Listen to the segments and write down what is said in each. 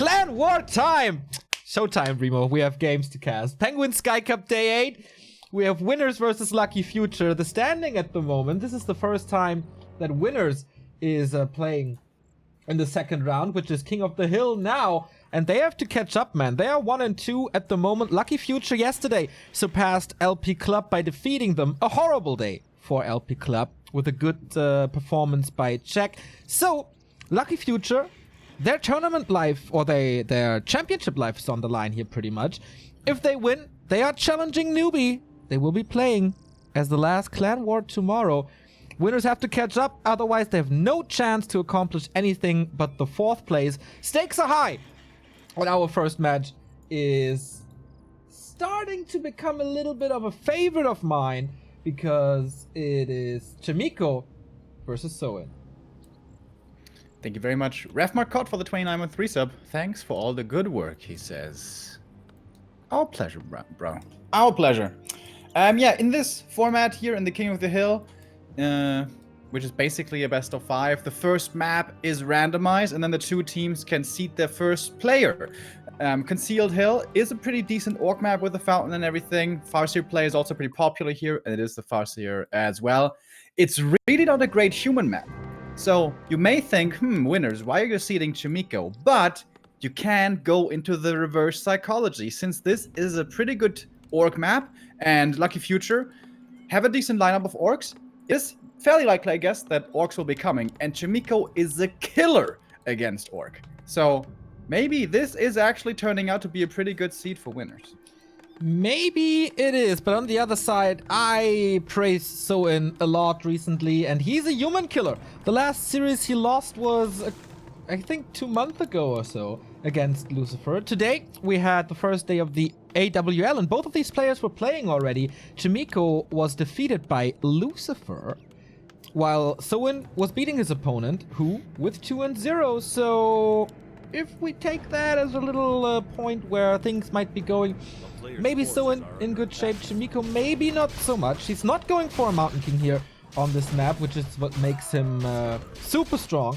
Clan War time! Showtime, Remo. We have games to cast. Penguin Sky Cup Day 8. We have Winners versus Lucky Future. The standing at the moment, this is the first time that Winners is playing in the second round, which is King of the Hill now. And they have to catch up, man. They are 1 and 2 at the moment. Lucky Future yesterday surpassed LP Club by defeating them. A horrible day for LP Club with a good performance by Czech. So, Lucky Future, their tournament life, or their championship life is on the line here pretty much. If they win, they are challenging Newbie. They will be playing as the last Clan War tomorrow. Winners have to catch up, otherwise they have no chance to accomplish anything but the 4th place. Stakes are high. And our first match is starting to become a little bit of a favorite of mine because it is Chimiko versus Soin. Thank you very much, Ref Marcotte, for the 29-month resub. Thanks for all the good work, he says. Our pleasure, bro. Our pleasure. Yeah, in this format here in the King of the Hill, which is basically a best of 5, the first map is randomized, and then the 2 teams can seed their first player. Concealed Hill is a pretty decent orc map with a fountain and everything. Farseer play is also pretty popular here, and it is the Farseer as well. It's really not a great human map. So you may think, Winners, why are you seeding Chimiko? But you can go into the reverse psychology, since this is a pretty good orc map, and Lucky Future have a decent lineup of orcs. It's fairly likely, I guess, that orcs will be coming, and Chimiko is a killer against orc. So maybe this is actually turning out to be a pretty good seed for Winners. Maybe it is, but on the other side, I praised Soin a lot recently, and he's a human killer. The last series he lost was, I think, 2 months ago or so against Lucifer. Today, we had the first day of the AWL, and both of these players were playing already. Chimiko was defeated by Lucifer, while Soin was beating his opponent, who, with 2 and 0, so if we take that as a little point where things might be going, maybe Soin in good shape, Chimiko maybe not so much. He's not going for a Mountain King here on this map, which is what makes him super strong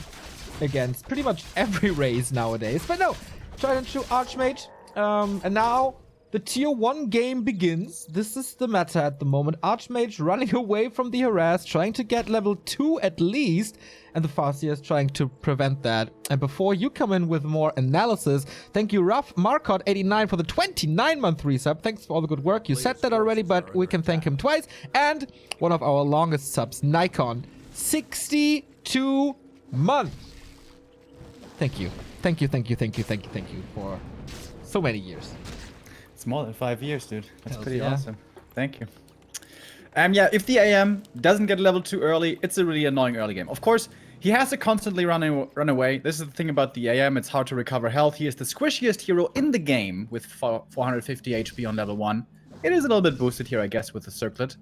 against pretty much every race nowadays. But no, tried and true Archmage, and now the tier 1 game begins. This is the meta at the moment. Archmage running away from the harass, trying to get level 2 at least, and the Farseer is trying to prevent that. And before you come in with more analysis, thank you, Ref Marcotte89, for the 29-month resub. Thanks for all the good work. You said that already, but we can thank him twice. And one of our longest subs, Nikon, 62 months. Thank you. Thank you for so many years. It's more than 5 years, dude. That's pretty yeah. awesome. Thank you. Yeah, if the AM doesn't get level 2 early, it's a really annoying early game. Of course, he has to constantly run away. This is the thing about the AM. It's hard to recover health. He is the squishiest hero in the game with 450 HP on level 1. It is a little bit boosted here, I guess, with the circlet.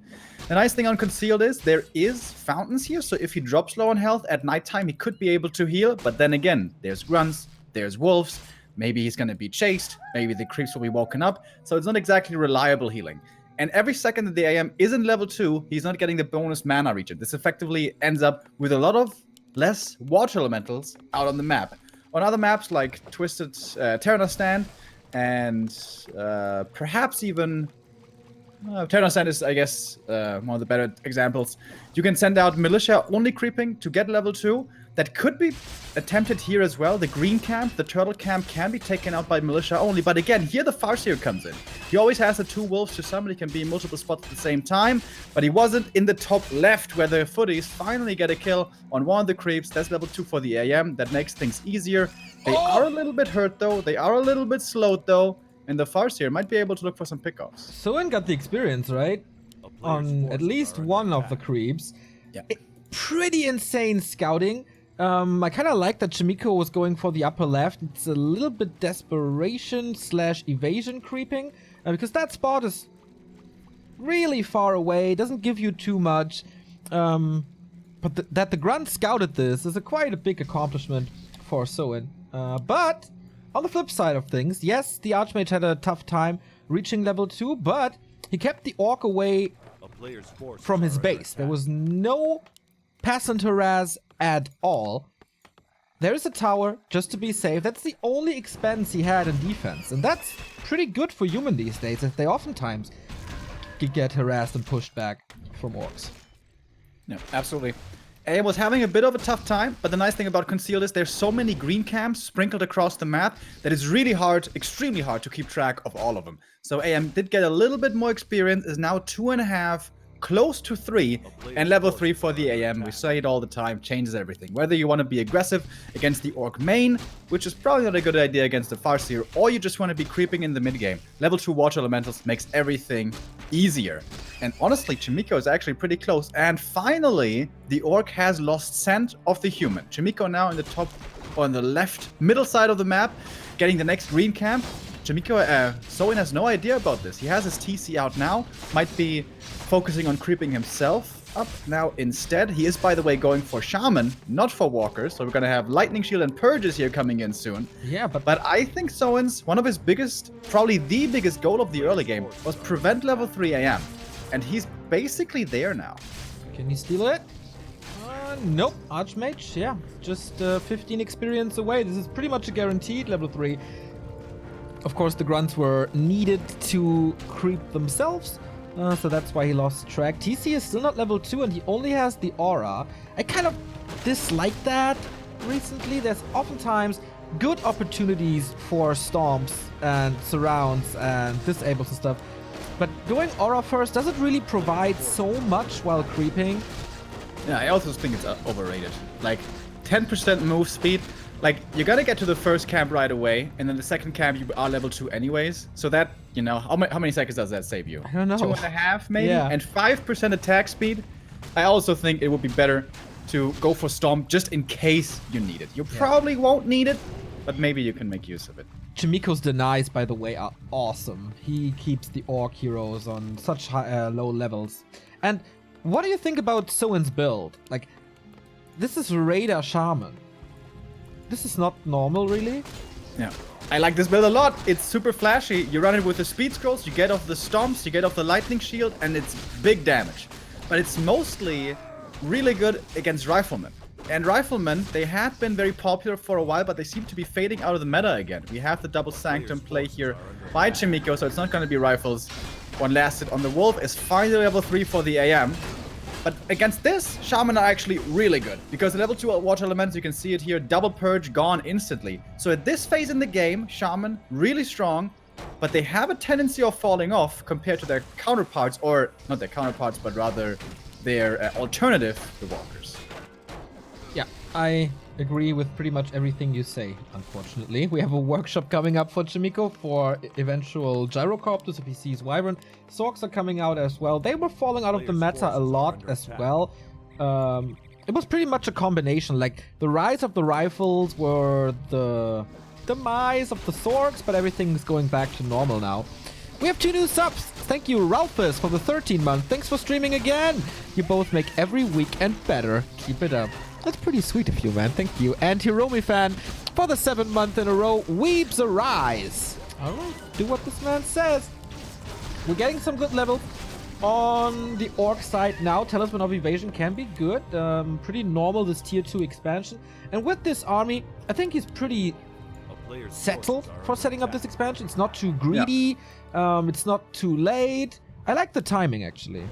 The nice thing on Concealed is there is fountains here, so if he drops low on health at nighttime, he could be able to heal. But then again, there's grunts, there's wolves. Maybe he's going to be chased. Maybe the creeps will be woken up. So it's not exactly reliable healing. And every second that the AM isn't level 2, he's not getting the bonus mana regen. This effectively ends up with a lot of less water elementals out on the map. On other maps like Twisted Terra Stand and perhaps even Terra Stand is, I guess, one of the better examples. You can send out militia only creeping to get level 2. That could be attempted here as well. The green camp, the turtle camp can be taken out by militia only. But again, here the Farseer comes in. He always has the 2 wolves, so somebody can be in multiple spots at the same time. But he wasn't in the top left where the footies finally get a kill on one of the creeps. That's level 2 for the AM. That makes things easier. They are a little bit hurt though. They are a little bit slowed though. And the Farseer might be able to look for some pickoffs. Soin got the experience, right? On at least one of the creeps. Yeah. Pretty insane scouting. I kind of like that Chimiko was going for the upper left. It's a little bit desperation / evasion creeping, because that spot is really far away, doesn't give you too much. But that the Grunt scouted this is quite a big accomplishment for Soin. But on the flip side of things, yes, the Archmage had a tough time reaching level 2, but he kept the Orc away from his base. There was no peasant harass at all. There's a tower, just to be safe. That's the only expense he had in defense. And that's pretty good for human these days, as they oftentimes get harassed and pushed back from orcs. Yeah, absolutely. AM was having a bit of a tough time, but the nice thing about Concealed is there's so many green camps sprinkled across the map that it's really hard, extremely hard to keep track of all of them. So AM did get a little bit more experience, is now 2.5, close to 3, and level 3 for the AM. We say it all the time, changes everything. Whether you want to be aggressive against the Orc main, which is probably not a good idea against the Farseer, or you just want to be creeping in the mid game. Level 2 Water Elementals makes everything easier. And honestly, Chimiko is actually pretty close. And finally, the Orc has lost scent of the human. Chimiko now in the top, or on the left middle side of the map, getting the next green camp. Chimiko, Soin has no idea about this. He has his TC out now, might be focusing on creeping himself up now instead. He is, by the way, going for Shaman, not for Walkers. So we're going to have Lightning Shield and Purges here coming in soon. Yeah, but I think Soin's, one of his biggest, probably the biggest goal of the early game was prevent level 3 AM. And he's basically there now. Can you steal it? Nope. Archmage, yeah. Just 15 experience away. This is pretty much a guaranteed level 3. Of course, the grunts were needed to creep themselves, so that's why he lost track. TC is still not level 2, and he only has the aura. I kind of dislike that recently. There's oftentimes good opportunities for stomps and surrounds and disables and stuff, but going aura first doesn't really provide so much while creeping. Yeah, I also think it's overrated. Like, 10% move speed. Like, you gotta get to the first camp right away, and then the second camp you are level 2 anyways. So that, you know, how many seconds does that save you? I don't know. 2.5 maybe? Yeah. And 5% attack speed. I also think it would be better to go for Stomp just in case you need it. You probably won't need it, but maybe you can make use of it. Chimiko's denies, by the way, are awesome. He keeps the Orc heroes on such high, low levels. And what do you think about Soin's build? Like, this is Raider Shaman. This is not normal, really. Yeah. I like this build a lot. It's super flashy. You run it with the speed scrolls, you get off the stomps, you get off the lightning shield, and it's big damage. But it's mostly really good against riflemen. And riflemen, they had been very popular for a while, but they seem to be fading out of the meta again. We have the double sanctum play here by Chimiko, so it's not going to be rifles. One last hit on the wolf is finally level 3 for the AM. But against this, Shaman are actually really good. Because the level 2 water elements, you can see it here, double purge gone instantly. So at this phase in the game, Shaman really strong, but they have a tendency of falling off compared to their counterparts, or not their counterparts, but rather their alternative, the walkers. Yeah, I agree with pretty much everything you say, unfortunately. We have a workshop coming up for Chimiko for eventual Gyrocopters if he sees Wyvern. Sorks are coming out as well. They were falling out of the meta a lot as well. It was pretty much a combination. Like, the rise of the rifles were the demise of the Sorks, but everything's going back to normal now. We have 2 new subs. Thank you, Ralphus, for the 13 month. Thanks for streaming again. You both make every weekend better. Keep it up. That's pretty sweet of you, man. Thank you. And Hiromi fan for the 7th month in a row. Weebs arise. All right, do what this man says. We're getting some good levels on the Orc side now. Talisman of Evasion can be good. Pretty normal, this tier 2 expansion. And with this army, I think he's pretty settled for setting up this expansion. It's not too greedy. Yeah. It's not too late. I like the timing, actually.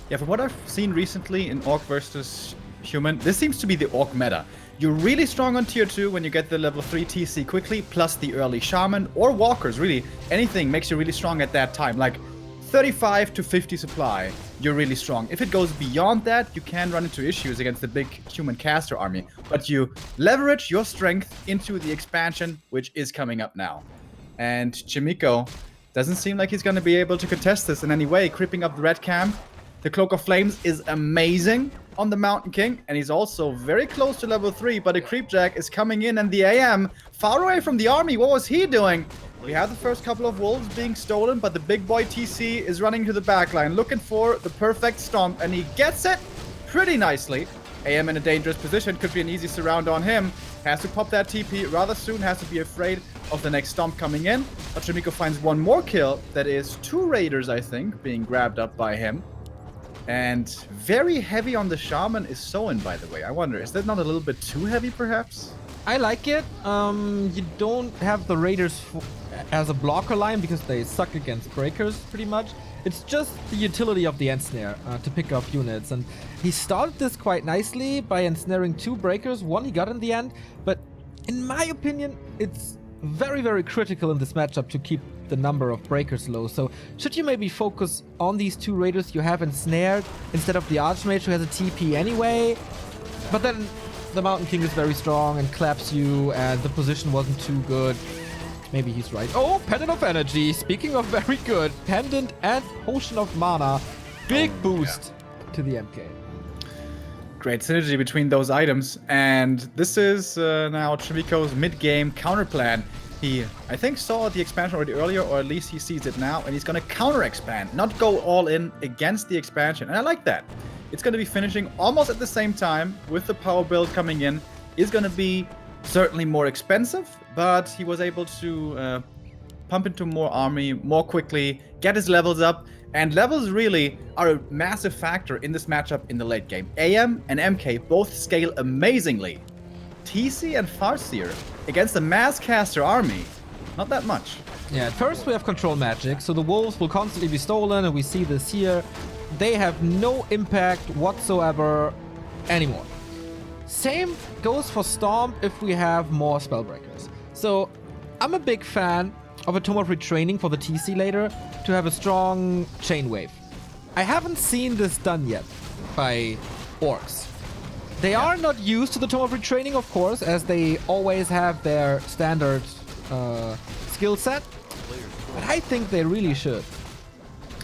Yeah, from what I've seen recently in Orc versus Human, this seems to be the Orc meta. You're really strong on tier 2 when you get the level 3 TC quickly, plus the early Shaman or Walkers, really. Anything makes you really strong at that time. Like 35 to 50 supply, you're really strong. If it goes beyond that, you can run into issues against the big human caster army. But you leverage your strength into the expansion, which is coming up now. And Chimiko doesn't seem like he's going to be able to contest this in any way. Creeping up the red camp. The Cloak of Flames is amazing on the Mountain King, and he's also very close to level 3, but a Creepjack is coming in, and the AM, far away from the army, what was he doing? We have the first couple of wolves being stolen, but the big boy TC is running to the backline, looking for the perfect stomp, and he gets it pretty nicely. AM in a dangerous position, could be an easy surround on him. Has to pop that TP rather soon, has to be afraid of the next stomp coming in. But Chimiko finds one more kill, that is 2 raiders, I think, being grabbed up by him. And very heavy on the Shaman is Soin, by the way. I wonder, is that not a little bit too heavy, perhaps? I like it. You don't have the Raiders as a blocker line because they suck against breakers pretty much. It's just the utility of the ensnare to pick up units. And he started this quite nicely by ensnaring 2 breakers. 1 he got in the end. But in my opinion, it's very, very critical in this matchup to keep the number of breakers low. So should you maybe focus on these 2 Raiders you have ensnared instead of the Archmage who has a TP anyway? But then the Mountain King is very strong and claps you, and the position wasn't too good. Maybe he's right. Oh, Pendant of Energy. Speaking of very good, Pendant and Potion of Mana. Big boost to the MK. Great synergy between those items. And this is now Chimiko's mid-game counter plan. He, I think, saw the expansion already earlier, or at least he sees it now, and he's going to counter-expand, not go all in against the expansion. And I like that. It's going to be finishing almost at the same time with the power build coming in. Is going to be certainly more expensive, but he was able to pump into more army more quickly, get his levels up, and levels really are a massive factor in this matchup in the late game. AM and MK both scale amazingly. TC and Farseer against a Masscaster army, not that much. Yeah, at first we have control magic, so the wolves will constantly be stolen, and we see this here. They have no impact whatsoever anymore. Same goes for Storm if we have more Spellbreakers. So I'm a big fan of a Tome of Retraining for the TC later to have a strong chain wave. I haven't seen this done yet by orcs. They are not used to the Tome of Retraining, of course, as they always have their standard skill set. But I think they really should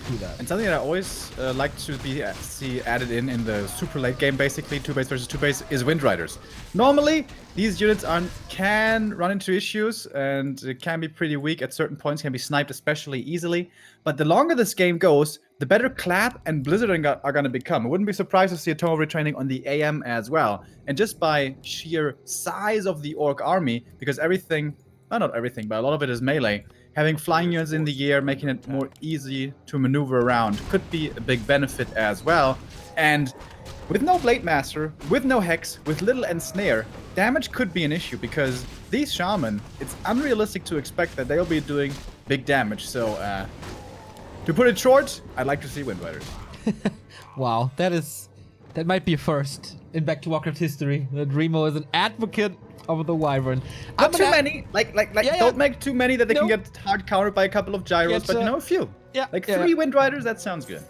do that. And something that I always like to see added in the super late game, basically 2-base versus 2-base, is Wind Riders. Normally, these units can run into issues and can be pretty weak at certain points, can be sniped especially easily. But the longer this game goes, the better Clap and Blizzard are going to become. I wouldn't be surprised to see a Tome of Retraining on the AM as well. And just by sheer size of the Orc army, because everything, well, not everything, but a lot of it is melee, having flying units in the air, making it more easy to maneuver around, could be a big benefit as well. And with no Blade Master, with no Hex, with little Ensnare, damage could be an issue because these Shaman, it's unrealistic to expect that they'll be doing big damage. So, to put it short, I'd like to see Wind Riders. Wow, that might be a first in Back to Warcraft history. That Remo is an advocate of the Wyvern. Not too many. Don't make too many that they can get hard countered by a couple of gyros, but a few. Yeah. 3 Wind Riders, that sounds good.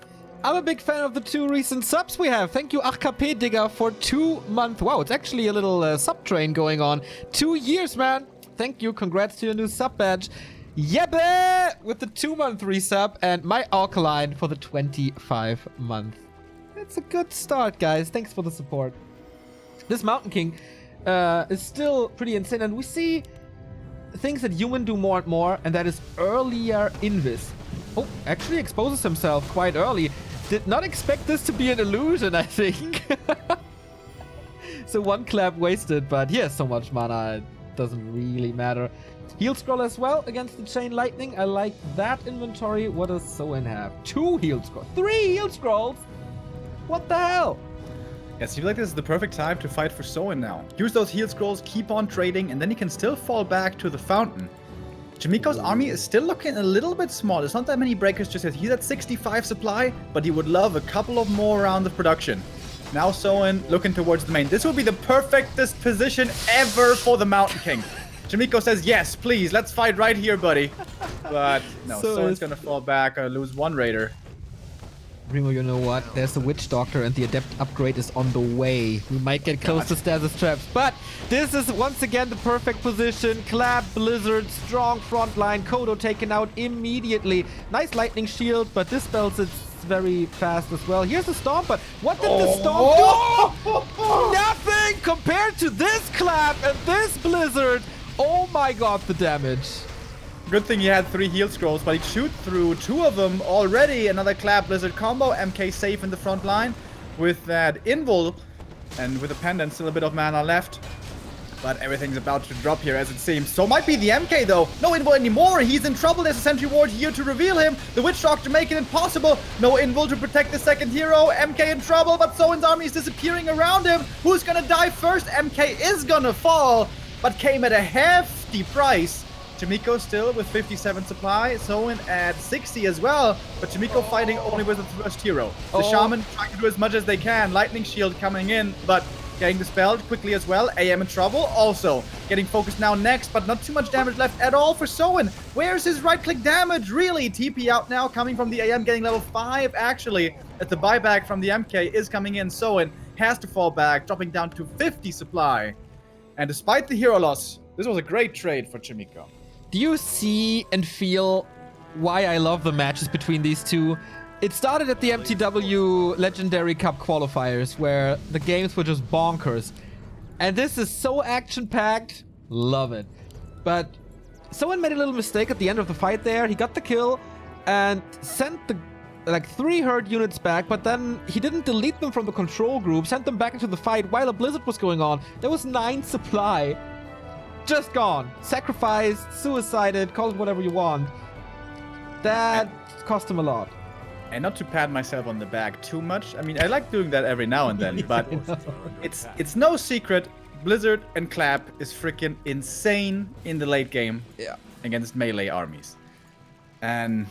I'm a big fan of the 2 recent subs we have. Thank you, AKP Digger, for 2 months. Wow, it's actually a little sub train going on. 2 years, man. Thank you. Congrats to your new sub badge. Yebe with the 2-month resub, and my Alkaline for the 25-month. It's a good start, guys. Thanks for the support. This Mountain King is still pretty insane, and we see things that human do more and more, and that is earlier invis. Oh, actually exposes himself quite early. Did not expect this to be an illusion, I think. So 1 clap wasted, but he has so much mana, it doesn't really matter. Heal scroll as well against the Chain Lightning. I like that inventory. What does Soin have? 2 heal scrolls. 3 heal scrolls? What the hell? Yeah, seems like this is the perfect time to fight for Soin now. Use those heal scrolls, keep on trading, and then he can still fall back to the fountain. Chimiko's army is still looking a little bit small. There's not that many breakers just yet. He's at 65 supply, but he would love a couple of more rounds of production. Now Soin looking towards the main. This will be the perfectest position ever for the Mountain King. Chimiko says, yes, please, let's fight right here, buddy. But no, Soin's gonna fall back or lose 1 raider. Remo, you know what? There's the Witch Doctor and the Adept upgrade is on the way. We might get close to Stasis Traps, but this is once again the perfect position. Clap, Blizzard, strong front line. Kodo taken out immediately. Nice lightning shield, but this spells it very fast as well. Here's the Stomp, but what did the Stomp do? Nothing compared to this Clap and this Blizzard. Oh my god, the damage. Good thing he had 3 heal scrolls, but he shoot through 2 of them already. Another Clap Blizzard combo. MK safe in the front line with that Invul. And with the Pendant, still a bit of mana left. But everything's about to drop here as it seems. So might be the MK though. No Invul anymore. He's in trouble. There's a Sentry Ward here to reveal him. The Witch Doctor making it impossible. No Invul to protect the second hero. MK in trouble, but Soin's army is disappearing around him. Who's gonna die first? MK is gonna fall. but came at a hefty price. Chimiko still with 57 supply, Soin at 60 as well, but Chimiko fighting only with the first hero. The Shaman trying to do as much as they can, Lightning Shield coming in, but getting dispelled quickly as well. AM in trouble, also getting focused now next, but not too much damage left at all for Soin. Where's his right-click damage, really? TP out now, coming from the AM, getting level 5 actually, as the buyback from the MK is coming in. Soin has to fall back, dropping down to 50 supply. And despite the hero loss, this was a great trade for Chimiko. Do you see and feel why I love the matches between these two? It started at the MTW Legendary Cup qualifiers, where the games were just bonkers. And this is so action-packed. Love it. But someone made a little mistake at the end of the fight there. He got the kill and sent the 3 hurt units back, but then he didn't delete them from the control group, sent them back into the fight while a blizzard was going on. There was 9 supply. Just gone. Sacrificed, suicided, call it whatever you want. That cost him a lot. And not to pat myself on the back too much. I mean, I like doing that every now and then, but it's no secret. Blizzard and Clap is freaking insane in the late game against melee armies. And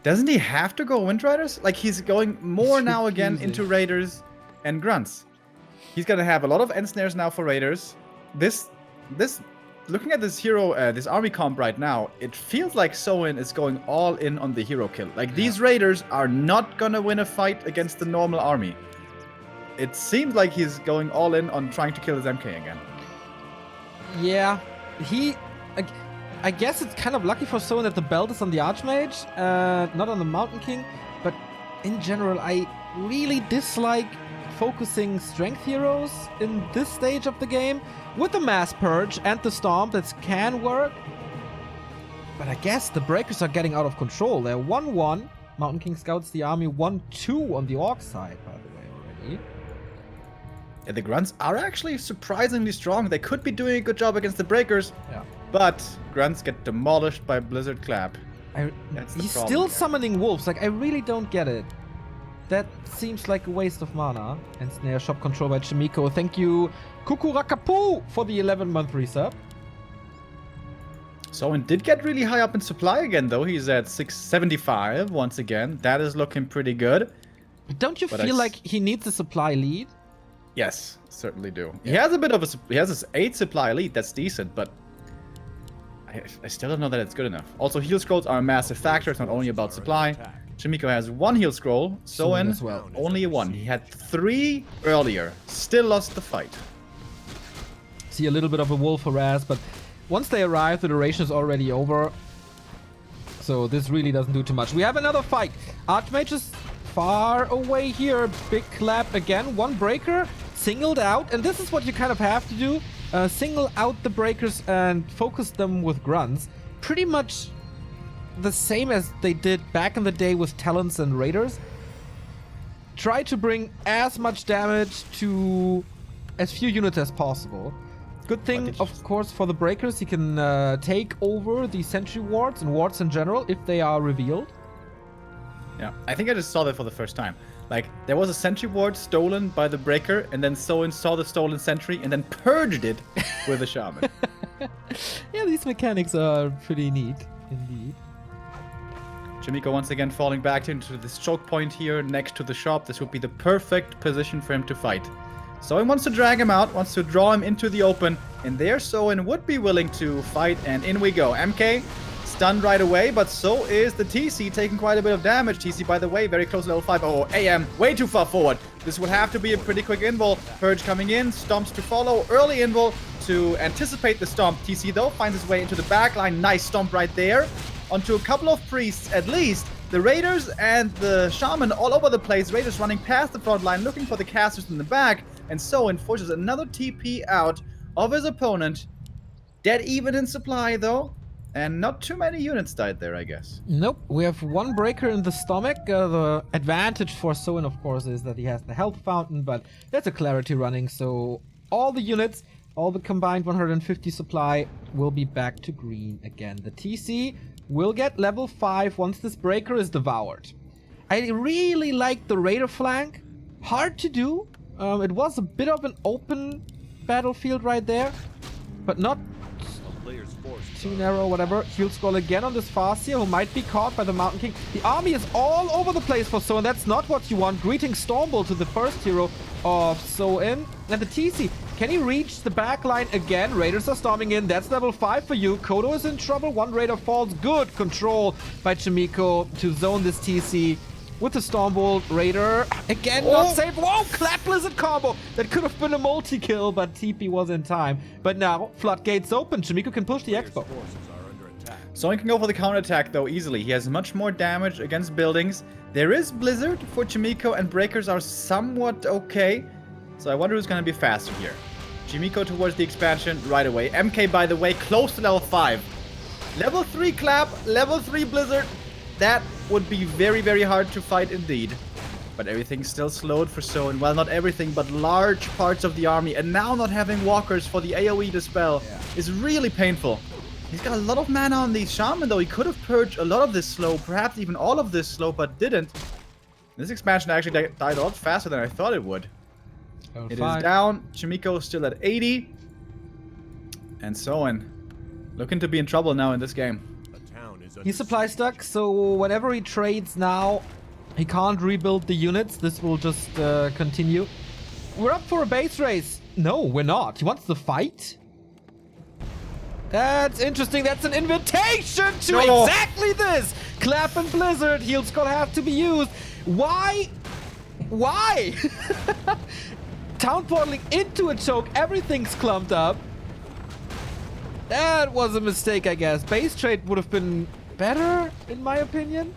doesn't he have to go Wind Riders? Like, he's going more now again into Raiders and Grunts. He's gonna have a lot of end snares now for Raiders. Looking at this hero, this army comp right now, it feels like Soin is going all in on the hero kill. Like, these Raiders are not gonna win a fight against the normal army. It seems like he's going all in on trying to kill his MK again. Yeah, I guess it's kind of lucky for Soin that the belt is on the Archmage, not on the Mountain King. But in general, I really dislike focusing strength heroes in this stage of the game. With the Mass Purge and the Stomp, that can work. But I guess the Breakers are getting out of control. They're 1-1. Mountain King scouts the army 1-2 on the Orc side, by the way, already. Yeah, the Grunts are actually surprisingly strong. They could be doing a good job against the Breakers. Yeah. But Grunts get demolished by Blizzard Clap. He's still summoning wolves. Like, I really don't get it. That seems like a waste of mana. And Snare Shop control by Chimiko. Thank you, Kukurakapu, for the 11-month resub. Soin did get really high up in supply again, though. He's at 675 once again. That is looking pretty good. But don't you feel like he needs a supply lead? Yes, certainly do. Yeah. He has a bit of he has this 8 supply lead. That's decent, but I still don't know that it's good enough. Also, heal scrolls are a massive factor. It's not only about supply. Chimiko has 1 heal scroll. Soin as well. Only 1. He had 3 earlier. Still lost the fight. See a little bit of a wolf harass, but once they arrive, the duration is already over. So this really doesn't do too much. We have another fight. Archmage is far away here. Big Clap again. 1 breaker singled out. And this is what you kind of have to do. Single out the breakers and focus them with grunts. Pretty much the same as they did back in the day with talents and raiders. Try to bring as much damage to as few units as possible. Good thing, of course, for the breakers, you can take over the sentry wards and wards in general if they are revealed. Yeah, I think I just saw that for the first time. Like, there was a sentry ward stolen by the breaker, and then Soin saw the stolen sentry and then purged it with a shaman. Yeah, these mechanics are pretty neat, indeed. Chimiko once again falling back into this choke point here next to the shop. This would be the perfect position for him to fight. Soin wants to drag him out, wants to draw him into the open, and there Soin would be willing to fight, and in we go. MK stunned right away, but so is the TC, taking quite a bit of damage. TC, by the way, very close to level 5. Oh, AM, way too far forward. This would have to be a pretty quick invul. Purge coming in, stomps to follow. Early invul to anticipate the stomp. TC, though, finds his way into the back line. Nice stomp right there. Onto a couple of priests, at least. The Raiders and the Shaman all over the place. Raiders running past the front line, looking for the casters in the back. And so enforces another TP out of his opponent. Dead even in supply, though. And not too many units died there, I guess. Nope. We have 1 breaker in the stomach. The advantage for Soin, of course, is that he has the health fountain, but there's a clarity running. So all the units, all the combined 150 supply will be back to green again. The TC will get level 5 once this breaker is devoured. I really like the Raider flank. Hard to do. It was a bit of an open battlefield right there. but not too narrow, whatever. He'll scroll again on this Farseer, who might be caught by the Mountain King. The army is all over the place for So, and that's not what you want. Greeting Stormbolt to the first hero of So-In. And the TC, can he reach the back line again? Raiders are storming in. That's level 5 for you. Kodo is in trouble. One Raider falls. Good control by Chimiko to zone this TC. With the Stormbolt, Raider, again, not safe. Whoa, Clap Blizzard combo. That could have been a multi-kill, but TP was in time. But now, floodgates open. Chimiko can push the Expo. So he can go for the counterattack, though, easily. He has much more damage against buildings. There is Blizzard for Chimiko, and Breakers are somewhat okay. So I wonder who's going to be faster here. Chimiko towards the expansion right away. MK, by the way, close to level 5. Level 3 Clap, level 3 Blizzard. That would be very, very hard to fight indeed. But everything's still slowed for So, and well, not everything, but large parts of the army. And now not having walkers for the AoE dispel is really painful. He's got a lot of mana on the Shaman, though. He could have purged a lot of this slow, perhaps even all of this slow, but didn't. This expansion actually died a lot faster than I thought it would. It is down. Chimiko still at 80. And So, looking to be in trouble now in this game. He's supply stuck, so whenever he trades now, he can't rebuild the units. This will just continue. We're up for a base race. No, we're not. He wants to fight? That's interesting. That's an invitation to exactly this. Clap and Blizzard. Heals gonna have to be used. Why? Why? Town portaling into a choke. Everything's clumped up. That was a mistake, I guess. Base trade would have been better, in my opinion.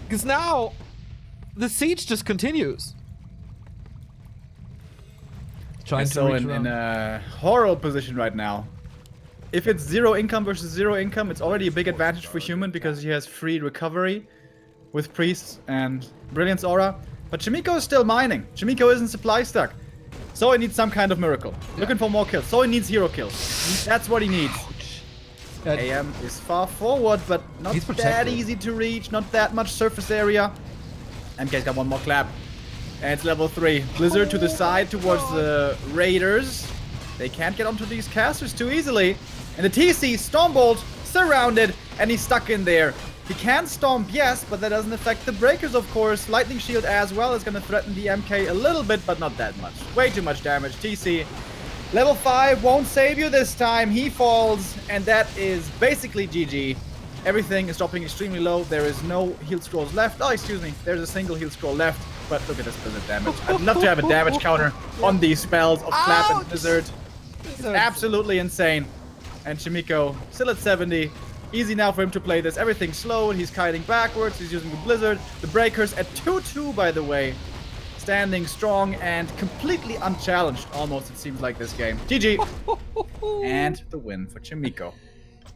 Because now, the siege just continues. Trying to reach in a horrible position right now. If it's 0 income versus 0 income, it's already a big advantage for Human because he has free recovery with Priests and Brilliance Aura. But Chimiko is still mining. Chimiko isn't supply stuck. So he needs some kind of miracle. Looking for more kills. So he needs hero kills. That's what he needs. AM is far forward, but not that easy to reach. Not that much surface area. MK's got one more Clap. And it's level 3. Blizzard to the side towards the Raiders. They can't get onto these casters too easily. And the TC, Stormbolt, surrounded, and he's stuck in there. He can stomp, yes, but that doesn't affect the Breakers, of course. Lightning Shield as well is going to threaten the MK a little bit, but not that much. Way too much damage. TC, level 5, won't save you this time. He falls, and that is basically GG. Everything is dropping extremely low. There is no heal scrolls left. Oh, excuse me. There's a single heal scroll left, but look at this Blizzard damage. I'd love to have a damage counter on these spells of Clap and Blizzard. It's absolutely insane. And Chimiko, still at 70. Easy now for him to play this. Everything's slow, and he's kiting backwards. He's using the Blizzard. The Breakers at 2-2, by the way. Standing strong and completely unchallenged, almost, it seems like, this game. GG. And the win for Chimiko.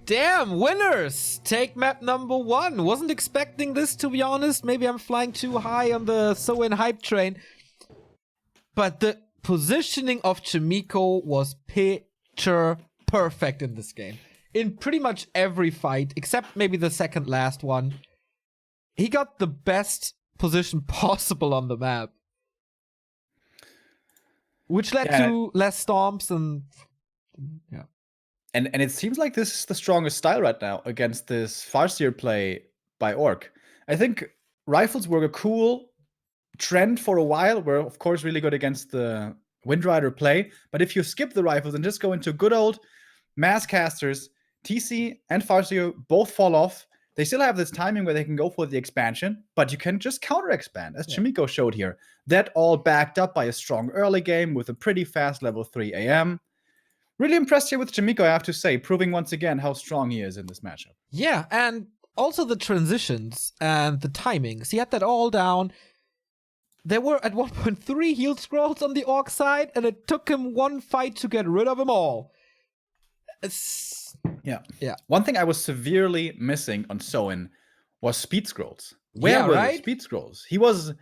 Damn, winners! Take map number 1. Wasn't expecting this, to be honest. Maybe I'm flying too high on the So-In hype train. But the positioning of Chimiko was picture perfect in this game. In pretty much every fight, except maybe the second last one, he got the best position possible on the map. Which led to less stomps and... yeah. And it seems like this is the strongest style right now against this Farseer play by Orc. I think rifles were a cool trend for a while. We're, of course, really good against the Windrider play. But if you skip the rifles and just go into good old mass casters, TC and Farseer both fall off. They still have this timing where they can go for the expansion, but you can just counter-expand, as Chimiko showed here. That all backed up by a strong early game with a pretty fast level 3 AM. Really impressed here with Chimiko, I have to say, proving once again how strong he is in this matchup. Yeah, and also the transitions and the timings. He had that all down. There were, at one point, 3 heal scrolls on the Orc side, and it took him 1 fight to get rid of them all. Yeah. One thing I was severely missing on So-In was speed scrolls. Where were the speed scrolls? He was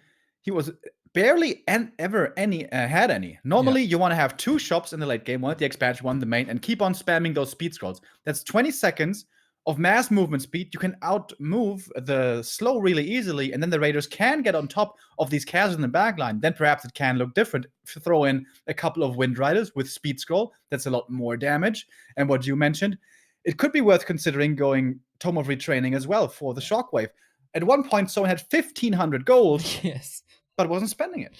barely ever had any. Normally, you want to have 2 shops in the late game, one at the expansion, one at the main, and keep on spamming those speed scrolls. That's 20 seconds of mass movement speed, you can outmove the slow really easily, and then the raiders can get on top of these castles in the backline. Then perhaps it can look different if you throw in a couple of wind riders with speed scroll. That's a lot more damage. And what you mentioned, it could be worth considering going Tome of Retraining as well for the Shockwave. At one point, someone had 1,500 gold, Yes. but wasn't spending it.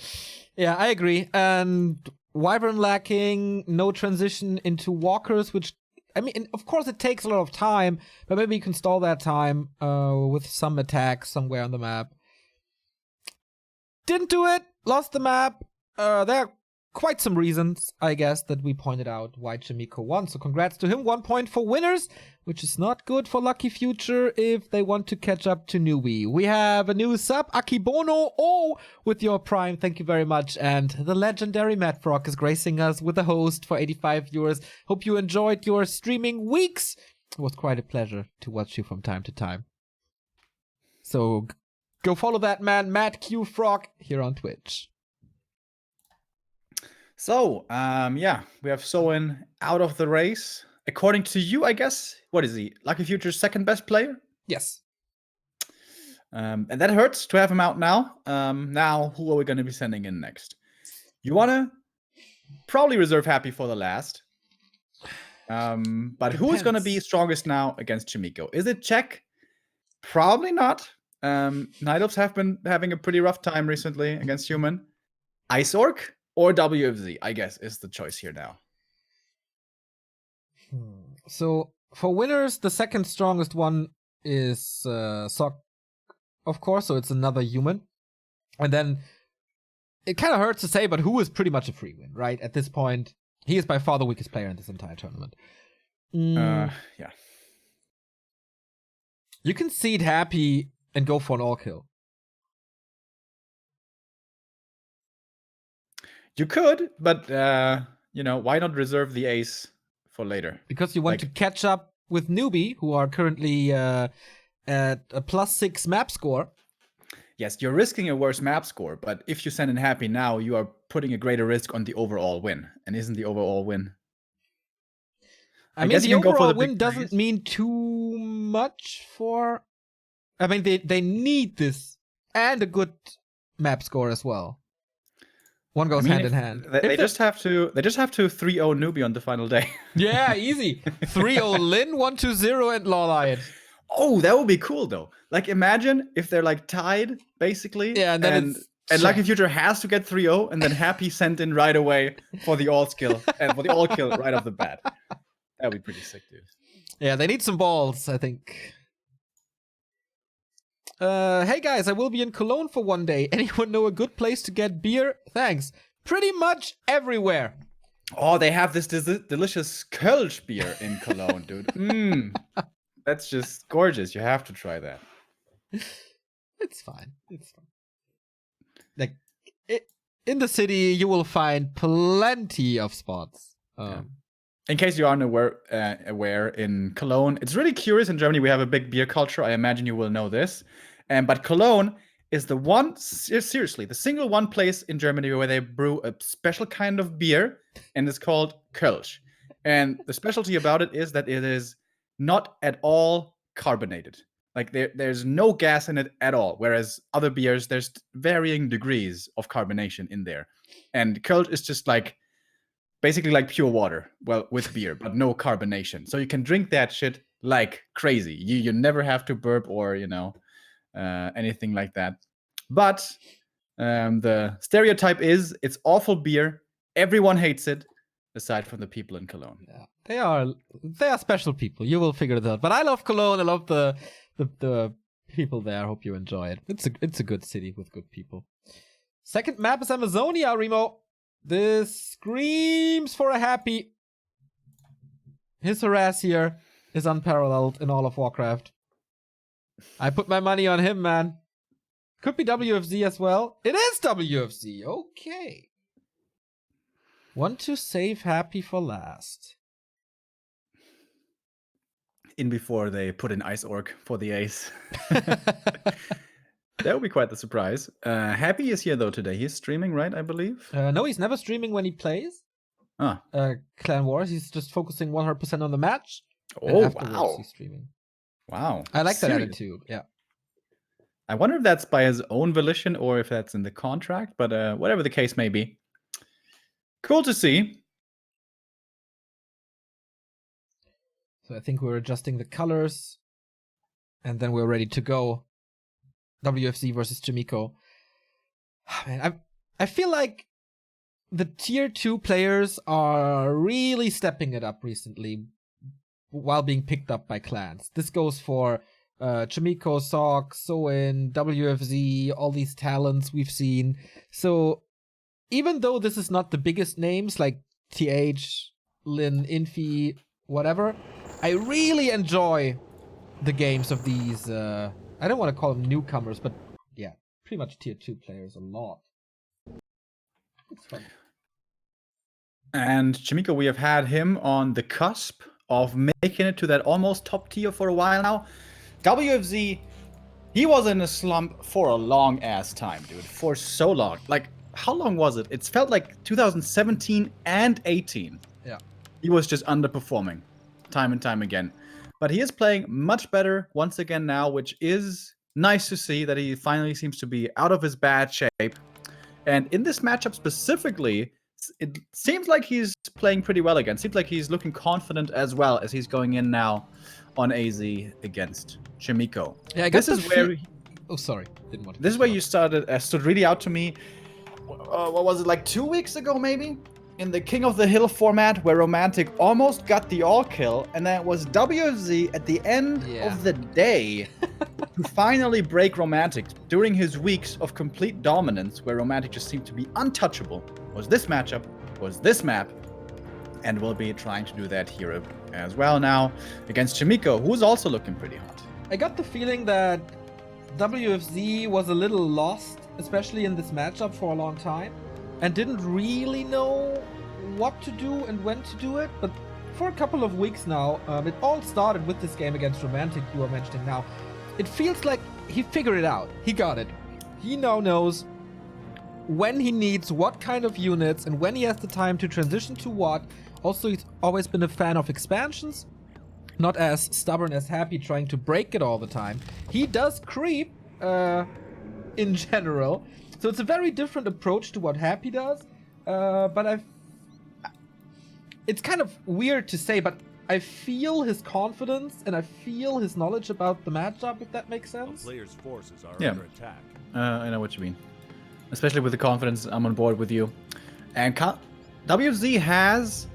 Yeah, I agree. And Wyvern lacking, no transition into walkers, which, I mean, of course it takes a lot of time, but maybe you can stall that time with some attack somewhere on the map. Didn't do it, lost the map. There are quite some reasons, I guess, that we pointed out why Chimiko won. So congrats to him. 1 point for winners, which is not good for Lucky Future if they want to catch up to Newbie. We have a new sub, Akibono with your Prime. Thank you very much. And the legendary Matt Frog is gracing us with a host for 85 viewers. Hope you enjoyed your streaming weeks. It was quite a pleasure to watch you from time to time. So go follow that man, Matt Q Frog, here on Twitch. So, yeah, we have Soen out of the race. According to you, I guess, what is he? Lucky Future's second best player? Yes. And that hurts to have him out now. Now, who are we going to be sending in next? You want to probably reserve Happy for the last. But who's going to be strongest now against Chimiko? Is it Check? Probably not. Night Elves have been having a pretty rough time recently against Human. Ice Orc? Or WFZ, I guess, is the choice here now. So, for winners, the second strongest one is Sock, of course, so it's another human. And then, it kind of hurts to say, but Who is pretty much a free win, right? At this point, he is by far the weakest player in this entire tournament. Yeah. You can seed Happy and go for an all-kill. You could, but, why not reserve the ace for later? Because you want to catch up with Newbie, who are currently at a +6 map score. Yes, you're risking a worse map score, but if you send in Happy now, you are putting a greater risk on the overall win. And isn't the overall win? I mean, the overall win doesn't mean too much for... I mean, they need this and a good map score as well. One goes hand in hand. They just have to 3-0 Newbie on the final day. Yeah, easy. 3-0 Lin, 1-2-0 and Lawlion. Oh, that would be cool though. Like imagine if they're like tied, basically. Yeah, and Lucky Future has to get 3-0 and then Happy sent in right away for the all skill and for the all kill right off the bat. That would be pretty sick, dude. Yeah, they need some balls, I think. Hey guys, I will be in Cologne for one day. Anyone know a good place to get beer? Thanks. Pretty much everywhere. Oh, they have this delicious Kölsch beer in Cologne, dude. That's just gorgeous. You have to try that. It's fine. It's fine. Like, in the city, you will find plenty of spots. In case you aren't aware, in Cologne, it's really curious. In Germany, we have a big beer culture. I imagine you will know this. But Cologne is the one, seriously, the single one place in Germany where they brew a special kind of beer, and it's called Kölsch. And the specialty about it is that it is not at all carbonated. Like there's no gas in it at all. Whereas other beers, there's varying degrees of carbonation in there. And Kölsch is just like, basically like pure water, well, with beer, but no carbonation. So you can drink that shit like crazy. You never have to burp or, anything like that. But the stereotype is it's awful beer. Everyone hates it, aside from the people in Cologne. Yeah, they are special people. You will figure it out. But I love Cologne. I love the people there. I hope you enjoy it. It's a good city with good people. Second map is Amazonia, Remo. This screams for a Happy. His harass here is unparalleled in all of Warcraft. I put my money on him, man. Could be WFZ as well. It is WFZ. Okay. Want to save Happy for last. In before they put in Ice Orc for the ace. That would be quite the surprise. Happy is here though today. He's streaming, right? I believe. No, he's never streaming when he plays. Clan Wars. He's just focusing 100% on the match. Oh wow! He's streaming. Wow. I like that Serious? attitude. Yeah. I wonder if that's by his own volition or if that's in the contract, but whatever the case may be. Cool to see. So I think we're adjusting the colors, and then we're ready to go. WFZ versus Chimiko. Man, I feel like the tier 2 players are really stepping it up recently while being picked up by clans. This goes for Chimiko, Sok, Soin, WFZ, all these talents we've seen. So even though this is not the biggest names like TH, Lin, Infi, whatever, I really enjoy the games of these, I don't want to call them newcomers, but yeah, pretty much tier 2 players a lot. It's fun. And Chimiko, we have had him on the cusp of making it to that almost top tier for a while now. WFZ, he was in a slump for a long ass time, dude. For so long. Like, how long was it? It's felt like 2017 and 18. Yeah. He was just underperforming time and time again. But he is playing much better once again now, which is nice to see that he finally seems to be out of his bad shape. And in this matchup specifically, it seems like he's playing pretty well again. Seems like he's looking confident as well as he's going in now on AZ against Chimiko. Yeah, I guess this is where. Oh, sorry, didn't want to. This is where you stood really out to me. What was it, like 2 weeks ago, maybe? In the King of the Hill format, where Romantic almost got the all kill, and then it was WFZ at the end of the day to finally break Romantic during his weeks of complete dominance, where Romantic just seemed to be untouchable. Was this matchup, was this map, and will be trying to do that here as well now against Chimiko, who's also looking pretty hot. I got the feeling that WFZ was a little lost, especially in this matchup for a long time, and didn't really know what to do and when to do it. But for a couple of weeks now, it all started with this game against Romantic you are mentioning now. It feels like he figured it out. He got it. He now knows when he needs what kind of units and when he has the time to transition to what. Also, he's always been a fan of expansions. Not as stubborn as Happy trying to break it all the time. He does creep in general. So it's a very different approach to what Happy does. But it's kind of weird to say, but I feel his confidence and I feel his knowledge about the matchup, if that makes sense. The player's forces are under attack. I know what you mean. Especially with the confidence, I'm on board with you. And WFZ has,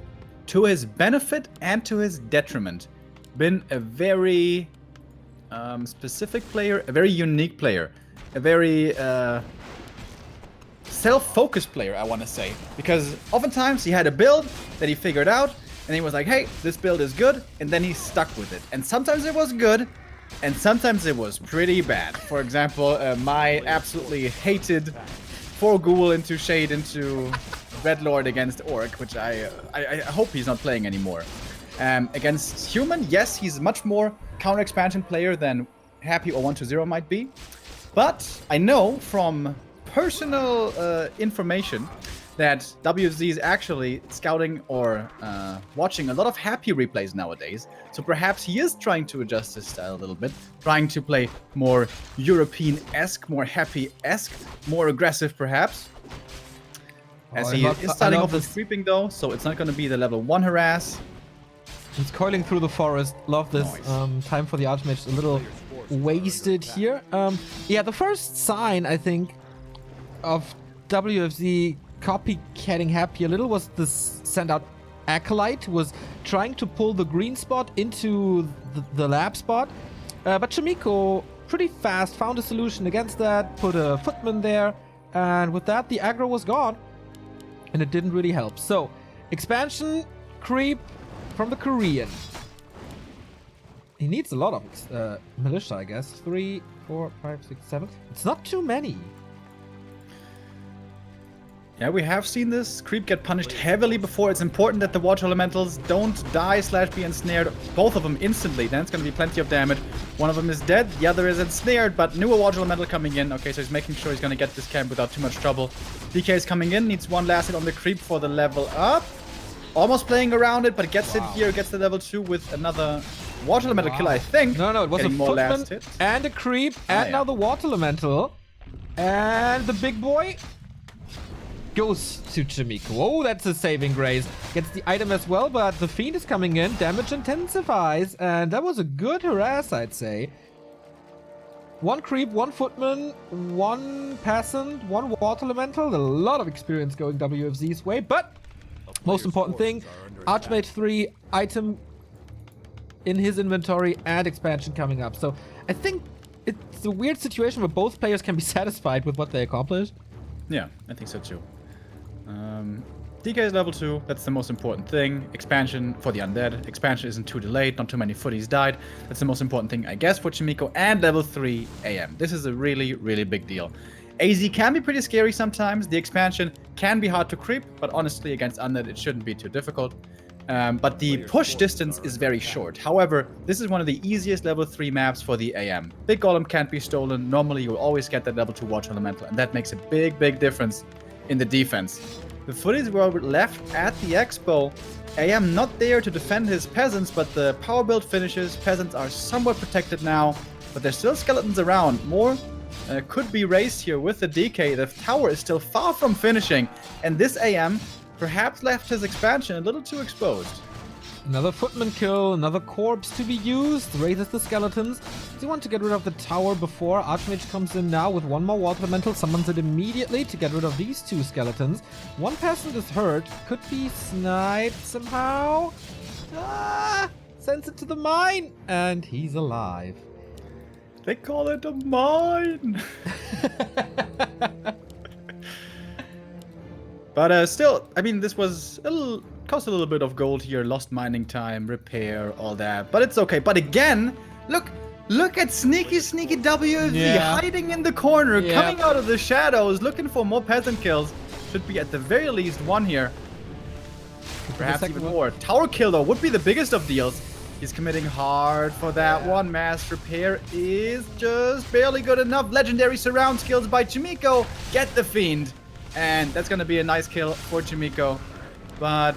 to his benefit and to his detriment, been a very specific player, a very unique player, a very self-focused player, I want to say. Because oftentimes he had a build that he figured out, and he was like, hey, this build is good, and then he stuck with it. And sometimes it was good, and sometimes it was pretty bad. For example, my absolutely hated 4 Ghoul into Shade into Red Lord against Orc, which I hope he's not playing anymore. Against Human, yes, he's a much more counter-expansion player than Happy or 1-0 might be. But I know from personal information that WFZ is actually scouting or watching a lot of Happy replays nowadays. So perhaps he is trying to adjust his style a little bit, trying to play more European-esque, more Happy-esque, more aggressive perhaps. As he is starting off with creeping though, so it's not going to be the level 1 harass. He's coiling through the forest. Love this. Nice. Time for the ultimate is a little wasted here. Yeah, the first sign, I think, of WFZ copycatting Happy a little was this send out Acolyte, who was trying to pull the green spot into the lab spot. But Chimiko pretty fast found a solution against that, put a footman there, and with that the aggro was gone. And it didn't really help. So, expansion, creep from the Korean. He needs a lot of militia, I guess. 3, 4, 5, 6, 7. It's not too many. Yeah, we have seen this creep get punished heavily before. It's important that the Water Elementals don't die / be ensnared. Both of them instantly. Then it's going to be plenty of damage. One of them is dead. The other is ensnared, but newer Water Elemental coming in. Okay, so he's making sure he's going to get this camp without too much trouble. DK is coming in. Needs one last hit on the creep for the level up. Almost playing around it, but gets it here. Gets the level 2 with another Water Elemental killer, I think. No, it was a Getting more footman last hit. and a creep, and now the Water Elemental. And the big boy goes to Chimiko. Oh, that's a saving grace. Gets the item as well, but the Fiend is coming in. Damage intensifies, and that was a good harass, I'd say. One creep, one footman, one peasant, one water elemental. A lot of experience going WFZ's way, but most important thing, Archmage 3 item in his inventory and expansion coming up. So I think it's a weird situation where both players can be satisfied with what they accomplished. Yeah, I think so too. DK is level 2, that's the most important thing. Expansion for the undead. Expansion isn't too delayed, not too many footies died. That's the most important thing, I guess, for Chimiko. And level 3 AM. This is a really, really big deal. AZ can be pretty scary sometimes. The expansion can be hard to creep, but honestly, against undead, it shouldn't be too difficult. But the push distance is very short. However, this is one of the easiest level 3 maps for the AM. Big Golem can't be stolen. Normally, you'll always get that level 2 Water Elemental, and that makes a big, big difference in the defense. The footies were left at the expo. AM not there to defend his peasants, but the power build finishes. Peasants are somewhat protected now, but there's still skeletons around. More could be raised here with the DK. The tower is still far from finishing, and this AM perhaps left his expansion a little too exposed. Another footman kill, another corpse to be used, raises the skeletons. Do you want to get rid of the tower before Archmage comes in now with one more water elemental, summons it immediately to get rid of these two skeletons. One peasant is hurt, could be sniped somehow. Sends it to the mine, and he's alive. They call it a mine. But still, I mean, this was cost a little bit of gold here, lost mining time, repair, all that. But it's okay. But again, look at sneaky WFZ hiding in the corner, coming out of the shadows, looking for more peasant kills. Should be at the very least one here. Perhaps even more. Tower kill though would be the biggest of deals. He's committing hard for that one. Mass repair is just barely good enough. Legendary surround skills by Chimiko. Get the Fiend. And that's going to be a nice kill for Chimiko. But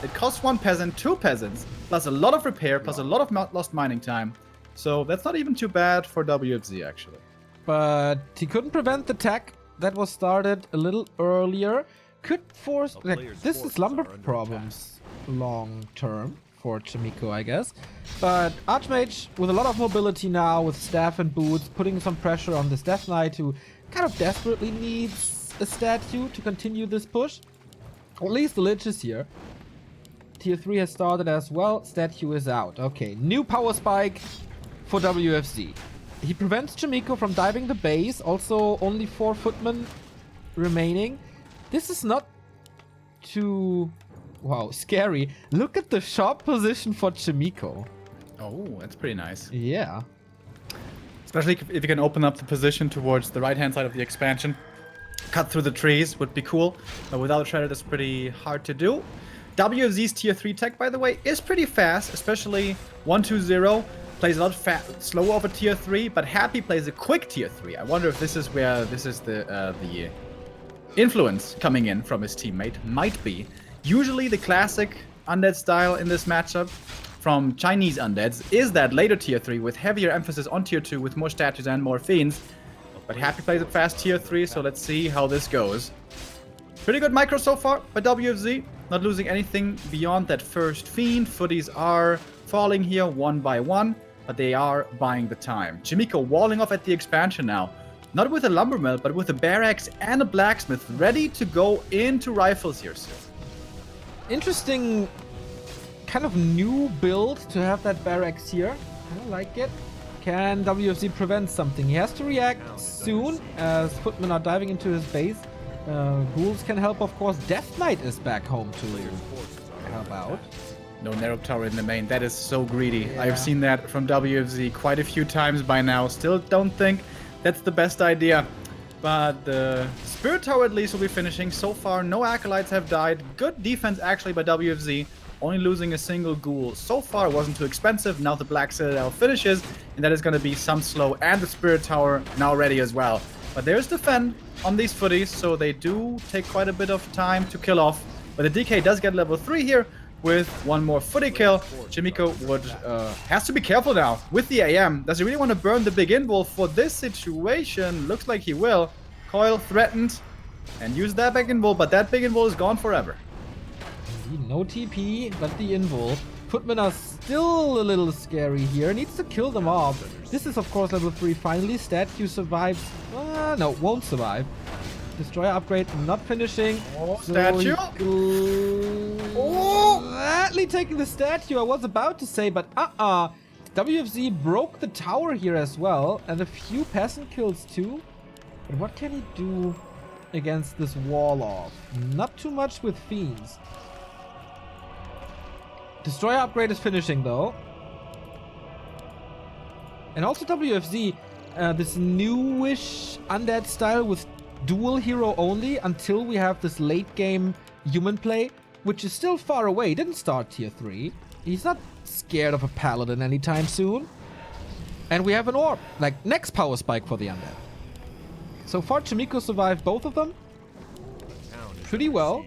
it costs one peasant, two peasants, plus a lot of repair, plus a lot of lost mining time. So that's not even too bad for WFZ, actually. But he couldn't prevent the tech that was started a little earlier. Could force... this is lumber problems long term for Chimiko, I guess. But Archmage, with a lot of mobility now, with staff and boots, putting some pressure on this Death Knight, who kind of desperately needs a statue to continue this push. Or at least the Lich is here. Tier 3 has started as well. Statue is out. Okay, new power spike for WFZ. He prevents Chimiko from diving the base. Also, only 4 footmen remaining. This is not too... wow, scary. Look at the shop position for Chimiko. Oh, that's pretty nice. Yeah. Especially if you can open up the position towards the right-hand side of the expansion. Cut through the trees would be cool, but without a shredder, that's pretty hard to do. WFZ's tier 3 tech, by the way, is pretty fast, especially 1-2-0. Plays a lot slower over tier 3, but Happy plays a quick tier 3. I wonder if this is where the influence coming in from his teammate might be. Usually the classic undead style in this matchup from Chinese undeads is that later tier 3 with heavier emphasis on tier 2 with more statues and more fiends. But Happy plays a fast tier 3, so let's see how this goes. Pretty good micro so far by WFZ. Not losing anything beyond that first fiend. Footies are falling here one by one, but they are buying the time. Chimiko walling off at the expansion now. Not with a lumber mill, but with a barracks and a blacksmith ready to go into rifles here soon. Interesting kind of new build to have that barracks here. I like it. Can WFZ prevent something? He has to react soon as footmen are diving into his base. Ghouls can help, of course. Death Knight is back home too. How about? No narrow tower in the main. That is so greedy. Yeah. I've seen that from WFZ quite a few times by now. Still don't think that's the best idea. But the Spirit Tower at least will be finishing. So far, no Acolytes have died. Good defense actually by WFZ. Only losing a single ghoul. So far, it wasn't too expensive. Now the Black Citadel finishes, and that is going to be some slow. And the Spirit Tower now ready as well. But there's defend on these footies, so they do take quite a bit of time to kill off. But the DK does get level 3 here. with one more footy kill. Chimiko would has to be careful now with the AM. Does he really want to burn the big invul for this situation? Looks like he will. Coil threatened and use that big invul, but that big invul is gone forever. No TP, but the invul. Footmen are still a little scary here. Needs to kill them off. This is, of course, level 3. Finally, Statue survives. No, won't survive. Destroyer upgrade not finishing. Oh, so statue. Gladly taking the statue. I was about to say, but WFZ broke the tower here as well. And a few peasant kills too. But what can he do against this wall off? Not too much with fiends. Destroyer upgrade is finishing though. And also WFZ, this newish undead style with dual hero only until we have this late game human play, which is still far away. He didn't start tier 3. He's not scared of a paladin anytime soon. And we have an orb, like next power spike for the undead. So far Chimiko survived both of them pretty well.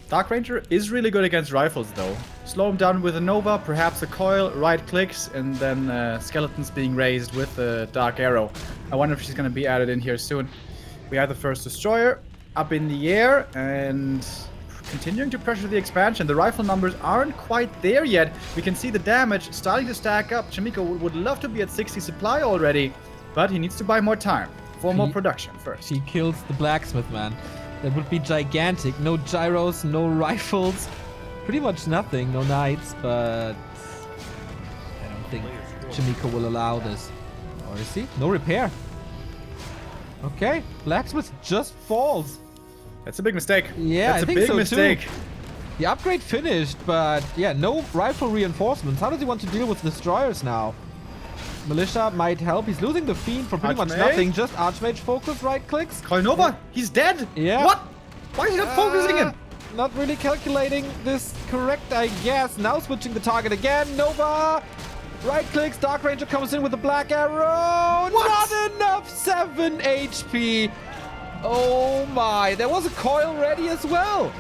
Dark Ranger is really good against rifles though. Slow him down with a Nova, perhaps a coil, right clicks, and then skeletons being raised with the Dark Arrow. I wonder if she's going to be added in here soon. We have the first destroyer up in the air and continuing to pressure the expansion. The rifle numbers aren't quite there yet. We can see the damage starting to stack up. Chimiko would love to be at 60 supply already, but he needs to buy more time for more production first. He kills the blacksmith, man. That would be gigantic. No gyros, no rifles. Pretty much nothing. No knights, but I don't think Chimiko will allow this. Or is he? No repair. Okay. Blacksmith just falls. That's a big mistake. Yeah, that's I think a big so mistake. Too. The upgrade finished, but yeah, no rifle reinforcements. How does he want to deal with destroyers now? Militia might help. He's losing the fiend for pretty much nothing. Just Archmage focus, right clicks. Coil Nova, he's dead. Yeah. What? Why is he not focusing him? Not really calculating this correct, I guess. Now switching the target again. Nova. Right clicks. Dark Ranger comes in with a black arrow. What? Not enough. 7 HP. Oh my. There was a coil ready as well.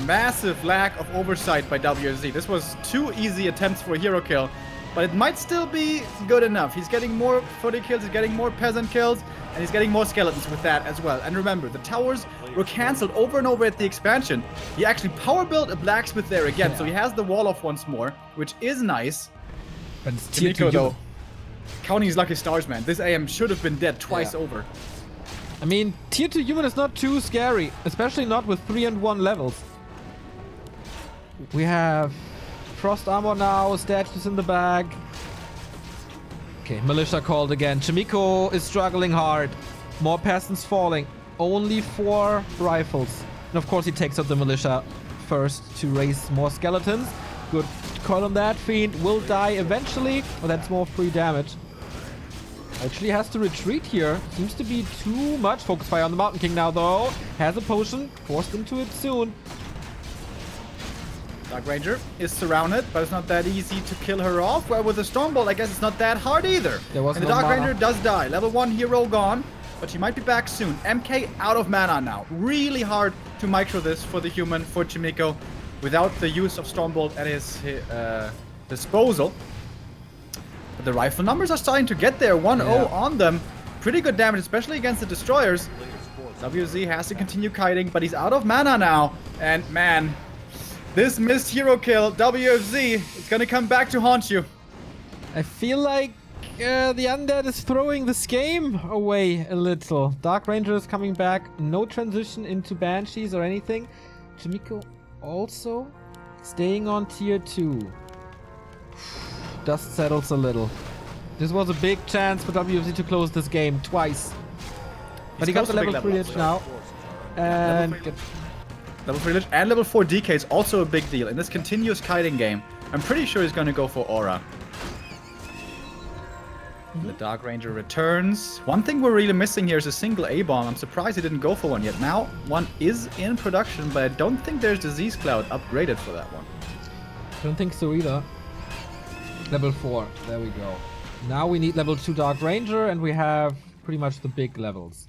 Massive lack of oversight by WZ. This was 2 easy attempts for a hero kill. But it might still be good enough. He's getting more footy kills, he's getting more peasant kills, and he's getting more skeletons with that as well. And remember, the towers were cancelled over and over at the expansion. He actually power built a blacksmith there again, so he has the wall off once more, which is nice. But it's tier 2 though, counting his lucky stars, man. This AM should have been dead twice over. I mean, tier 2 human is not too scary, especially not with 3 and 1 levels. We have Frost armor now, statues in the bag. Okay, militia called again. Chimiko is struggling hard. More peasants falling. Only 4 rifles. And of course he takes out the militia first to raise more skeletons. Good call on that. Fiend will die eventually. Oh, that's more free damage. Actually has to retreat here. Seems to be too much. Focus fire on the Mountain King now though. Has a potion. Forced into it soon. Dark Ranger is surrounded, but it's not that easy to kill her off. Well, with the Stormbolt, I guess it's not that hard either. There was and the no Dark mana. Ranger does die. Level 1 hero gone, but she might be back soon. MK out of mana now. Really hard to micro this for the human, for Chimiko, without the use of Stormbolt at his disposal. But the rifle numbers are starting to get there. 1-0 on them. Pretty good damage, especially against the destroyers. WZ has to continue kiting, but he's out of mana now. And man, this missed hero kill, WFZ, it's gonna come back to haunt you. I feel like the undead is throwing this game away a little. Dark Ranger is coming back. No transition into Banshees or anything. Chimiko also staying on tier 2. Dust settles a little. This was a big chance for WFZ to close this game twice. But he got the level 3 edge now. And Level 3 Lich and level 4 DK is also a big deal in this continuous kiting game. I'm pretty sure he's going to go for Aura. The Dark Ranger returns. One thing we're really missing here is a single A-bomb. I'm surprised he didn't go for one yet. Now, one is in production, but I don't think there's Disease Cloud upgraded for that one. don't think so either. Level 4. There we go. Now we need level 2 Dark Ranger, and we have pretty much the big levels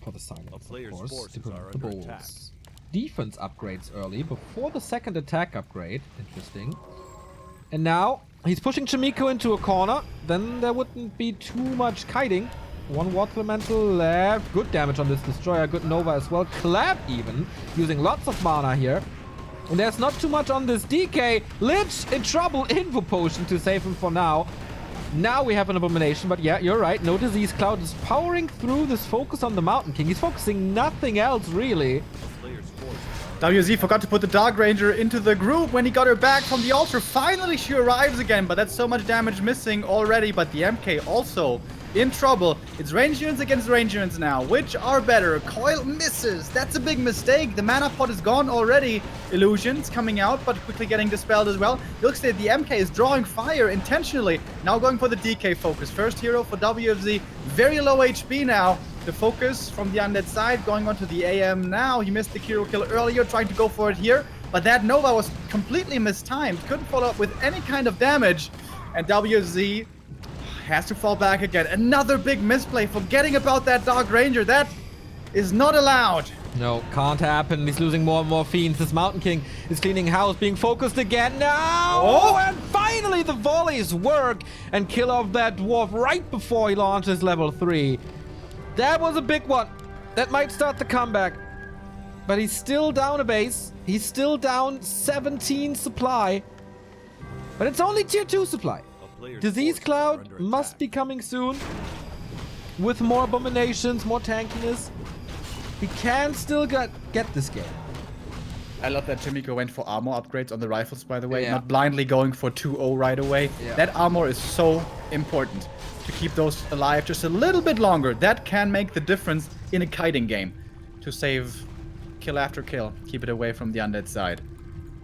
for the silence, of course, to prevent the bowls. defense upgrades early before the second attack upgrade. Interesting. And now he's pushing Chimiko into a corner. Then there wouldn't be too much kiting. One water elemental left. Good damage on this destroyer. Good Nova as well. Clap even. Using lots of mana here. And there's not too much on this DK. Lich in trouble. Info potion to save him for now. Now we have an Abomination, but yeah, you're right. No Disease Cloud is powering through this focus on the Mountain King. He's focusing nothing else, really. WZ forgot to put the Dark Ranger into the group when he got her back from the altar. Finally, she arrives again, but that's so much damage missing already. But the MK also in trouble. It's range units against range units now. Which are better? Coil misses. That's a big mistake. The mana pot is gone already. Illusions coming out, but quickly getting dispelled as well. Looks like the MK is drawing fire intentionally. Now going for the DK focus. First hero for WFZ. Very low HP now. The focus from the undead side going on to the AM now. He missed the hero kill earlier, trying to go for it here. But that Nova was completely mistimed. Couldn't follow up with any kind of damage. And WFZ has to fall back again. Another big misplay, forgetting about that Dark Ranger. That is not allowed. No, can't happen. He's losing more and more fiends. This Mountain King is cleaning house, being focused again now. Oh, and finally the volleys work and kill off that dwarf right before he launches level 3. That was a big one. That might start the comeback. But he's still down a base. He's still down 17 supply. But it's only tier 2 supply. Disease Cloud must be coming soon. With more abominations, more tankiness. We can still get this game. I love that Chimiko went for armor upgrades on the rifles, by the way. Not blindly going for 2-0 right away. That armor is so important to keep those alive just a little bit longer. That can make the difference in a kiting game. To save kill after kill. Keep it away from the undead side.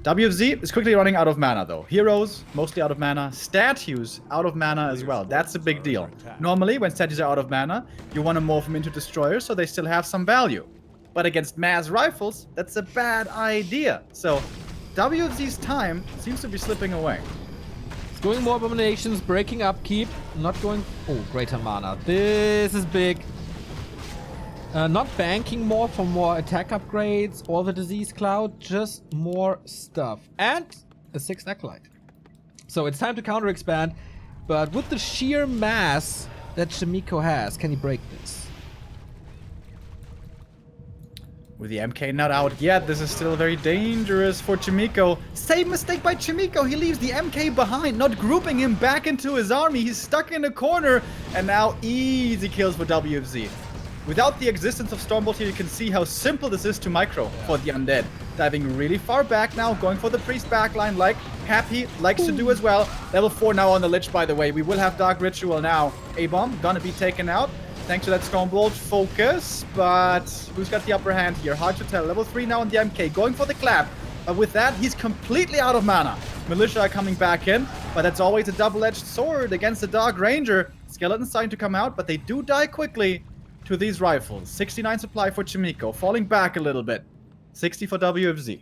WFZ is quickly running out of mana though. Heroes, mostly out of mana. Statues, out of mana as well. That's a big deal. Normally, when statues are out of mana, you want to morph them into destroyers so they still have some value. But against mass rifles, that's a bad idea. So, WFZ's time seems to be slipping away. It's going more abominations, breaking upkeep, not going... Oh, greater mana. This is big. Not banking more for more attack upgrades or the Disease Cloud, just more stuff. And a 6th Acolyte. So it's time to counter-expand, but with the sheer mass that Chimiko has, can he break this? With the MK not out yet, this is still very dangerous for Chimiko. Same mistake by Chimiko. He leaves the MK behind, not grouping him back into his army. He's stuck in a corner, and now easy kills for WFZ. Without the existence of Stormbolt here, you can see how simple this is to micro for the undead. Diving really far back now, going for the priest backline like Happy likes to do as well. Level 4 now on the Lich, by the way. We will have Dark Ritual now. A-Bomb gonna be taken out thanks to that Stormbolt focus, but who's got the upper hand here? Hard to tell. Level 3 now on the MK, going for the clap. But with that, he's completely out of mana. Militia are coming back in, but that's always a double-edged sword against the Dark Ranger. Skeletons starting to come out, but they do die quickly to these rifles. 69 supply for Chimiko, falling back a little bit. 60 for WFZ.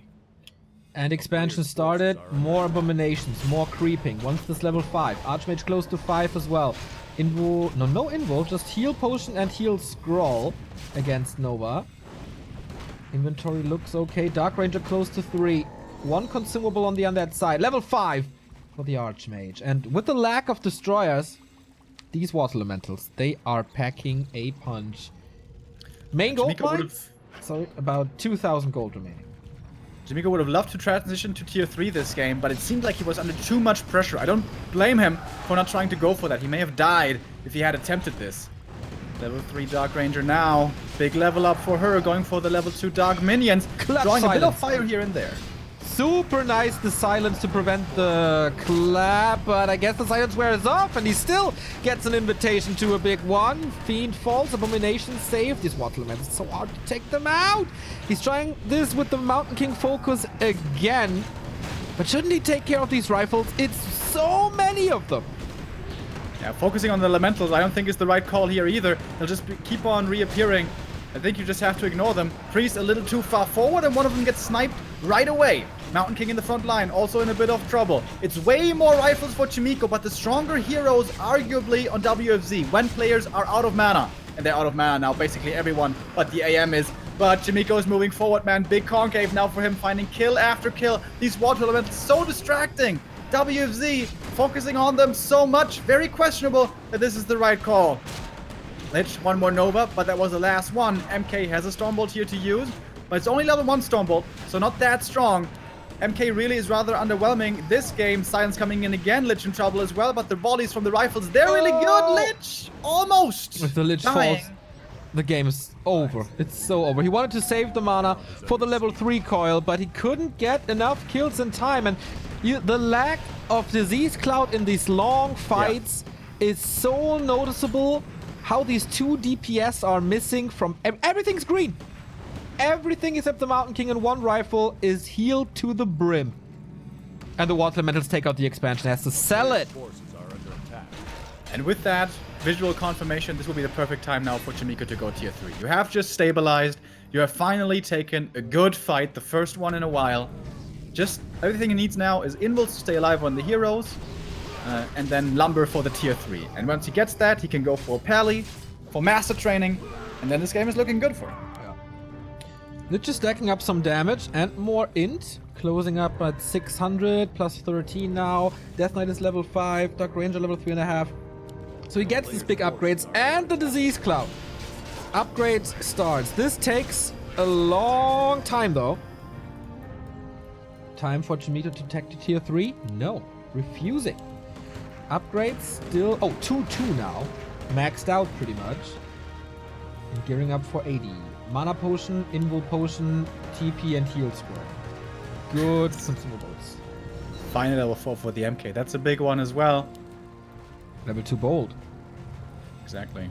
And expansion started. More abominations, more creeping. Once this level 5. Archmage close to 5 as well. Invo... No Invo, just heal potion and heal scroll against Nova. Inventory looks okay. Dark Ranger close to 3. 1 consumable on the undead side. Level 5 for the Archmage. And with the lack of destroyers, these water elementals, they are packing a punch. Main gold mines? Sorry, about 2,000 gold remaining. Chimiko would have loved to transition to tier 3 this game, but it seemed like he was under too much pressure. I don't blame him for not trying to go for that. He may have died if he had attempted this. Level 3 Dark Ranger now. Big level up for her, going for the level 2 Dark Minions. Drawing a bit of fire here and there. Super nice, the silence to prevent the clap, but I guess the silence wears off and he still gets an invitation to a big one. Fiend falls, Abomination saved. These water elements, it's so hard to take them out. He's trying this with the Mountain King focus again, but shouldn't he take care of these rifles? It's so many of them. Yeah, focusing on the elementals I don't think is the right call here either. They'll just keep on reappearing. I think you just have to ignore them. Priest a little too far forward and one of them gets sniped right away. Mountain King in the front line, also in a bit of trouble. It's way more rifles for Chimiko, but the stronger heroes arguably on WFZ when players are out of mana. And they're out of mana now, basically everyone. But the AM is But Chimiko is moving forward, man. Big concave now for him, finding kill after kill. These water elements so distracting. WFZ focusing on them so much. Very questionable that this is the right call. Lich, one more Nova, but that was the last one. MK has a Stormbolt here to use, but it's only level 1 Stormbolt, so not that strong. MK really is rather underwhelming this game. Silence coming in again. Lich in trouble as well, but the volleys from the rifles, they're really good. Lich! Almost! If the Lich falls, the game is over. It's so over. He wanted to save the mana for the level 3 coil, but he couldn't get enough kills in time. And the lack of Disease Cloud in these long fights is so noticeable. How these 2 DPS are missing from... Everything's green. Everything except the Mountain King and 1 rifle is healed to the brim. And the Water Elementals take out the expansion. Has to sell it. And with that visual confirmation, this will be the perfect time now for Chimiko to go tier 3. You have just stabilized. You have finally taken a good fight, the first one in a while. Just everything he needs now is Invul to stay alive on the heroes. And then Lumber for the tier 3. And once he gets that, he can go for Pally, for Master Training. And then this game is looking good for him. Lich is stacking up some damage and more int. Closing up at 600 plus 13 now. Death Knight is level 5. Dark Ranger level 3.5. So he gets these big upgrades and the Disease Cloud. Upgrades starts. This takes a long time though. Time for Chimiko to tech to tier 3? No. Refusing. Upgrades still... Oh, 2-2 now. Maxed out pretty much. And gearing up for 80. Mana Potion, Invul Potion, TP and Heal Scroll. Good consumables. Final level 4 for the MK. That's a big one as well. Level 2 bold. Exactly.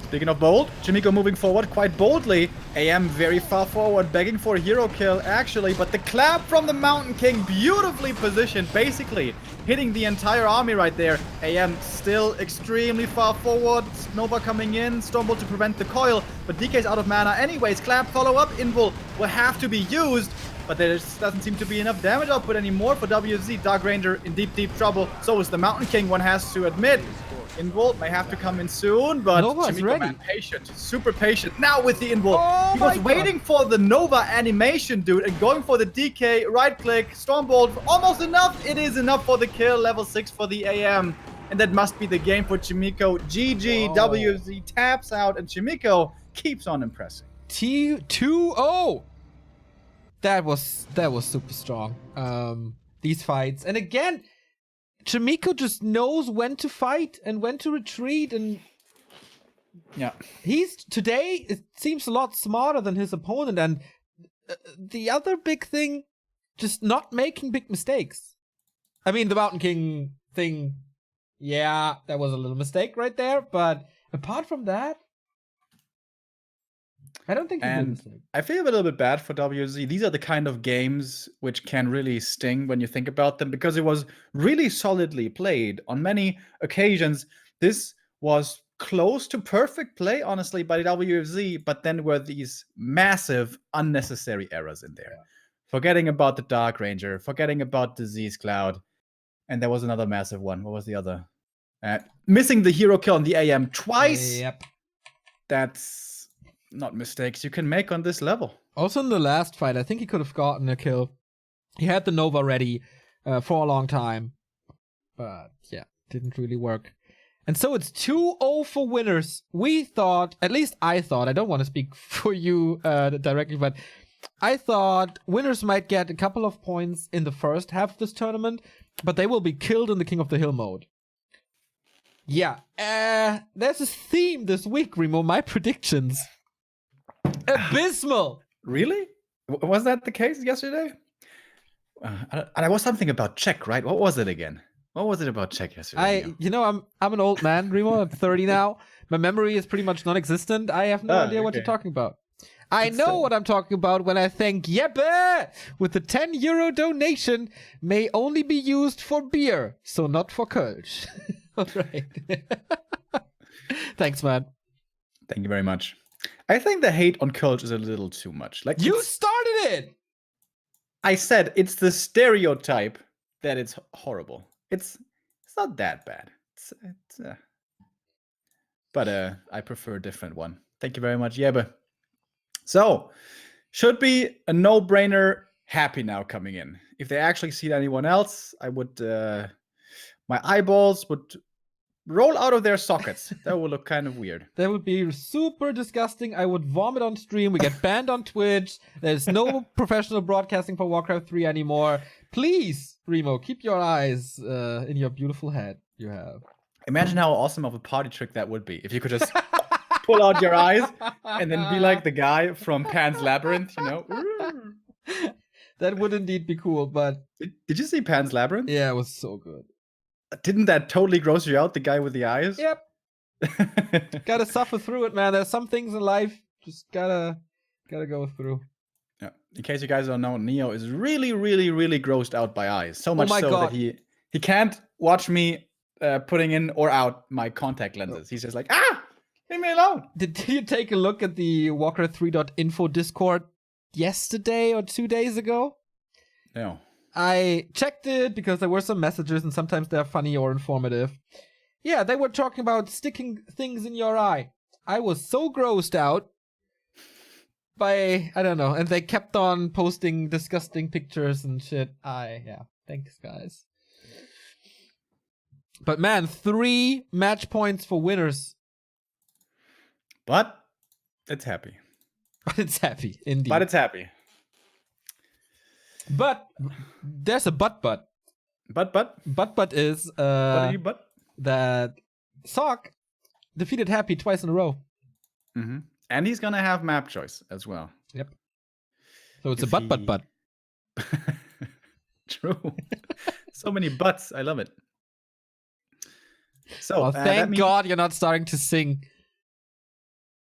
Speaking of bold, Chimiko moving forward quite boldly. AM very far forward, begging for a hero kill actually, but the clap from the Mountain King beautifully positioned, basically hitting the entire army right there. AM still extremely far forward. Nova coming in, Stormbolt to prevent the coil, but DK's out of mana anyways. Clap follow up, Invul will have to be used, but there just doesn't seem to be enough damage output anymore for WFZ. Dark Ranger in deep trouble. So is the Mountain King, one has to admit. Invul may have to come in soon, but Nova's ready. Man, patient, super patient. Now with the Invul, Oh he was my waiting for the Nova animation, dude, and going for the DK, right click, Stormbolt, almost enough. It is enough for the kill, level 6 for the AM, and that must be the game for Chimiko. GG, WZ taps out, and Chimiko keeps on impressing. T2-0. That was super strong. These fights, and again, Chimiko just knows when to fight and when to retreat, and yeah, he's today it seems a lot smarter than his opponent. And the other big thing, just not making big mistakes. I mean, the Mountain King thing, yeah, that was a little mistake right there, but apart from that, I don't think he made a mistake. I feel a little bit bad for WZ. These are the kind of games which can really sting when you think about them, because it was really solidly played on many occasions. This was close to perfect play, honestly, by WFZ, but then were these massive unnecessary errors in there. Yeah. Forgetting about the Dark Ranger, forgetting about Disease Cloud, and there was another massive one. What was the other? Missing the hero kill on the AM twice. Yep. That's not mistakes you can make on this level. Also in the last fight, I think he could have gotten a kill. He had the Nova ready for a long time. But yeah, didn't really work. And so it's 2-0 for winners. We thought, at least I thought, I don't want to speak for you directly, but I thought winners might get a couple of points in the first half of this tournament, but they will be killed in the King of the Hill mode. Yeah, there's a theme this week, Remo. My predictions. Abysmal. Really? Was that the case yesterday? There was something about Czech, right? What was it again? What was it about Czech yesterday? I'm an old man, Remo. I'm 30 now. My memory is pretty much non-existent. I have no idea what you're talking about. I know what I'm talking about when I thank Jeppe with the 10 euro donation. May only be used for beer, so not for Kölsch. All right. Thanks, man. Thank you very much. I think the hate on Kölsch is a little too much. Like, you started it. I said it's the stereotype that it's horrible. It's not that bad. But I prefer a different one. Thank you very much, Jebe. So, should be a no-brainer. Happy now coming in. If they actually see anyone else, I would... my eyeballs would roll out of their sockets. That would look kind of weird. That would be super disgusting. I would vomit on stream. We get banned on Twitch. There's no professional broadcasting for Warcraft 3 anymore. Please, Remo, keep your eyes in your beautiful head you have. Imagine how awesome of a party trick that would be. If you could just pull out your eyes and then be like the guy from Pan's Labyrinth, you know? That would indeed be cool, but... Did you see Pan's Labyrinth? Yeah, it was so good. Didn't that totally gross you out, the guy with the eyes? Yep. Gotta suffer through it, man. There's some things in life just gotta go through. Yeah. In case you guys don't know, Neo is really, really, really grossed out by eyes. So much so God. that he can't watch me putting in or out my contact lenses. He's just like, leave me alone. Did you take a look at the Warcraft3.info Discord yesterday or 2 days ago? No. I checked it because there were some messages and sometimes they're funny or informative. Yeah, they were talking about sticking things in your eye. I was so grossed out by, I don't know, and they kept on posting disgusting pictures and shit. Yeah, thanks guys. But man, 3 match points for winners. But it's happy. But it's happy, indeed. But it's happy. But there's a but. But is that Sock defeated Happy twice in a row. Mm-hmm. And he's gonna have map choice as well. Yep. So it's a but. True. So many buts. I love it. So well, thank God you're not starting to sing.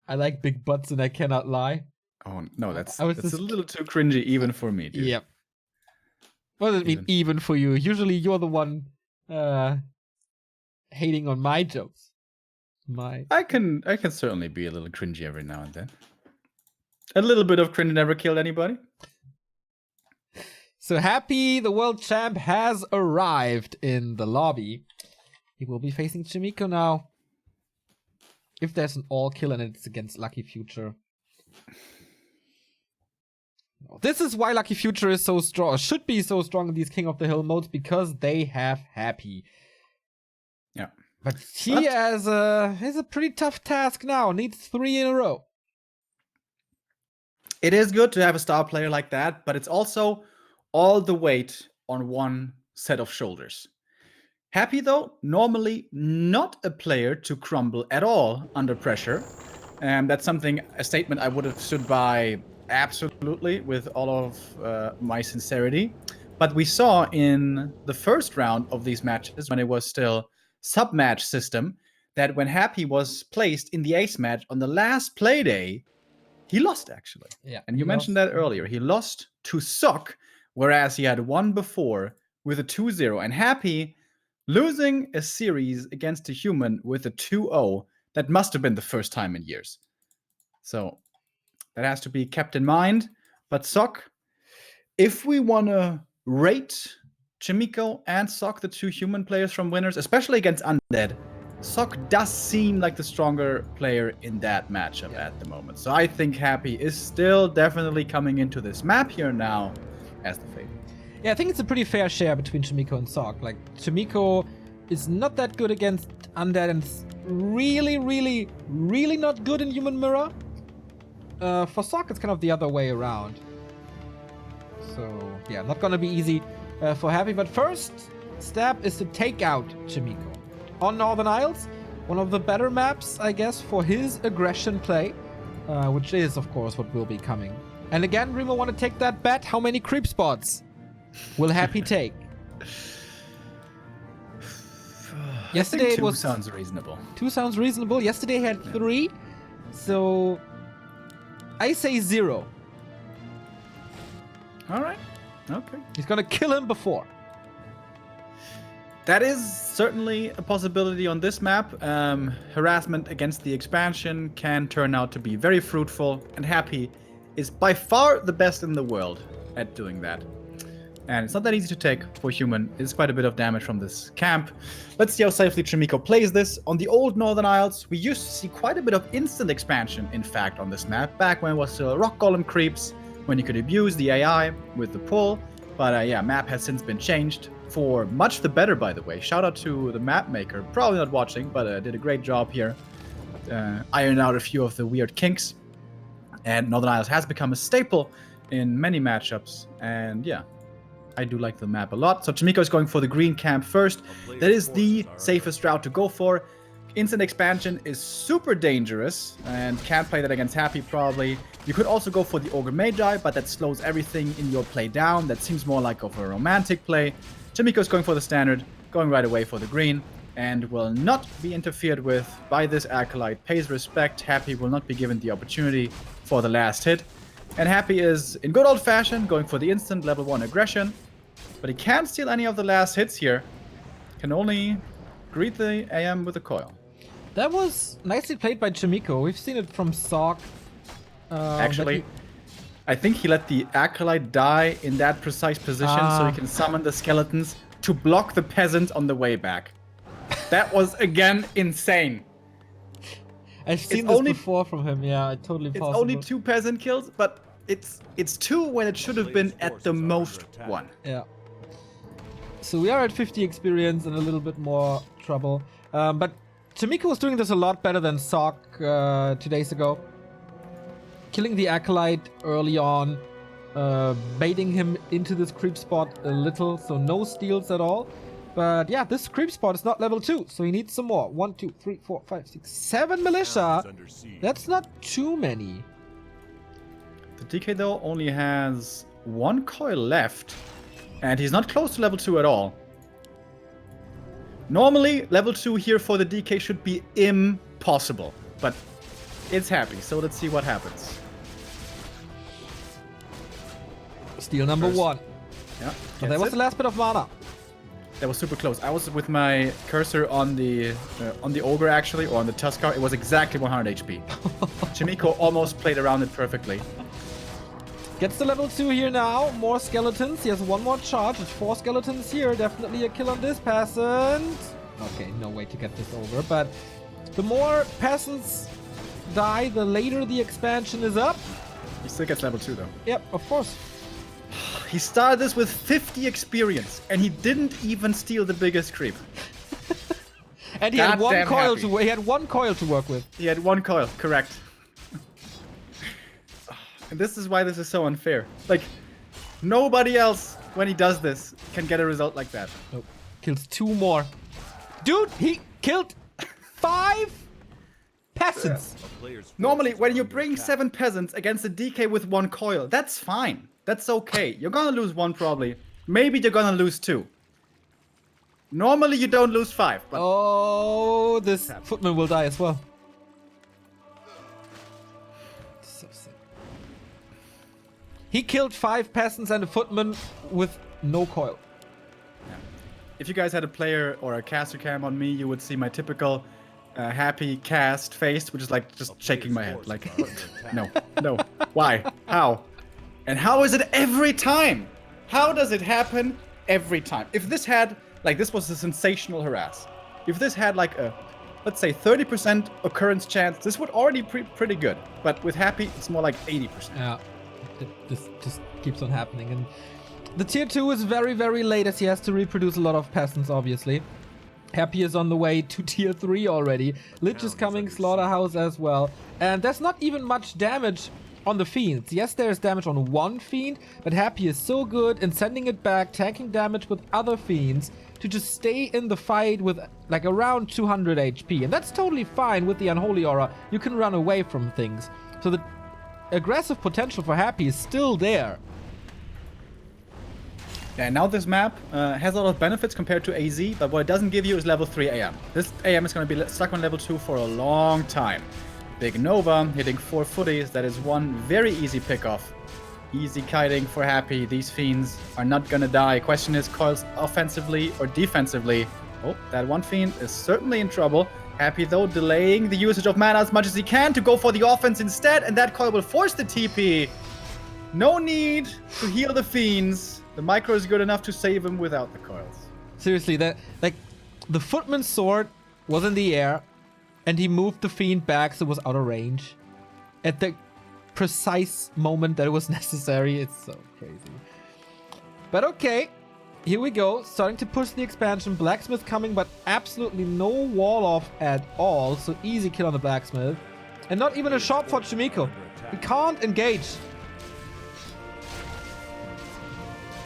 I like big butts and I cannot lie. Oh no, that's a little too cringy even for me, dude. Yep. What does it mean even for you? Usually you're the one hating on my jokes. I can certainly be a little cringy every now and then. A little bit of cringe never killed anybody. So Happy, the world champ, has arrived in the lobby. He will be facing Chimiko now. If there's an all kill and it's against Lucky Future. This is why Lucky Future is so strong, or should be so strong in these King of the Hill modes, because they have Happy. Yeah. But he has a pretty tough task now. Needs 3 in a row. It is good to have a star player like that, but it's also all the weight on one set of shoulders. Happy, though, normally not a player to crumble at all under pressure. And that's a statement I would have stood by absolutely with all of my sincerity. But we saw in the first round of these matches, when it was still sub-match system, that when Happy was placed in the ace match on the last Playday, he lost, actually. Yeah, and you mentioned that earlier. He lost to Sock, whereas he had won before with a 2-0. And Happy losing a series against a human with a 2-0, that must have been the first time in years. So that has to be kept in mind. But Sock, if we want to rate Chimiko and Sock, the 2 human players from winners, especially against Undead, Sock does seem like the stronger player in that matchup at the moment. So I think Happy is still definitely coming into this map here now as the favorite. Yeah, I think it's a pretty fair share between Chimiko and Sock. Like, Chimiko is not that good against Undead and really, really, really not good in Human Mirror. For Sock, it's kind of the other way around. So, yeah, not gonna be easy for Happy. But first step is to take out Chimiko. On Northern Isles, one of the better maps, I guess, for his aggression play, which is, of course, what will be coming. And again, Remo want to take that bet. How many creep spots will Happy take? Yesterday it was 2 sounds reasonable. 2 sounds reasonable. Yesterday he had 3, so I say 0. All right. Okay. He's gonna kill him before. That is certainly a possibility on this map. Harassment against the expansion can turn out to be very fruitful, and Happy is by far the best in the world at doing that. And it's not that easy to take for human. It's quite a bit of damage from this camp. Let's see how safely Trimiko plays this. On the old Northern Isles, we used to see quite a bit of instant expansion, in fact, on this map. Back when it was still rock golem creeps, when you could abuse the AI with the pull. But yeah, map has since been changed for much the better, by the way. Shout out to the map maker. Probably not watching, but did a great job here. Ironed out a few of the weird kinks. And Northern Isles has become a staple in many matchups. And yeah, I do like the map a lot. So Trimiko is going for the green camp first. That is the safest route to go for. Instant expansion is super dangerous and can't play that against Happy probably. You could also go for the Ogre Magi, but that slows everything in your play down. That seems more like of a romantic play. Trimiko is going for the standard, going right away for the green, and will not be interfered with by this Acolyte. Pays respect. Happy will not be given the opportunity for the last hit. And Happy is, in good old fashion, going for the instant level 1 aggression. But he can't steal any of the last hits here. Can only greet the AM with a coil. That was nicely played by Trimiko. We've seen it from Sock. Actually, I think he let the Acolyte die in that precise position so he can summon the skeletons to block the peasant on the way back. That was, again, insane. I've seen this before from him. Yeah, totally possible. It's only 2 peasant kills, but it's 2 when it should have been at the most 1. Yeah. So we are at 50 experience and a little bit more trouble. But Trimiko was doing this a lot better than Sock 2 days ago. Killing the Acolyte early on, baiting him into this creep spot a little, so no steals at all. But yeah, this creep spot is not level 2, so he needs some more. 1, 2, 3, 4, 5, 6, 7 militia. That's not too many. The DK though only has 1 coil left, and he's not close to level 2 at all. Normally, level 2 here for the DK should be impossible, but it's Happy, so let's see what happens. Steal number 1. Yeah, So that was the last bit of mana. That was super close. I was with my cursor on the Ogre actually, or on the Tuskar. It was exactly 100 HP. Trimiko almost played around it perfectly. Gets to level 2 here now. More skeletons. He has 1 more charge. It's 4 skeletons here. Definitely a kill on this peasant. Okay, no way to get this over. But the more peasants die, the later the expansion is up. He still gets level 2 though. Yep, of course. He started this with 50 experience, and he didn't even steal the biggest creep. And he had 1 coil to he had 1 coil to work with. He had 1 coil, correct. And this is why this is so unfair. Like, nobody else, when he does this, can get a result like that. Nope. Kills 2 more. Dude, he killed 5 peasants. Normally, when you bring 7 peasants against a DK with 1 coil, that's fine. That's okay. You're gonna lose 1 probably. Maybe you're gonna lose 2. Normally, you don't lose 5. But oh, this footman will die as well. So sick. He killed 5 peasants and a footman with no coil. if you guys had a player or a caster cam on me, you would see my typical happy cast face, which is like just shaking my head. Like, no, why? How? And how is it every time? How does it happen every time? If this had, like, this was a sensational harass. If this had like a, let's say 30% occurrence chance, this would already be pretty good. But with Happy, it's more like 80%. Yeah, this just keeps on happening. And the tier 2 is very, very late as he has to reproduce a lot of peasants, obviously. Happy is on the way to tier 3 already. Lich is coming, Slaughterhouse as well. And there's not even much damage on the fiends. Yes, there's damage on one fiend, but Happy is so good in sending it back, tanking damage with other fiends to just stay in the fight with like around 200 HP. And that's totally fine with the Unholy Aura. You can run away from things. So the aggressive potential for Happy is still there. Yeah, now this map has a lot of benefits compared to AZ, but what it doesn't give you is level 3 AM. This AM is going to be stuck on level 2 for a long time. Big Nova, hitting 4 footies, that is one very easy pickoff. Easy kiting for Happy, these fiends are not going to die. Question is, coils offensively or defensively? Oh, that one fiend is certainly in trouble. Happy though, delaying the usage of mana as much as he can to go for the offense instead, and that coil will force the TP. No need to heal the fiends. The micro is good enough to save him without the coils. Seriously, that like the footman's sword was in the air, and he moved the fiend back so it was out of range at the precise moment that it was necessary. It's so crazy. But okay, here we go. Starting to push the expansion. Blacksmith coming, but absolutely no wall off at all. So easy kill on the blacksmith, and not even a shot for Chimiko. We can't engage.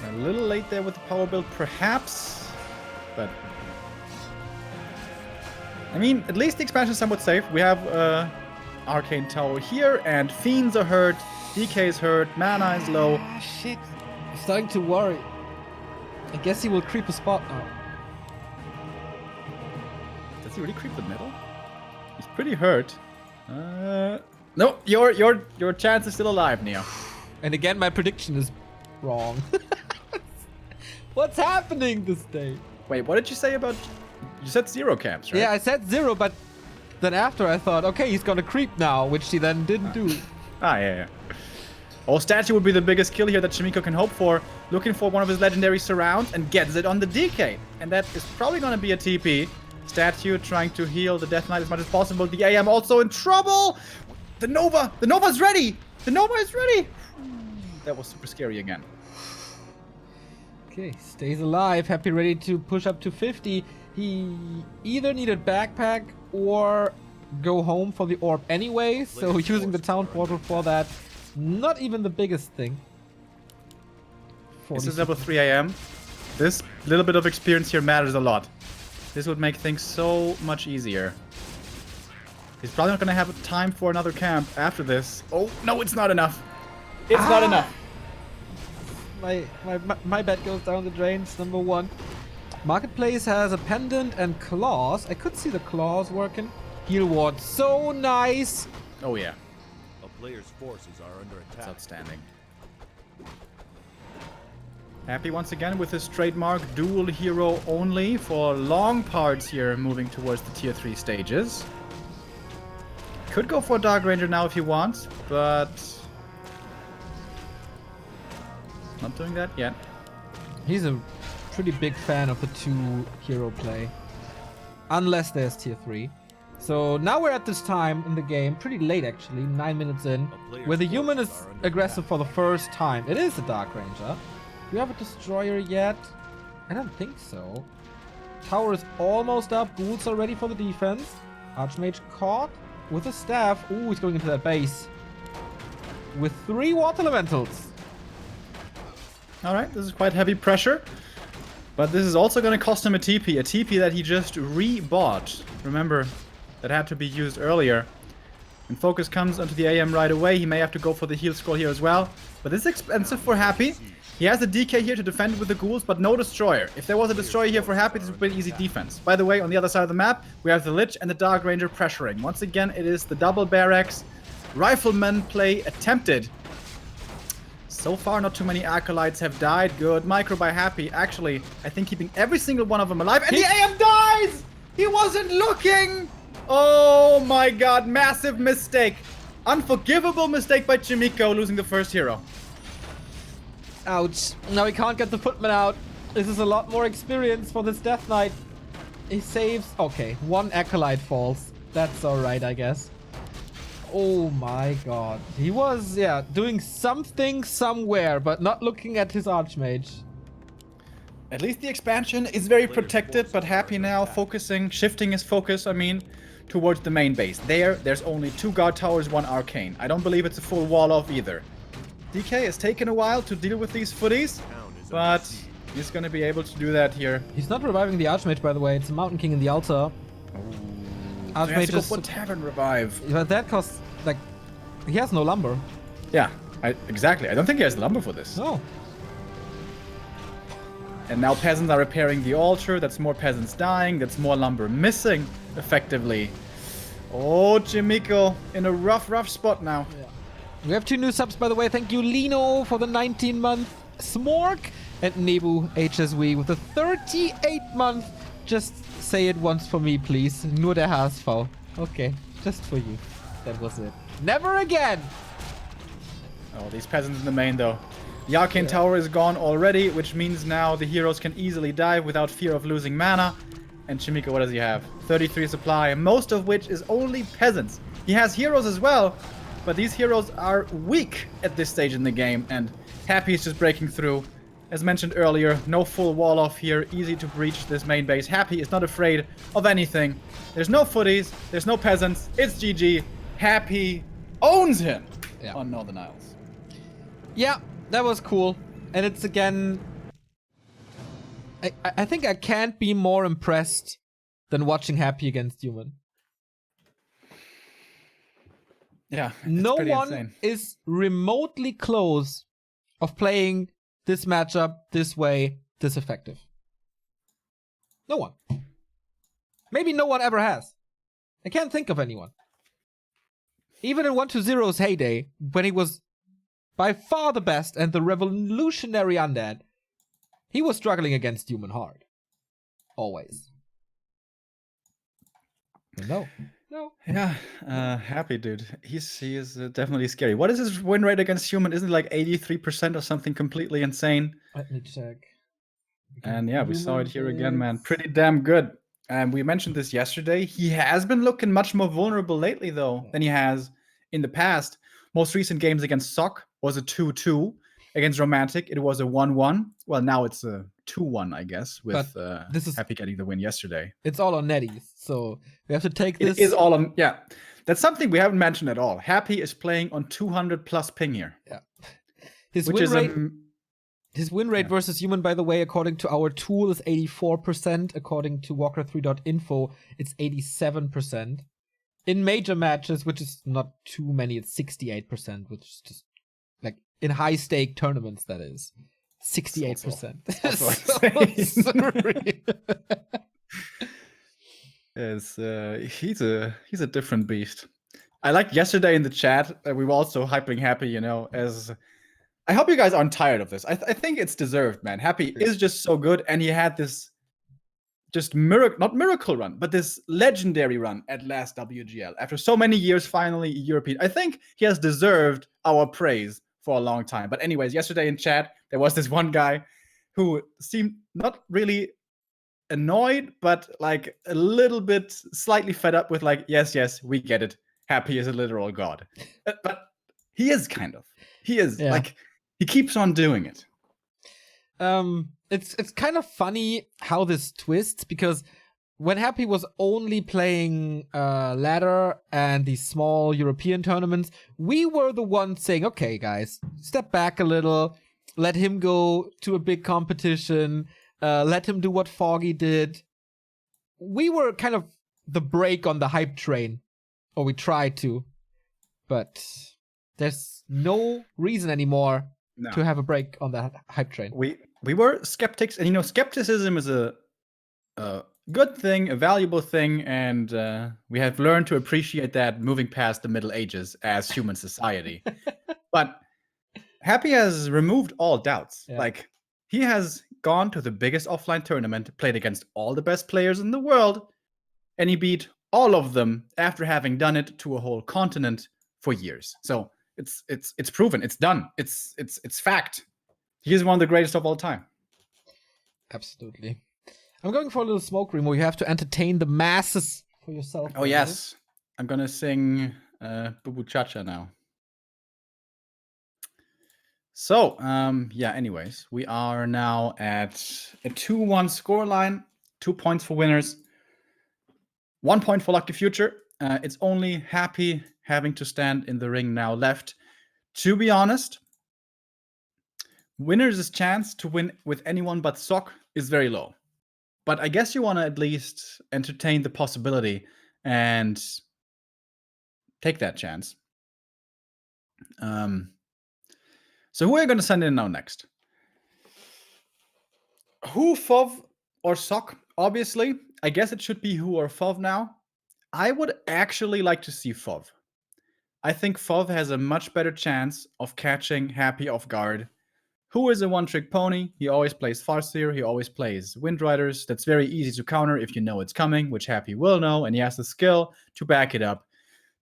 A little late there with the power build, perhaps, but I mean, at least the expansion is somewhat safe. We have Arcane Tower here, and Fiends are hurt, DK is hurt, Mana is low. Ah, shit. I'm starting to worry. I guess he will creep a spot now. Does he really creep the middle? He's pretty hurt. No, your chance is still alive, Neo. And again, my prediction is wrong. What's happening this day? Wait, what did you say about... You said 0 camps, right? Yeah, I said 0, but then after I thought, okay, he's gonna creep now, which he then didn't do. Yeah. Oh, Statue would be the biggest kill here that Chimiko can hope for. Looking for one of his legendary surrounds and gets it on the DK. And that is probably gonna be a TP. Statue trying to heal the Death Knight as much as possible. The AM also in trouble! The Nova! The Nova's ready! The Nova is ready! That was super scary again. Okay, stays alive, happy, ready to push up to 50. He either needed backpack or go home for the orb anyway, so using the town portal for that, not even the biggest thing. This is level 3 AM. This little bit of experience here matters a lot. This would make things so much easier. He's probably not going to have time for another camp after this. Oh, no, it's not enough. It's not enough. My bet goes down the drains, number 1. Marketplace has a pendant and claws. I could see the claws working. Heal ward, so nice. Oh yeah. A player's forces are under That's attack. outstanding. Happy once again with his trademark dual hero only for long parts here, moving towards the tier 3 stages. Could go for Dark Ranger now if he wants, but not doing that yet. He's a pretty big fan of the 2 hero play. Unless there's tier 3. So now we're at this time in the game, pretty late actually, 9 minutes in, where the human is aggressive for the first time. It is a Dark Ranger. Do we have a destroyer yet? I don't think so. Tower is almost up. Ghouls are ready for the defense. Archmage caught with a staff. Ooh, he's going into that base. With 3 water elementals. Alright, this is quite heavy pressure. But this is also going to cost him a TP that he just re-bought. Remember, that had to be used earlier. And focus comes onto the AM right away. He may have to go for the heal scroll here as well. But this is expensive for Happy. He has a DK here to defend with the ghouls, but no destroyer. If there was a destroyer here for Happy, this would be an easy defense. By the way, on the other side of the map, we have the Lich and the Dark Ranger pressuring. Once again, it is the double barracks. Rifleman play attempted. So far, not too many Acolytes have died. Good. Micro by Happy. Actually, I think keeping every single one of them alive. And the AM dies! He wasn't looking! Oh my god, massive mistake. Unforgivable mistake by Chimiko, losing the first hero. Ouch. Now he can't get the footman out. This is a lot more experience for this Death Knight. He saves... Okay, 1 Acolyte falls. That's alright, I guess. Oh my god. He was, yeah, doing something somewhere, but not looking at his Archmage. At least the expansion is very protected, but Happy now focusing, shifting his focus, I mean, towards the main base. There's only 2 guard towers, 1 arcane. I don't believe it's a full wall off either. DK has taken a while to deal with these footies, but he's gonna be able to do that here. He's not reviving the Archmage, by the way. It's a Mountain King in the altar. So he has to go for Tavern Revive. But that costs, like, he has no lumber. Yeah, exactly. I don't think he has the lumber for this. No. And now peasants are repairing the altar. That's more peasants dying. That's more lumber missing, effectively. Oh, Chimiko in a rough spot now. Yeah. We have 2 new subs, by the way. Thank you, Lino, for the 19-month Smork. And Nebu HSW with the 38-month. Just say it once for me, please. Nur der HSV. Okay, just for you. That was it. Never again! Oh, these peasants in the main, though. The Arcane Tower is gone already, which means now the heroes can easily dive without fear of losing mana. And Chimika, what does he have? 33 supply, most of which is only peasants. He has heroes as well, but these heroes are weak at this stage in the game, and Happy is just breaking through. As mentioned earlier, no full wall off here, easy to breach this main base. Happy is not afraid of anything. There's no footies, there's no peasants, it's GG. Happy owns him on Northern Isles. Yeah, that was cool. And it's again... I think I can't be more impressed than watching Happy against Human. Yeah, no one insane. is remotely close of playing this matchup this way, this effective. No one. Maybe no one ever has. I can't think of anyone. Even in 1-0's heyday, when he was by far the best and the revolutionary undead, he was struggling against Human hard. Always. No. Yeah, Happy dude. He is definitely scary. What is his win rate against Human? Isn't it like 83% or something completely insane? Let me check. And yeah, we saw it here again, man. Pretty damn good. And we mentioned this yesterday. He has been looking much more vulnerable lately, though, than he has in the past. Most recent games against Sock was a 2-2. Against Romantic, it was a 1-1. Well, now it's a 2-1, I guess, with this is, Happy getting the win yesterday. It's all on netties, so we have to take this. It is all on, yeah. That's something we haven't mentioned at all. Happy is playing on 200 plus ping here. Yeah. His win rate versus Human, by the way, according to our tool, is 84%. According to Warcraft3.info, it's 87%. In major matches, which is not too many, it's 68%, which is just like in high stake tournaments, that is 68%. He's a different beast. I liked yesterday in the chat, we were also hyping Happy, as I hope you guys aren't tired of this. I think it's deserved, man. Happy is just so good, and he had this just not miracle run, but this legendary run at last WGL. After so many years, finally European. I think he has deserved our praise for a long time. But anyways, yesterday in chat, there was this one guy who seemed not really annoyed, but like a little bit slightly fed up with like, yes, we get it. Happy is a literal god. But he is kind of. He is like, he keeps on doing it. It's kind of funny how this twists, because when Happy was only playing ladder and these small European tournaments, we were the ones saying, okay, guys, step back a little, let him go to a big competition, let him do what Foggy did. We were kind of the brake on the hype train, or we tried to, but there's no reason anymore to have a break on that hype train. We were skeptics, and skepticism is a good thing, a valuable thing, and we have learned to appreciate that moving past the Middle Ages as human society. But Happy has removed all doubts. Yeah. Like, he has gone to the biggest offline tournament, played against all the best players in the world, and he beat all of them after having done it to a whole continent for years. So it's proven, it's done, it's fact. He is one of the greatest of all time. Absolutely. I'm going for a little smoke, Remo. You have to entertain the masses for yourself. Oh, yes. I'm going to sing Bubu Cha-Cha now. So, anyways, we are now at a 2-1 scoreline. 2 points for winners. 1 point for Lucky Future. It's only Happy having to stand in the ring now left. To be honest, winners' chance to win with anyone but Sock is very low. But I guess you want to at least entertain the possibility and take that chance. So who are you going to send in now next? Who, Fov, or Sock? Obviously, I guess it should be Who or Fov now. I would actually like to see Fov. I think Fov has a much better chance of catching Happy off guard. Who is a one-trick pony? He always plays Farseer. He always plays Windriders. That's very easy to counter if you know it's coming, which Happy will know, and he has the skill to back it up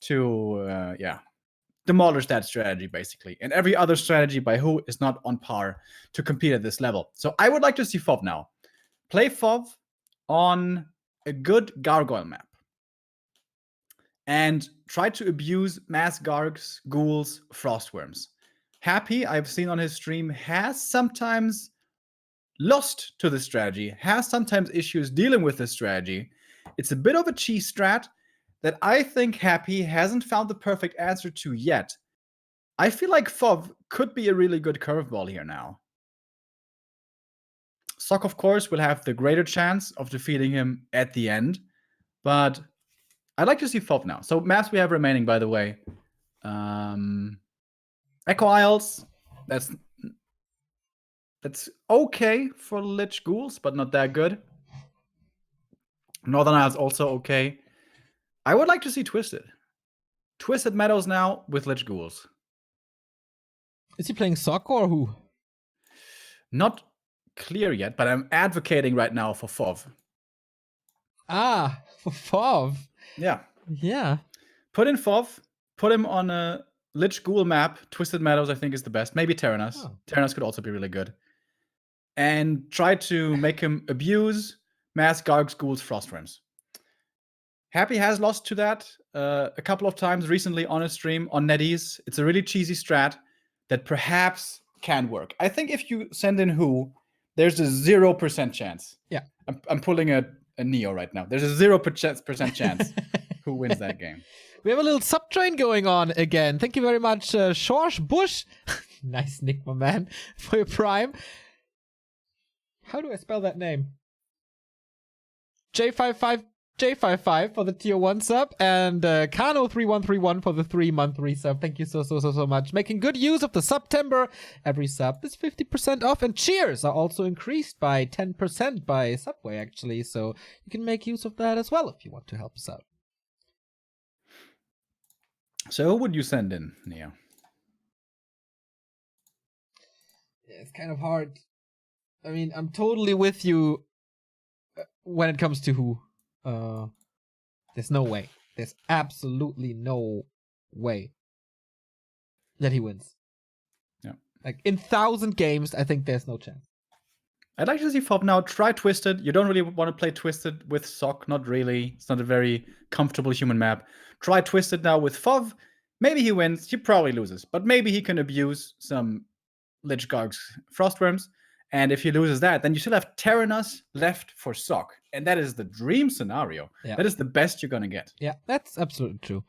to, demolish that strategy, basically. And every other strategy by Who is not on par to compete at this level. So I would like to see FOV now. Play FOV on a good Gargoyle map. And try to abuse mass Gargs, Ghouls, Frostworms. Happy, I've seen on his stream, has sometimes lost to the strategy, has sometimes issues dealing with this strategy. It's a bit of a cheese strat that I think Happy hasn't found the perfect answer to yet. I feel like FOV could be a really good curveball here now. Sock, of course, will have the greater chance of defeating him at the end, but I'd like to see FOV now. So maps we have remaining, by the way. Echo Isles, that's okay for Lich Ghouls, but not that good. Northern Isles also okay. I would like to see Twisted. Twisted Meadows now with Lich Ghouls. Is he playing Sock or Who? Not clear yet, but I'm advocating right now for FOV. Ah, for FOV. Yeah. Yeah. Put in FOV. Put him on a Lich Ghoul map. Twisted Meadows, I think, is the best. Maybe Terranos. Oh. Terranos could also be really good. And try to make him abuse mass Gargs, Ghouls, Frostworms. Happy has lost to that a couple of times recently on a stream on NetEase. It's a really cheesy strat that perhaps can work. I think if you send in Who, there's a 0% chance. Yeah. I'm pulling a Neo right now. There's a 0% chance Who wins that game. We have a little subtrain going on again. Thank you very much, Schorsch Bush. Nice nick, my man, for your prime. How do I spell that name? J55 for the tier 1 sub, and Kano3131 for the 3-month resub. Thank you so much. Making good use of the September. Every sub is 50% off, and cheers are also increased by 10% by Subway, actually. So you can make use of that as well if you want to help us out. So who would you send in, Neo? Yeah, it's kind of hard. I mean, I'm totally with you when it comes to Who. There's no way. There's absolutely no way that he wins. Yeah. Like, in 1,000 games, I think there's no chance. I'd like to see FOB now. Try Twisted. You don't really want to play Twisted with Sock. Not really. It's not a very comfortable human map. Try Twisted now with FOV. Maybe he wins. He probably loses. But maybe he can abuse some Lich Gargs Frostworms. And if he loses that, then you still have Terranos left for Sock. And that is the dream scenario. Yeah. That is the best you're going to get. Yeah, that's absolutely true.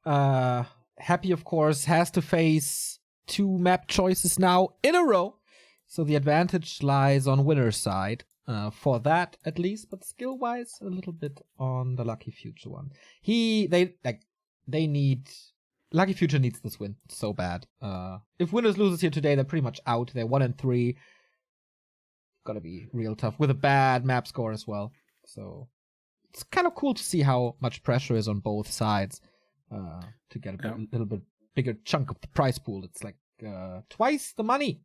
Happy, of course, has to face 2 map choices now in a row. So the advantage lies on winner's side. For that, at least. But skill-wise, a little bit on the Lucky Future one. They need... Lucky Future needs this win so bad. If winners loses here today, they're pretty much out. They're 1-3. Gonna be real tough with a bad map score as well. So it's kind of cool to see how much pressure is on both sides to get a little bit bigger chunk of the prize pool. It's like twice the money.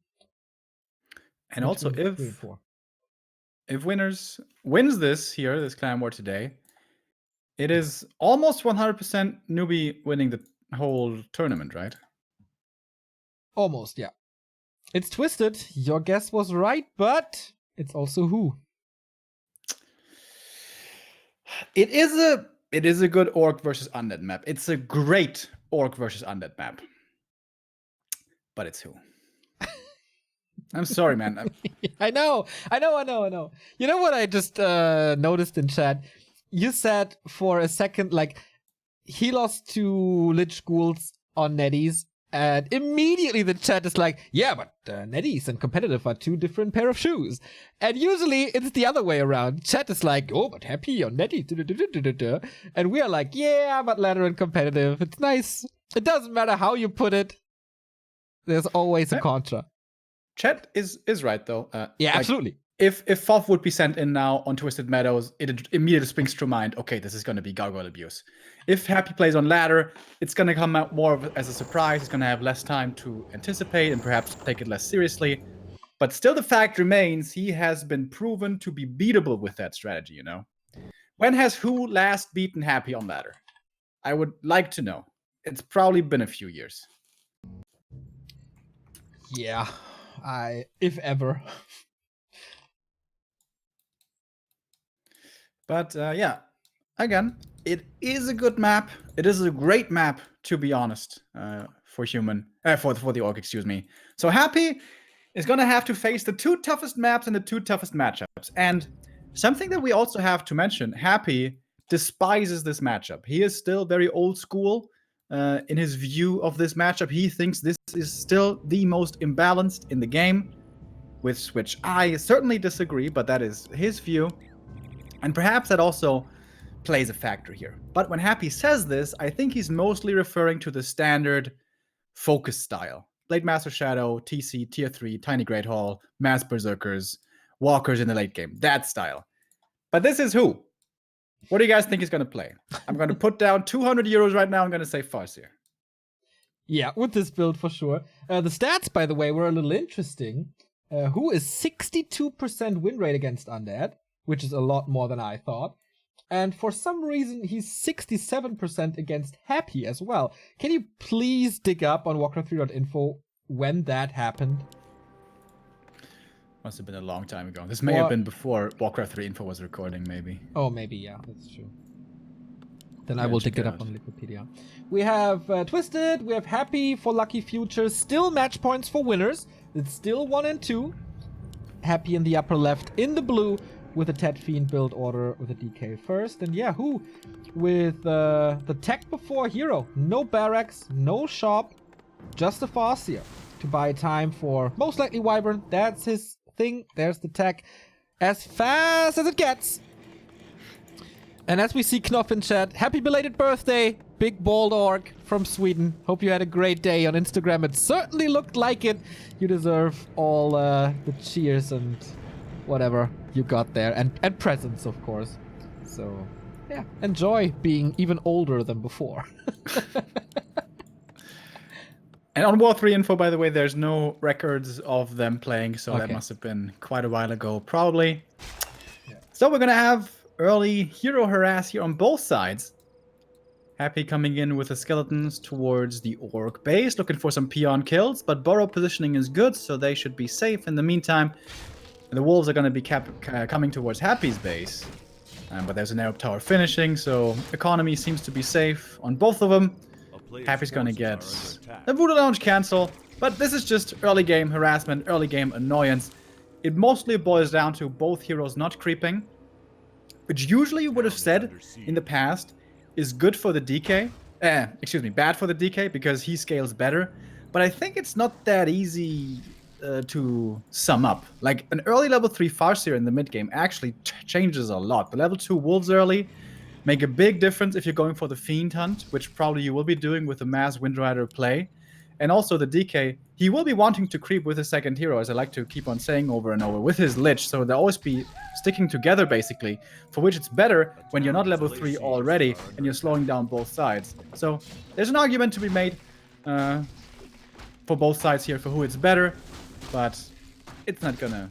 And also, if winners wins this clan war today, it is almost 100% newbie winning the whole tournament, right? Almost, yeah. It's Twisted. Your guess was right, but it's also Who. It is a good Orc versus Undead map. It's a great Orc versus Undead map. But it's Who. I'm sorry, man. I know. You know what I just noticed in chat? You said for a second, like, he lost to Lich Ghouls on NetEase. And immediately the chat is like, yeah, but NetEase and competitive are 2 different pair of shoes. And usually it's the other way around. Chat is like, oh, but happy on NetEase. And we are like, yeah, but ladder and competitive. It's nice. It doesn't matter how you put it. There's always a contra. Chat is right, though. Yeah, absolutely. If FOV would be sent in now on Twisted Meadows, it immediately springs to mind, okay, this is going to be Gargoyle abuse. If Happy plays on ladder, it's going to come out more as a surprise. He's going to have less time to anticipate and perhaps take it less seriously. But still, the fact remains, he has been proven to be beatable with that strategy, you know? When has Who last beaten Happy on ladder? I would like to know. it's probably been a few years. Yeah, if ever. But yeah, again, it is a good map. It is a great map, to be honest, for the Orc, excuse me. So Happy is gonna have to face the 2 toughest maps and the 2 toughest matchups. And something that we also have to mention, Happy despises this matchup. He is still very old school in his view of this matchup. He thinks this is still the most imbalanced in the game, with which I certainly disagree, but that is his view. And perhaps that also plays a factor here. But when Happy says this, I think he's mostly referring to the standard focus style. Blade Master Shadow, TC, Tier 3, Tiny Great Hall, Mass Berserkers, Walkers in the late game. That style. But this is who? What do you guys think he's going to play? I'm going to put down 200 euros right now. I'm going to say Farseer. Yeah, with this build for sure. The stats, by the way, were a little interesting. Who is 62% win rate against Undead, which is a lot more than I thought. And for some reason, he's 67% against Happy as well. Can you please dig up on Warcraft3.info when that happened? Must have been a long time ago. This may have been before Warcraft 3 info was recording, maybe. Oh, maybe, yeah, that's true. Then I will dig it up on Wikipedia. We have Twisted, we have Happy for Lucky Future, still match points for winners. It's still 1 and 2. Happy in the upper left, in the blue, with a Ted Fiend build order with a DK first. And yeah, who? With the tech before hero. No barracks, no shop, just a Farseer to buy time for most likely Wyvern. That's his thing. There's the tech. As fast as it gets. And as we see Knopf in chat, happy belated birthday, big bald orc from Sweden. Hope you had a great day on Instagram. It certainly looked like it. You deserve all the cheers and whatever you got there. And presents, of course. So, yeah, enjoy being even older than before. And on War 3 info, by the way, there's no records of them playing, so that must have been quite a while ago, probably. Yeah. So we're going to have early hero harass here on both sides. Happy coming in with the skeletons towards the orc base, looking for some peon kills, but burrow positioning is good, so they should be safe in the meantime. And the wolves are going to be coming towards Happy's base. But there's an arrow tower finishing, so economy seems to be safe on both of them. Happy's going to get the Voodoo Lounge cancel, but this is just early game harassment, early game annoyance. It mostly boils down to both heroes not creeping, which usually you would have said in the past is good for the DK. Bad for the DK because he scales better. But I think it's not that easy to sum up. Like an early level 3 Farseer in the mid game actually changes a lot. The level 2 wolves early make a big difference if you're going for the Fiend Hunt, which probably you will be doing with the Mass Windrider play. And also the DK, he will be wanting to creep with his second hero, as I like to keep on saying over and over, with his Lich, so they'll always be sticking together, basically, for which it's better when you're not level 3 already and you're slowing down both sides. So there's an argument to be made for both sides here for who it's better, but it's not gonna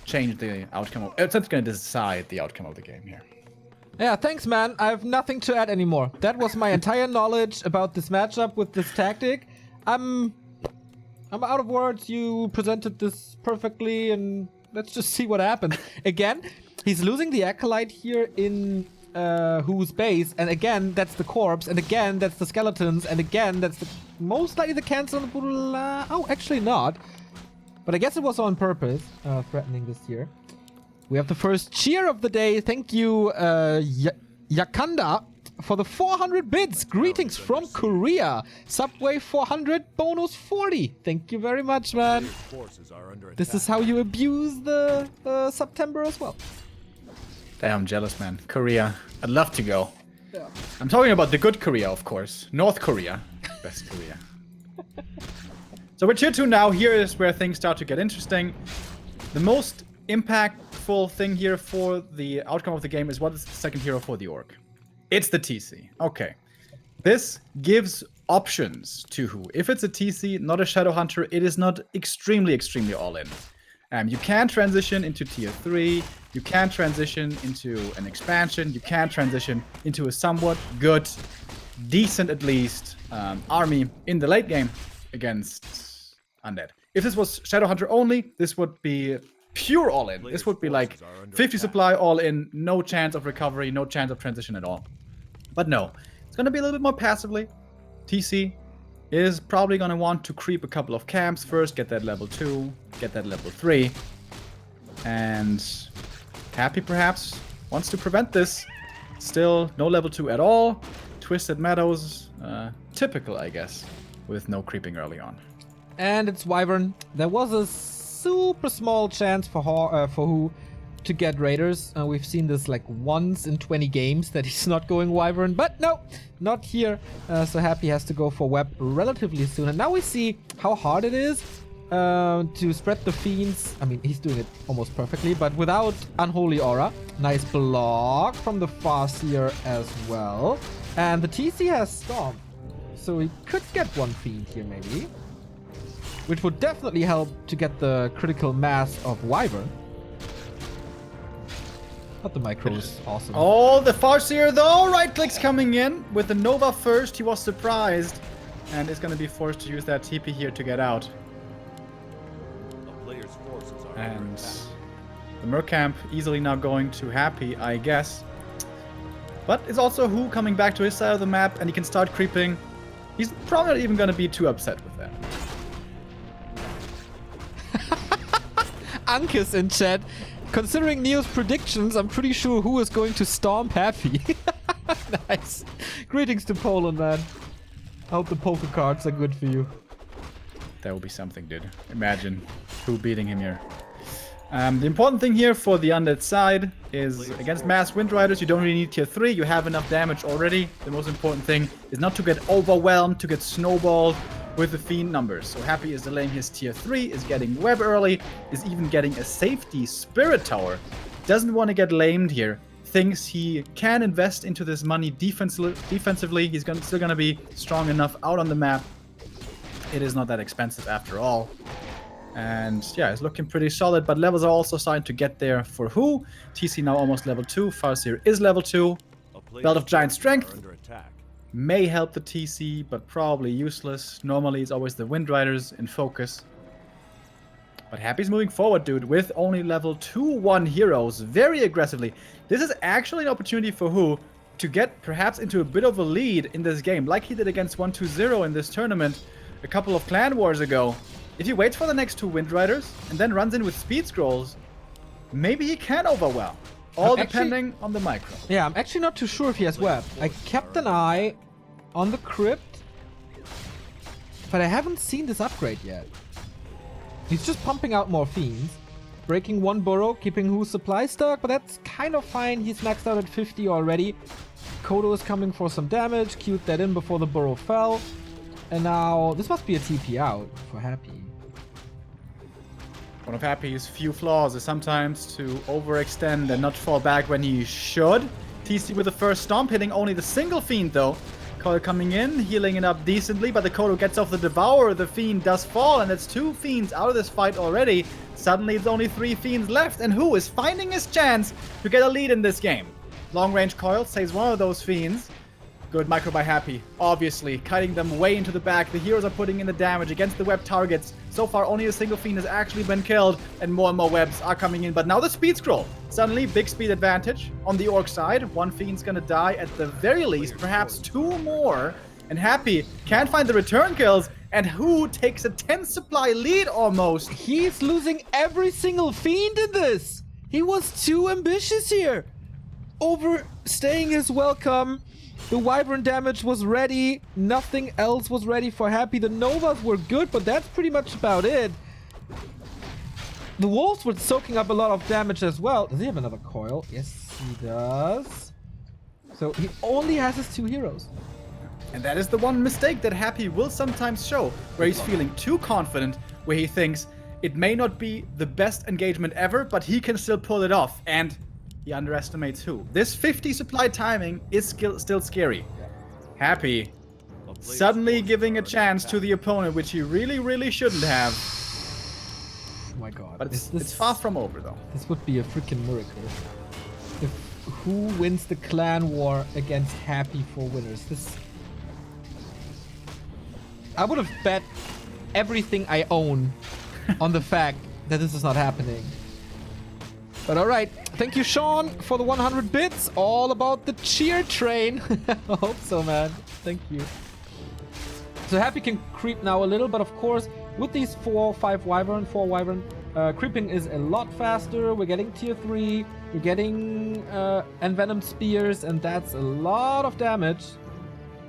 change the outcome. It's not gonna decide the outcome of the game here. Yeah, thanks, man. I have nothing to add anymore. That was my entire knowledge about this matchup with this tactic. I'm out of words. You presented this perfectly, and let's just see what happens. Again, he's losing the Acolyte here in whose base, and again, that's the corpse, and again, that's the skeletons, and again, that's the most likely the cancel on the Voodoo. Oh, actually not. But I guess it was on purpose, threatening this here. We have the first cheer of the day. Thank you, Yakanda, for the 400 bits. Greetings from Korea. Subway 400, bonus 40. Thank you very much, man. This is how you abuse the September as well. Damn, I'm jealous, man. Korea. I'd love to go. Yeah. I'm talking about the good Korea, of course. North Korea. Best Korea. So we're tier 2 now. Here is where things start to get interesting. The most impactful thing here for the outcome of the game is what is the second hero for the orc. It's the TC. Okay. This gives options to who. If it's a TC, not a Shadow Hunter, it is not extremely all in. You can transition into tier 3. You can transition into an expansion. You can transition into a somewhat good decent at least army in the late game against Undead. If this was Shadowhunter only, this would be pure all-in. This would be like 50 supply all-in, no chance of recovery, no chance of transition at all. But no, it's going to be a little bit more passively. TC is probably going to want to creep a couple of camps first, get that level 2, get that level 3. And Happy perhaps wants to prevent this. Still no level 2 at all. Twisted Meadows, typical I guess, with no creeping early on. And it's Wyvern. There was a super small chance for Who to get Raiders. We've seen this like once in 20 games that he's not going Wyvern, but no, not here. So Happy has to go for Web relatively soon. And now we see how hard it is to spread the Fiends. I mean, he's doing it almost perfectly, but without Unholy Aura. Nice block from the Farseer as well. And the TC has Storm, so he could get one Fiend here maybe, which would definitely help to get the critical mass of Wyvern. But the micro is awesome. Oh, the Farseer though! Right clicks coming in. With the Nova first, he was surprised. And is going to be forced to use that TP here to get out. And the Mercamp easily now going to Happy, I guess. But it's also Who coming back to his side of the map, and he can start creeping. He's probably not even going to be too upset with that. Ankus in chat. Considering Neo's predictions, I'm pretty sure Who is going to storm Happy. Nice. Greetings to Poland, man. I hope the poker cards are good for you. That would be something, dude. Imagine Who beating him here. The important thing here for the Undead side is against Mass Wind Riders, you don't really need tier 3. You have enough damage already. The most important thing is not to get overwhelmed, to get snowballed with the Fiend numbers. So Happy is delaying his tier 3, is getting Web early, is even getting a safety Spirit Tower. Doesn't want to get lamed here. Thinks he can invest into this money defensively. He's still going to be strong enough out on the map. It is not that expensive after all. And yeah, it's looking pretty solid, but levels are also starting to get there for Who. TC now almost level 2. Farseer is level 2. Belt of Giant Strength may help the TC, but probably useless. Normally it's always the Wind Riders in focus. But Happy's moving forward, dude, with only level 2-1 heroes very aggressively. This is actually an opportunity for Who to get perhaps into a bit of a lead in this game, like he did against 1-2-0 in this tournament a couple of Clan Wars ago. If he waits for the next 2 Wind Riders and then runs in with Speed Scrolls, maybe he can overwhelm. All depending on the micro. Yeah, I'm actually not too sure if he has Web. I kept an eye on the crypt, but I haven't seen this upgrade yet. He's just pumping out more Fiends, breaking 1 burrow, keeping Who's supply stuck, but that's kind of fine. He's maxed out at 50 already. Kodo is coming for some damage, queued that in before the burrow fell. And now, this must be a TP out for Happy. One of Happy's few flaws is sometimes to overextend and not fall back when he should. TC with the first stomp, hitting only the single Fiend though. Kodo coming in, healing it up decently, but the Kodo gets off the Devourer. The Fiend does fall, and it's 2 Fiends out of this fight already. Suddenly it's only 3 Fiends left, and Who is finding his chance to get a lead in this game. Long range coil saves one of those Fiends. Good micro by Happy, obviously, cutting them way into the back. The heroes are putting in the damage against the web targets. So far, only a single Fiend has actually been killed, and more webs are coming in. But now the Speed Scroll. Suddenly, big speed advantage on the Orc side. 1 Fiend's gonna die at the very least, perhaps 2 more. And Happy can't find the return kills, and Who takes a 10 supply lead almost. He's losing every single Fiend in this. He was too ambitious here. Overstaying his welcome. The Wyvern damage was ready. Nothing else was ready for Happy. The Novas were good, but that's pretty much about it. The Wolves were soaking up a lot of damage as well. Does he have another coil? Yes, he does. So he only has his 2 heroes. And that is the one mistake that Happy will sometimes show, where he's feeling too confident, where he thinks it may not be the best engagement ever, but he can still pull it off. And he underestimates Who. This 50 supply timing is still scary. Happy suddenly giving a chance to the opponent, which he really shouldn't have. Oh my god. But it's far from over, though. This would be a freaking miracle. If Who wins the clan war against Happy for winners. This I would have bet everything I own on the fact that this is not happening. But all right, thank you, Sean, for the 100 bits. All about the cheer train. I hope so, man. Thank you. So Happy can creep now a little, but of course, with these 4 Wyvern, creeping is a lot faster. We're getting tier 3. We're getting envenomed spears, and that's a lot of damage.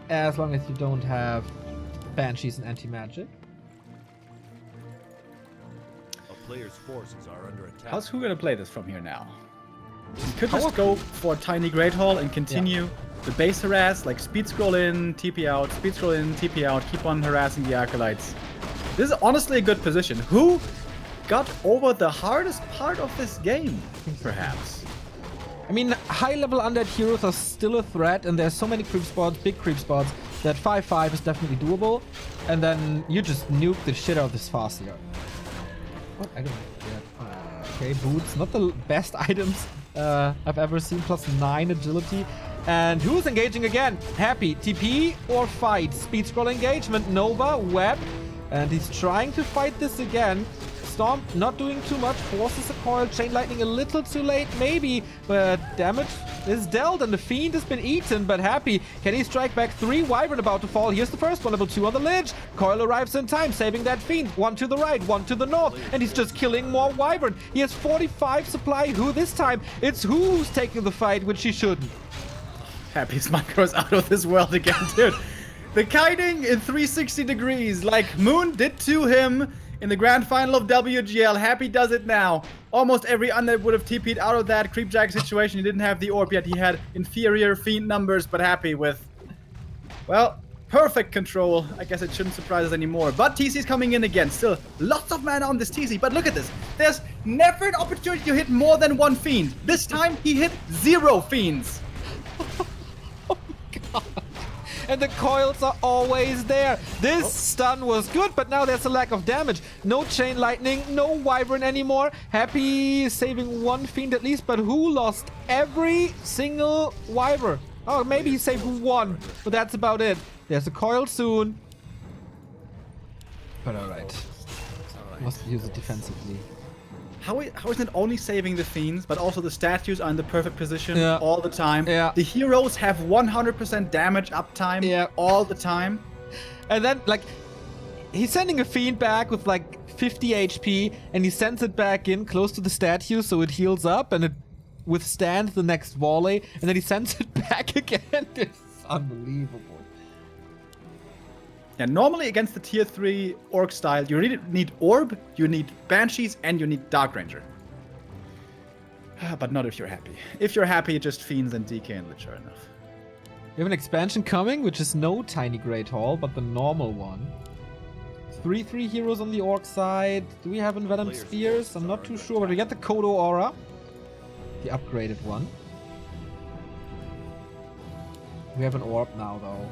As long as you don't have banshees and anti-magic. Players' forces are under attack. How's who gonna play this from here now? You could just go for a tiny Great Hall and continue the base harass, like speed scroll in, TP out, speed scroll in, TP out, keep on harassing the Acolytes. This is honestly a good position. Who got over the hardest part of this game, perhaps? I mean, high-level undead heroes are still a threat, and there's so many creep spots, big creep spots, that 5-5 is definitely doable. And then you just nuke the shit out of this Farseer. What? I don't get. Okay, boots. Not the best items I've ever seen. Plus 9 agility. And who's engaging again? Happy. TP or fight? Speed scroll engagement. Nova. Web. And he's trying to fight this again. Stomp not doing too much. Forces a coil. Chain lightning a little too late. Maybe. But damage is dealt. And the Fiend has been eaten. But Happy. Can he strike back? 3 Wyvern about to fall. Here's the first one. Level 2 on the Lich. Coil arrives in time. Saving that Fiend. 1 to the right. 1 to the north. And he's just killing more Wyvern. He has 45 supply. Who this time? It's who's taking the fight, which he shouldn't. Happy's micro's out of this world again, dude. The kiting in 360 degrees, like Moon did to him in the grand final of WGL. Happy does it now. Almost every undead would have TP'd out of that creepjack situation. He didn't have the orb yet. He had inferior Fiend numbers, but Happy with, well, perfect control. I guess it shouldn't surprise us anymore. But TC's coming in again. Still lots of mana on this TC. But look at this. There's never an opportunity to hit more than 1 Fiend. This time he hit 0 Fiends. Oh my god. And the coils are always there. This stun was good, but now there's a lack of damage. No chain lightning, no Wyvern anymore. Happy saving 1 Fiend at least, but who lost every single Wyvern? Oh, maybe he saved 1, but that's about it. There's a coil soon. But alright. Must use it defensively. How isn't it only saving the Fiends, but also the statues are in the perfect position all the time? Yeah. The heroes have 100% damage uptime all the time. And then, like, he's sending a Fiend back with, like, 50 HP, and he sends it back in close to the statue so it heals up and it withstands the next volley, and then he sends it back again. This is unbelievable. Yeah, normally against the tier 3 orc style, you really need Orb, you need Banshees, and you need Dark Ranger. But not if you're happy. If you're happy, just Fiends and DK and Lich are enough. We have an expansion coming, which is no Tiny Great Hall, but the normal one. 3/3 heroes on the orc side. Do we have Envenomed Spears? I'm not too sure, but we get the Kodo Aura. The upgraded one. We have an Orb now, though.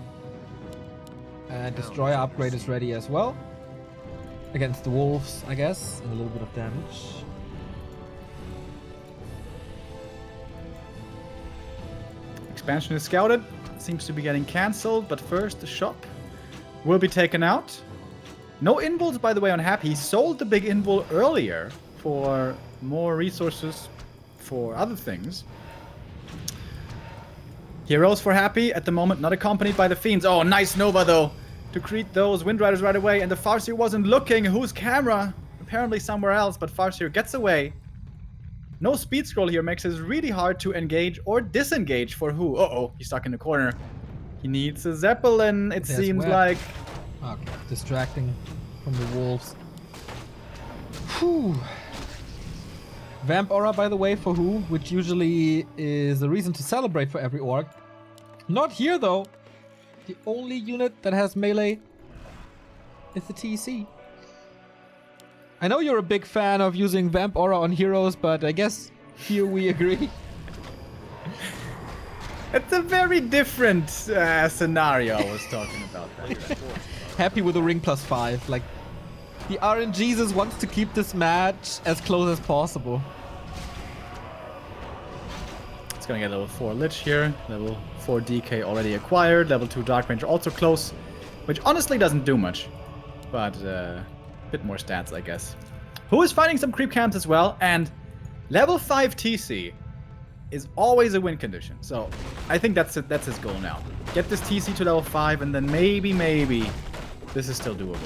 And Destroyer upgrade is ready as well. Against the wolves, I guess. And a little bit of damage. Expansion is scouted. Seems to be getting cancelled, but first the shop will be taken out. No invulns, by the way, on Happy. He sold the big invul earlier for more resources for other things. Heroes for Happy at the moment, not accompanied by the Fiends. Oh, nice Nova, though, to create those Wind Riders right away. And the Farseer wasn't looking. Whose camera? Apparently somewhere else, but Farseer gets away. No speed scroll here makes it really hard to engage or disengage for who. Uh-oh, he's stuck in the corner. He needs a Zeppelin, it seems like. Okay, distracting from the wolves. Whew. Vamp Aura, by the way, for who, which usually is a reason to celebrate for every orc. Not here, though. The only unit that has melee is the TC. I know you're a big fan of using Vamp Aura on heroes, but I guess here we agree. It's a very different scenario I was talking about. That. Happy with a ring +5. Like, the RNGesus wants to keep this match as close as possible. It's gonna get level 4 Lich here. Level 4 DK already acquired. Level 2 Dark Ranger also close. which honestly doesn't do much, but a bit more stats, I guess. Who is finding some creep camps as well, and level 5 TC is always a win condition. So I think that's his goal now. Get this TC to level 5, and then maybe this is still doable.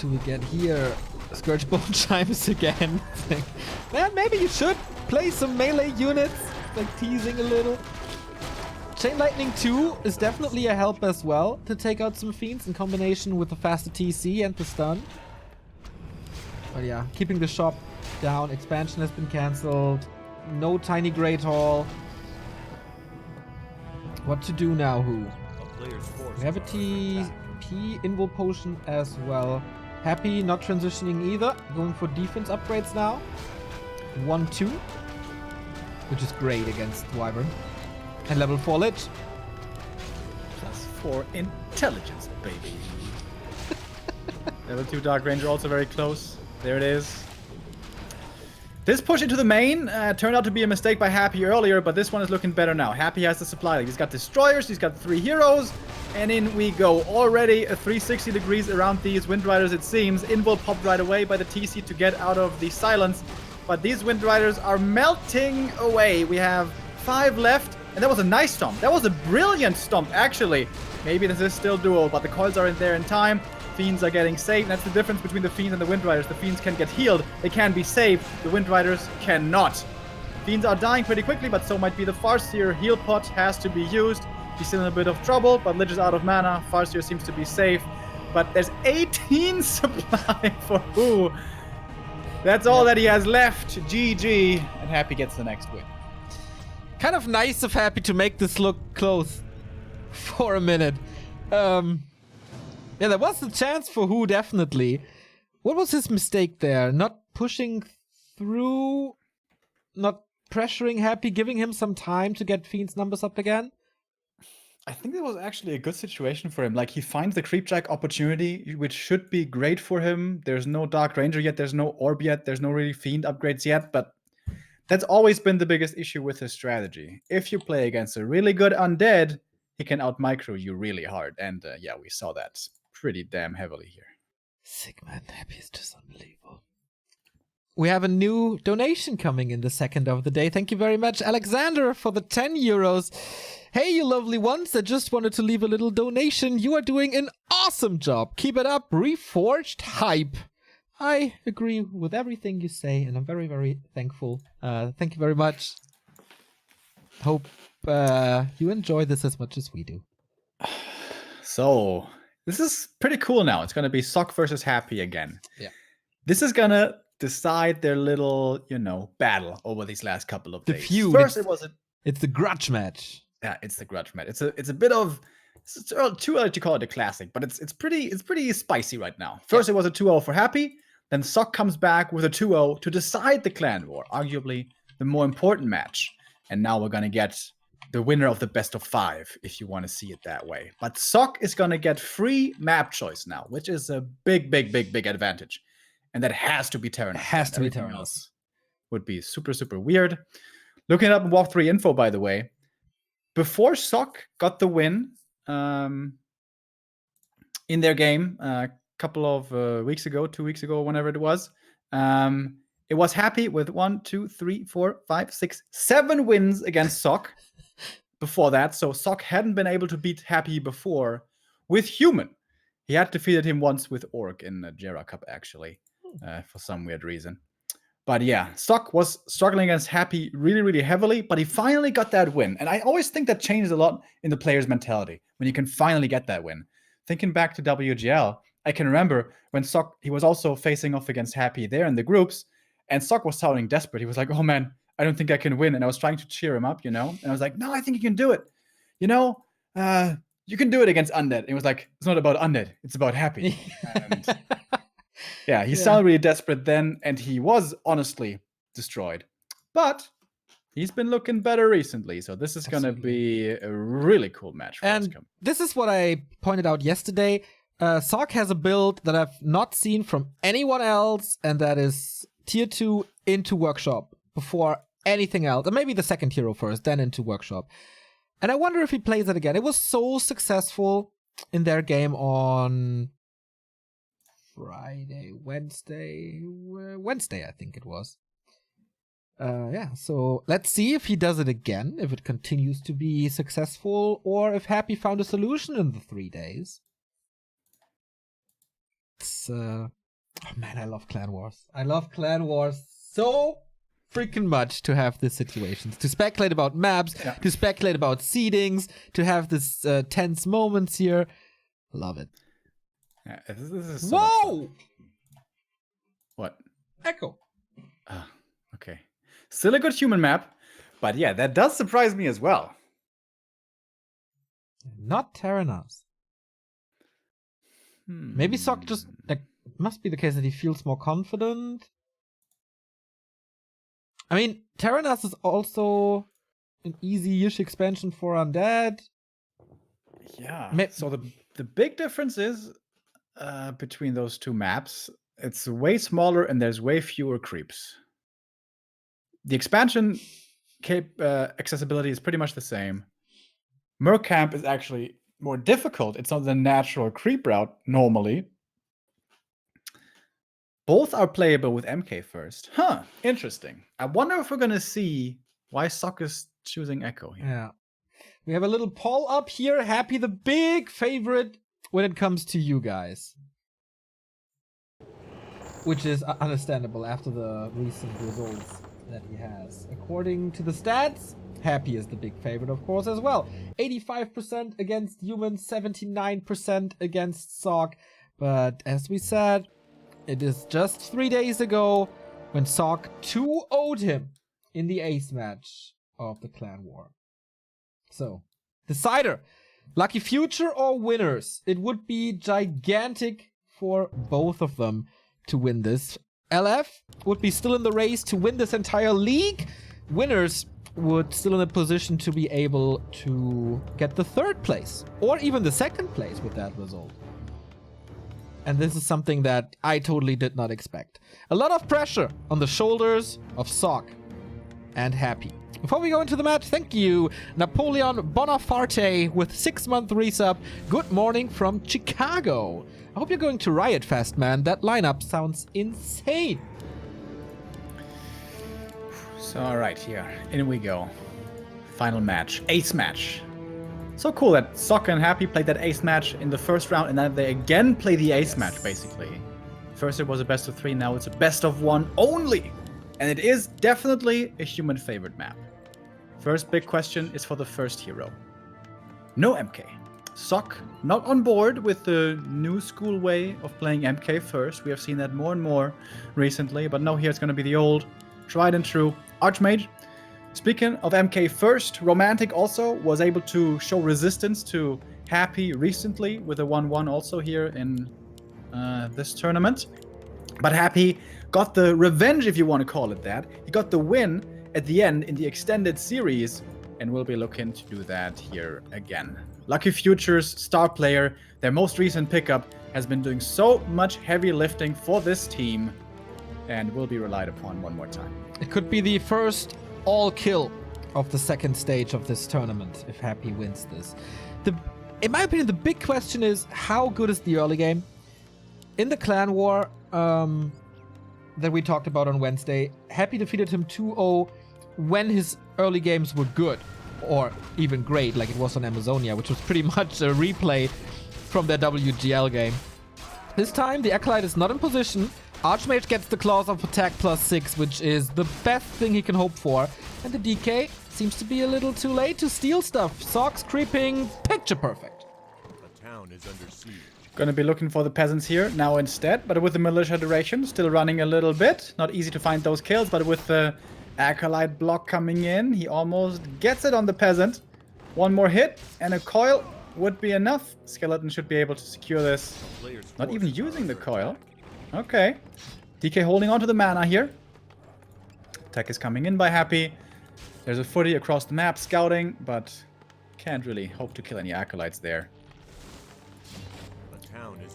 Do we get here? Scourge Bone Chimes again. Man, maybe you should play some melee units, like teasing a little. Chain Lightning 2 is definitely a help as well to take out some fiends in combination with the faster TC and the stun. But yeah, keeping the shop down. Expansion has been cancelled. No Tiny Great Hall. What to do now, who? We have a TP Invul Potion as well. Happy not transitioning either. Going for defense upgrades now. 1-2. Which is great against Wyvern. And level 4 Lich. +4 intelligence, baby. Level 2 Dark Ranger also very close. There it is. This push into the main turned out to be a mistake by Happy earlier, but this one is looking better now. Happy has the supply. He's got destroyers, he's got 3 heroes, and in we go. Already a 360 degrees around these Wind Riders, it seems. Invul popped right away by the TC to get out of the silence, but these Wind Riders are melting away. We have 5 left, and that was a nice stomp. That was a brilliant stomp, actually. Maybe this is still dual, but the coils are in there in time. Fiends are getting saved. That's the difference between the Fiends and the Wind Riders. The Fiends can get healed. They can be saved. The Wind Riders cannot. Fiends are dying pretty quickly, but so might be the Farseer. Heal pot has to be used. He's still in a bit of trouble, but Lich is out of mana. Farseer seems to be safe. But there's 18 supply for who? That's all that he has left. GG. And Happy gets the next win. Kind of nice of Happy to make this look close for a minute. Yeah, there was a chance for who, definitely. What was his mistake there? Not pushing through, not pressuring Happy, giving him some time to get Fiend's numbers up again? I think that was actually a good situation for him. Like, he finds the creep jack opportunity, which should be great for him. There's no Dark Ranger yet, there's no Orb yet, there's no really Fiend upgrades yet, but that's always been the biggest issue with his strategy. If you play against a really good undead, he can out-micro you really hard. And yeah, we saw that pretty damn heavily here. Sick, man. Happy is just unbelievable. We have a new donation coming in the second of the day. Thank you very much, Alexander, for the 10 euros. Hey, you lovely ones. I just wanted to leave a little donation. You are doing an awesome job. Keep it up. Reforged hype. I agree with everything you say, and I'm very, very thankful. Thank you very much. Hope you enjoy this as much as we do. So, this is pretty cool now. It's going to be Sock versus Happy again. Yeah. This is going to decide their little, battle over these last couple of days. The feud. First, It's the grudge match. Yeah, it's the grudge match. It's a bit of, it's too early to call it a classic, but it's pretty spicy right now. First, It was a 2-0 for Happy. Then Sock comes back with a 2-0 to decide the clan war, arguably the more important match. And now we're going to get the winner of the best of 5, if you want to see it that way. But Sock is going to get free map choice now, which is a big advantage. And that has to be Terran. Has to be Everything Terran. else would be super, super weird. Looking up Warcraft 3 info, by the way, before Sock got the win in their game a couple of 2 weeks ago, whenever it was Happy with 1, 2, 3, 4, 5, 6, 7 wins against Sock before that. So Sock hadn't been able to beat Happy before with Human. He had defeated him once with Orc in the Jera Cup, actually, for some weird reason. But yeah, Sock was struggling against Happy really heavily, but he finally got that win. And I always think that changes a lot in the player's mentality when you can finally get that win. Thinking back to WGL, I can remember when Sock, he was also facing off against Happy there in the groups, and Sock was sounding desperate. He was like, oh man, I don't think I can win. And I was trying to cheer him up, And I was like, no, I think you can do it. You can do it against Undead. And he was like, it's not about Undead, it's about Happy. And yeah, he sounded really desperate then, and he was honestly destroyed. But he's been looking better recently, so this is going to be a really cool match for us. And this is what I pointed out yesterday. Sock has a build that I've not seen from anyone else, and that is tier 2 into Workshop before anything else. And maybe the second hero first, then into Workshop. And I wonder if he plays it again. It was so successful in their game on Wednesday, I think it was. Yeah, so let's see if he does it again, if it continues to be successful, or if Happy found a solution in the 3 days. It's, oh man, I love Clan Wars. I love Clan Wars so freaking much to have these situations, to speculate about maps, to speculate about seedings, to have this tense moments here. Love it. Yeah, this is so much fun. What? Echo. Ah, okay. Still a good human map, but yeah, that does surprise me as well. Not Terranas. Maybe Sock just, like, it must be the case that he feels more confident. I mean, Terranas is also an easy-ish expansion for Undead. Yeah. So the big difference is between those two maps, it's way smaller and there's way fewer creeps. The expansion accessibility is pretty much the same. Merc Camp is actually more difficult. It's not the natural creep route normally. Both are playable with MK first. Huh, interesting. I wonder if we're going to see why Sock is choosing Echo here. Yeah. We have a little poll up here. Happy the big favorite when it comes to you guys. Which is understandable after the recent results that he has. According to the stats, Happy is the big favorite, of course, as well. 85% against humans, 79% against Sock. But as we said, it is just 3 days ago when Sock 2-0'd him in the ace match of the Clan War. So, decider. Lucky future or winners? It would be gigantic for both of them to win this. LF would be still in the race to win this entire league. Winners would still in a position to be able to get the 3rd place or even the 2nd place with that result. And this is something that I totally did not expect. A lot of pressure on the shoulders of Sock and Happy. Before we go into the match, thank you, Napoleon Bonafarte with 6-month resub. Good morning from Chicago. I hope you're going to Riot Fest, man. That lineup sounds insane. So, all right, here. In we go. Final match. Ace match. So cool that Sock and Happy played that ace match in the first round, and then they again play the ace match, basically. First it was a best of 3, now it's a best of 1 only. And it is definitely a human favorite map. First big question is for the first hero. No MK. Sock not on board with the new school way of playing MK first. We have seen that more and more recently, but no, here it's going to be the old, tried and true Archmage. Speaking of MK first, Romantic also was able to show resistance to Happy recently with a 1-1 also here in this tournament. But Happy got the revenge, if you want to call it that. He got the win at the end in the extended series, and we'll be looking to do that here again. Lucky Futures, star player, their most recent pickup, has been doing so much heavy lifting for this team, and will be relied upon one more time. It could be the first all-kill of the 2nd stage of this tournament if Happy wins this. In my opinion, the big question is, how good is the early game? In the Clan War that we talked about on Wednesday, Happy defeated him 2-0 when his early games were good, or even great, like it was on Amazonia, which was pretty much a replay from their WGL game. This time, the Acolyte is not in position. Archmage gets the Claws of Attack +6, which is the best thing he can hope for. And the DK seems to be a little too late to steal stuff. Sock's creeping, picture perfect. The town is under siege. Gonna be looking for the peasants here now instead, but with the militia duration still running a little bit. Not easy to find those kills, but with the Acolyte block coming in, he almost gets it on the peasant. One more hit and a coil would be enough. Skeleton should be able to secure this. Not even using the coil. Okay. DK holding on to the mana here. Tech is coming in by Happy. There's a footy across the map scouting, but can't really hope to kill any Acolytes there.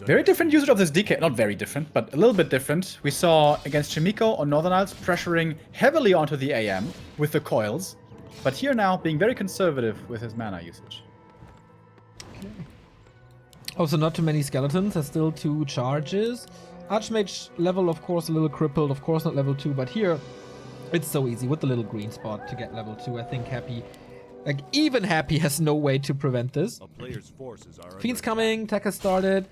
Very different usage of this DK. Not very different, but a little bit different. We saw against Chimiko on Northern Isles pressuring heavily onto the AM with the coils. But here now, being very conservative with his mana usage. Okay. Also, not too many skeletons. There's still 2 charges. Archmage level, of course, a little crippled. Of course, not level 2. But here, it's so easy with the little green spot to get level 2. I think Happy, like even Happy, has no way to prevent this. A player's forces are Fiend's under coming. Tech has started.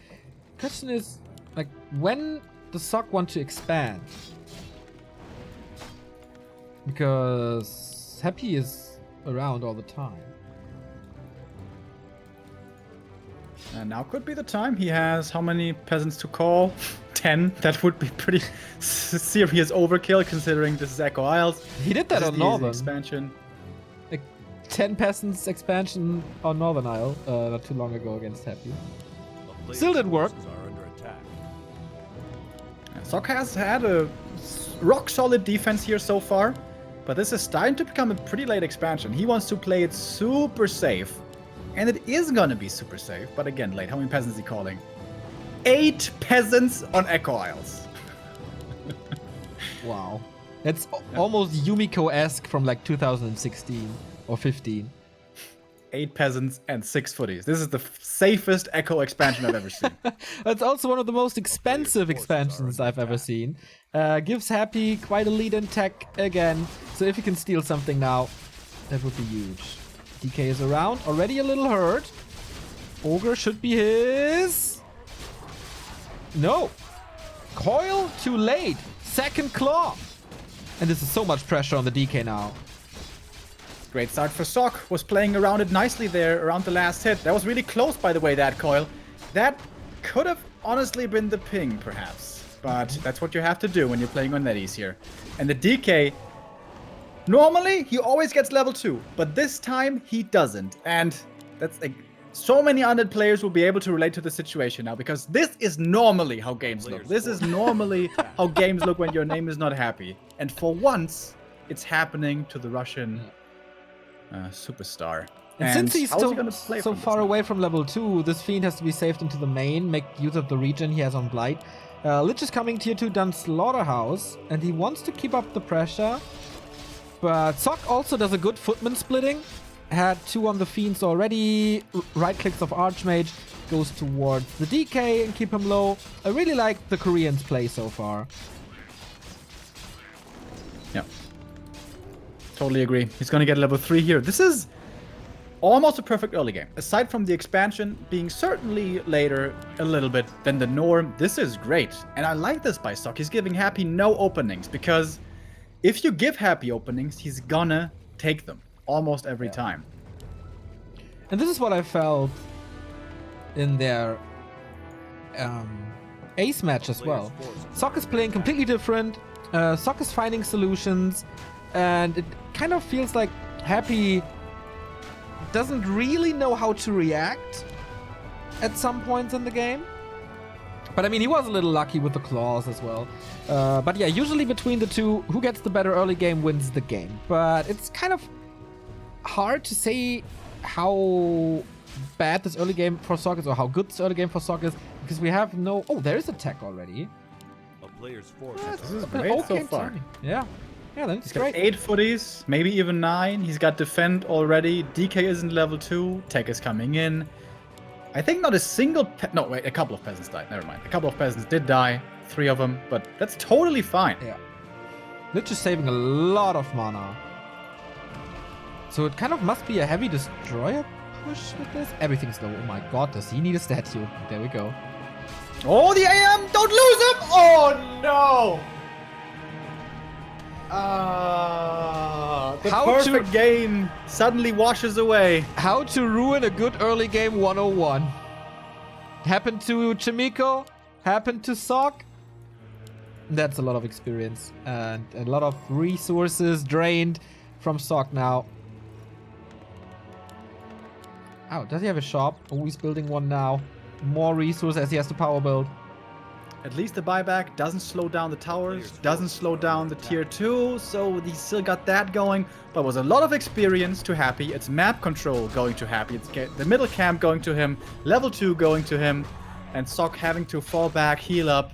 Question is, like, when does Sock want to expand? Because Happy is around all the time. And now could be the time. He has how many peasants to call? 10. That would be pretty serious overkill considering this is Echo Isles. He did that This is on the easy Northern. expansion. Like 10 peasants expansion on Northern Isle not too long ago against Happy. A player's Still didn't work. forces are under attack. Sok has had a rock solid defense here so far, but this is starting to become a pretty late expansion. He wants to play it super safe, and it is gonna be super safe, but again, late. How many peasants is he calling? 8 peasants on Echo Isles. Wow. That's almost Yumiko-esque from like 2016 or 15. 8 peasants and 6 footies. This is the safest Echo expansion I've ever seen. That's also one of the most expensive expansions I've ever seen. Gives Happy quite a lead in tech again. So if he can steal something now, that would be huge. DK is around, already a little hurt. Ogre should be his. No. Coil too late. Second claw. And this is so much pressure on the DK now. Great start for Sok. Was playing around it nicely there around the last hit. That was really close, by the way, that coil. That could have honestly been the ping, perhaps. But that's what you have to do when you're playing on NetEase here. And the DK, normally, he always gets level 2. But this time, he doesn't. And that's like, so many undead players will be able to relate to the situation now. Because this is normally how games look. This is normally how games look when your name is not happy. And for once, it's happening to the Russian superstar. And since he's how is he still gonna play so from this far now? away from level 2, this Fiend has to be saved into the main, make use of the regen he has on Blight. Lich is coming tier 2 done Slaughterhouse, and he wants to keep up the pressure. But Sok also does a good footman splitting. Had 2 on the Fiends already. Right clicks of Archmage, goes towards the DK and keep him low. I really like the Koreans' play so far. Yeah. Totally agree. He's gonna get level 3 here. This is almost a perfect early game. Aside from the expansion being certainly later a little bit than the norm, this is great. And I like this by Sok. He's giving Happy no openings, because if you give Happy openings, he's gonna take them almost every time. And this is what I felt in their ace match as well. Sok is playing completely different. Sok is finding solutions. And it kind of feels like Happy doesn't really know how to react at some points in the game. But I mean, he was a little lucky with the claws as well. But yeah, usually between the two, who gets the better early game wins the game. But it's kind of hard to say how bad this early game for Sok is, or how good this early game for Sok is, because we have no... Oh, there is a tech already. A player's forces This are is under great Okay, so far. timing. Yeah. Yeah, then it's He's got great. 8 footies, maybe even 9. He's got defend already. DK isn't level 2. Tech is coming in. I think not a single... No, wait, a couple of peasants died. Never mind. A couple of peasants did die. 3 of them, but that's totally fine. Yeah. Lich is saving a lot of mana. So it kind of must be a heavy destroyer push with this. Everything's low. Oh my god, does he need a statue? There we go. Oh, the AM! Don't lose him! Oh, no! The How perfect to- game suddenly washes away. How to ruin a good early game 101. Happened to Chimiko. Happened to Sok. That's a lot of experience. And a lot of resources drained from Sok now. Oh, does he have a shop? Oh, he's building one now. More resources as he has to power build. At least the buyback doesn't slow down the towers, doesn't slow down the tier 2, so he still got that going. But was a lot of experience to Happy. It's map control going to Happy. It's the middle camp going to him, level 2 going to him, and Sok having to fall back, heal up,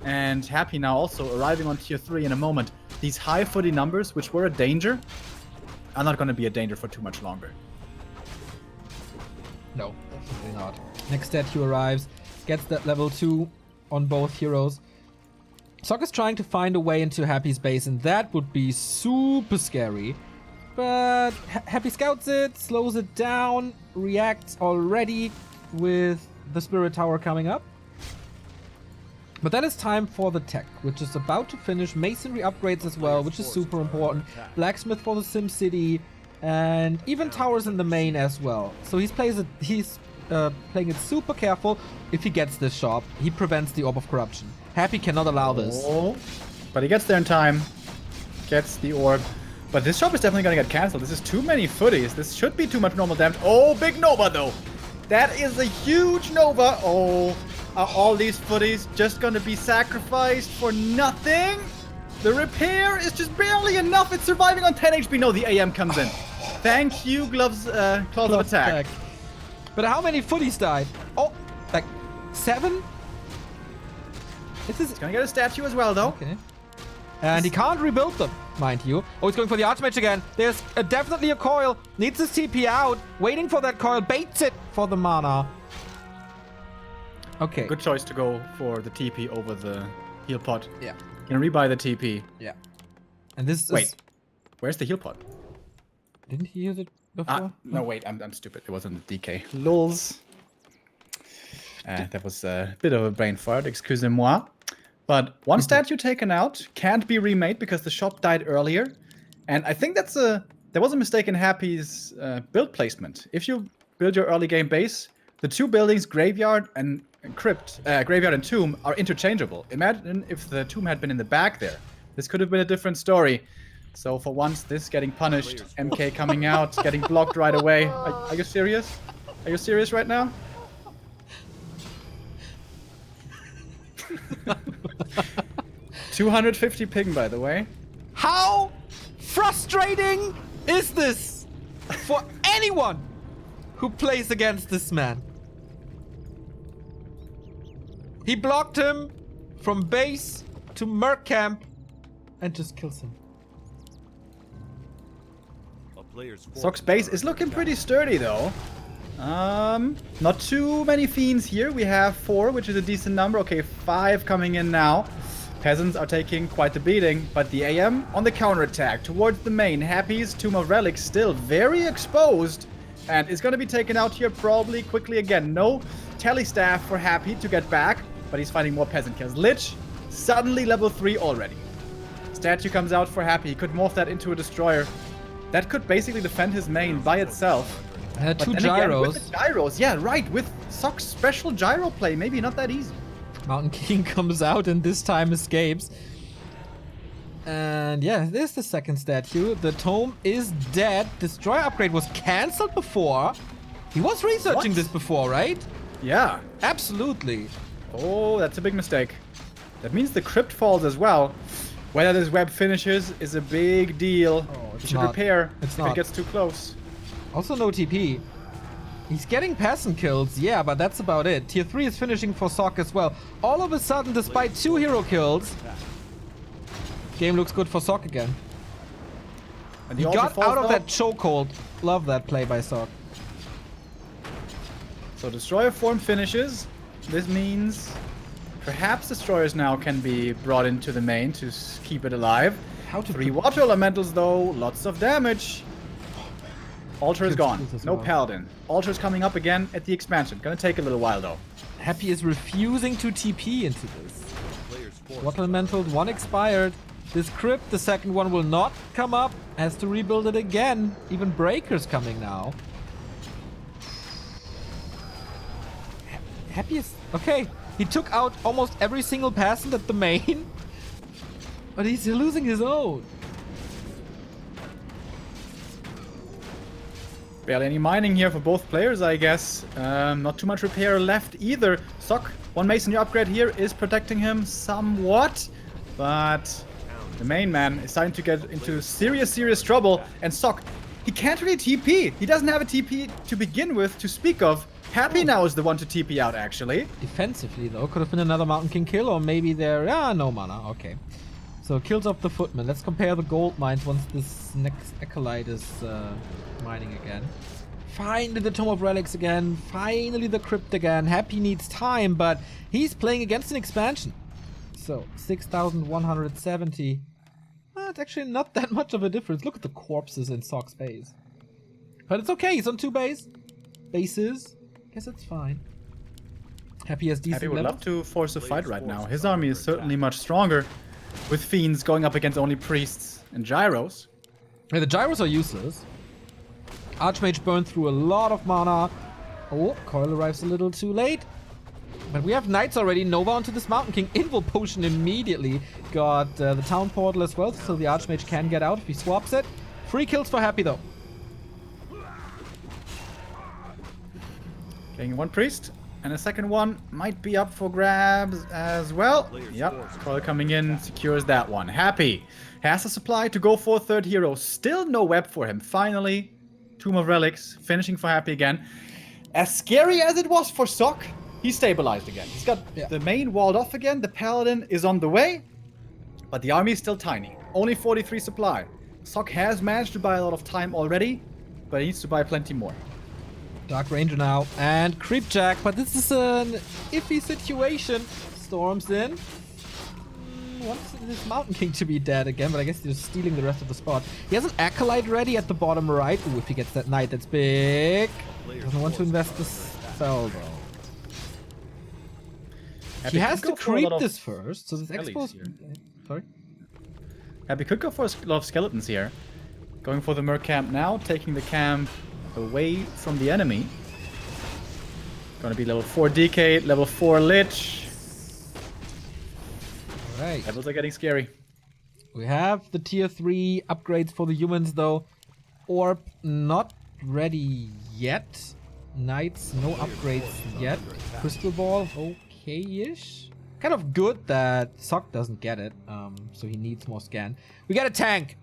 and Happy now also arriving on tier 3 in a moment. These high footy numbers, which were a danger, are not going to be a danger for too much longer. No, definitely not. Next statue arrives, gets that level 2 on both heroes. Sock is trying to find a way into Happy's base, and that would be super scary. But Happy scouts it, slows it down, reacts already with the Spirit Tower coming up. But then it's time for the tech, which is about to finish. Masonry upgrades as well, which is super important. Blacksmith for the Sim City, and even towers in the main as well. So he's playing it super careful. If he gets this shop, he prevents the Orb of Corruption. Happy cannot allow this. Oh, but he gets there in time. Gets the orb. But this shop is definitely going to get cancelled. This is too many footies. This should be too much normal damage. Oh, big Nova, though. That is a huge Nova. Oh, are all these footies just going to be sacrificed for nothing? The repair is just barely enough. It's surviving on 10 HP. No, the AM comes in. Thank you, Claws of Attack. But how many footies died? Oh, like 7? It's going to get a statue as well, though. Okay. And he can't rebuild them, mind you. Oh, he's going for the Archmage again. There's definitely a coil. Needs his TP out. Waiting for that coil. Baits it for the mana. Okay. Good choice to go for the TP over the heal pot. Yeah. Gonna rebuy the TP. Yeah. And this Wait. is... Where's the heal pot? Didn't he use it before? No, wait. I'm stupid. It wasn't the DK. Lols. That was a bit of a brain fart. Excusez-moi. But one statue taken out can't be remade because the shop died earlier. And I think there was a mistake in Happy's build placement. If you build your early game base, the two buildings, Graveyard and Crypt, Graveyard and Tomb, are interchangeable. Imagine if the Tomb had been in the back there. This could have been a different story. So for once, this getting punished. MK coming out, getting blocked right away. Are you serious? Are you serious right now? 250 ping, by the way. How frustrating is this for anyone who plays against this man? He blocked him from base to Merc camp and just kills him. Sock's base is looking pretty sturdy, though. Not too many fiends here. We have 4, which is a decent number. Okay, 5 coming in now. Peasants are taking quite the beating, but the AM on the counterattack towards the main. Happy's Tomb of Relics still very exposed, and is going to be taken out here probably quickly again. No Telestaff for Happy to get back, but he's finding more peasant kills. Lich, suddenly level 3 already. Statue comes out for Happy. He could morph that into a destroyer. That could basically defend his main by itself. 2 gyros. With the gyros, yeah, right. With Sock's special gyro play, maybe not that easy. Mountain King comes out and this time escapes. And yeah, there's the second statue. The tome is dead. Destroyer upgrade was cancelled before. He was researching this before, right? Yeah. Absolutely. Oh, that's a big mistake. That means the crypt falls as well. Whether this web finishes is a big deal. Oh, he should repair if it gets too close. Also no TP. He's getting peasant kills, yeah, but that's about it. Tier 3 is finishing for Sock as well. All of a sudden, despite 2 hero kills, game looks good for Sock again. And he got out of that chokehold. Love that play by Sock. So Destroyer form finishes. This means perhaps Destroyers now can be brought into the main to keep it alive. 3 Water Elementals though, lots of damage. Altar is gone. No Paladin. Altar is coming up again at the expansion. Gonna take a little while though. Happy is refusing to TP into this. Water Elemental, 1 expired. This crypt, the second one will not come up. Has to rebuild it again. Even Breaker's coming now. Happy is... Okay, he took out almost every single peasant at the main. But he's losing his own. Barely any mining here for both players, I guess. Not too much repair left either. Sock, 1 masonry upgrade here is protecting him somewhat. But the main man is starting to get into serious trouble. And Sock, he can't really TP. He doesn't have a TP to begin with to speak of. Happy now is the one to TP out, actually. Defensively, though. Could have been another Mountain King kill, or maybe there... Ah, no mana. Okay. So kills off the footman. Let's compare the gold mines once this next acolyte is mining again. Finally the Tome of Relics again. Finally the Crypt again. Happy needs time, but he's playing against an expansion. So 6,170. It's actually not that much of a difference. Look at the corpses in Sock's base. But it's okay. He's on 2 bases. Guess it's fine. Happy has decent Happy would level. love to force a fight right now. His army is certainly much stronger, with fiends going up against only priests and gyros. Yeah, the gyros are useless. Archmage burned through a lot of mana. Oh, Coil arrives a little too late. But we have knights already. Nova onto this Mountain King. Invul Potion immediately. Got the town portal as well, so the Archmage can get out if he swaps it. 3 kills for Happy though. Getting 1 priest, and a second one might be up for grabs as well. Yep, Coil coming in, secures that one. Happy has a supply to go for 3rd hero. Still no web for him. Finally, Tomb of Relics, finishing for Happy again. As scary as it was for Sock, he's stabilized again. He's got the main walled off again. The Paladin is on the way, but the army is still tiny. Only 43 supply. Sock has managed to buy a lot of time already, but he needs to buy plenty more. Dark Ranger now, and Creepjack, but this is an iffy situation. Storms in. Wants this Mountain King to be dead again, but I guess he's stealing the rest of the spot. He has an Acolyte ready at the bottom right. Ooh, if he gets that Knight, that's big. Doesn't want to invest the spell, though. He has to creep this first, so this Expo's... Sorry? Happy could go for a lot of skeletons here. Going for the Merc camp now, taking the camp away from the enemy. Gonna be level 4 Decade, level 4 Lich. Alright. Levels are getting scary. We have the tier 3 upgrades for the humans though. Orb not ready yet. Knights, no upgrades yet. Crystal Ball, okay-ish. Kind of good that Sock doesn't get it, so he needs more scan. We got a tank!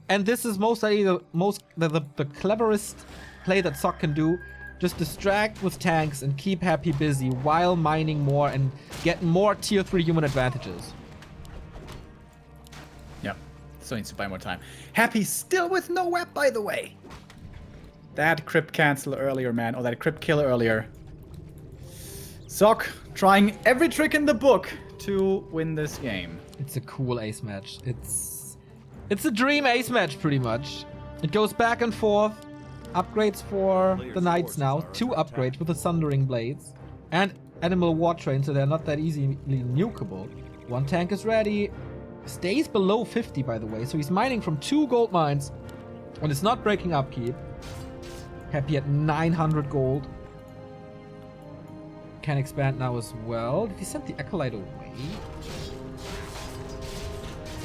And this is most likely the cleverest play that Sock can do. Just distract with tanks and keep Happy busy while mining more and get more tier 3 human advantages. Yep, still needs to buy more time. Happy still with no web, by the way. That crypt cancel earlier, man, or that crypt kill earlier. Sock trying every trick in the book to win this game. It's a cool ace match. It's a dream ace match, pretty much. It goes back and forth. Upgrades for the knights now. 2 upgrades with the Sundering Blades. And Animal War Train, so they're not that easily nukeable. 1 tank is ready. Stays below 50, by the way. So he's mining from 2 gold mines. And it's not breaking upkeep. Happy at 900 gold. Can expand now as well. Did he send the Acolyte away?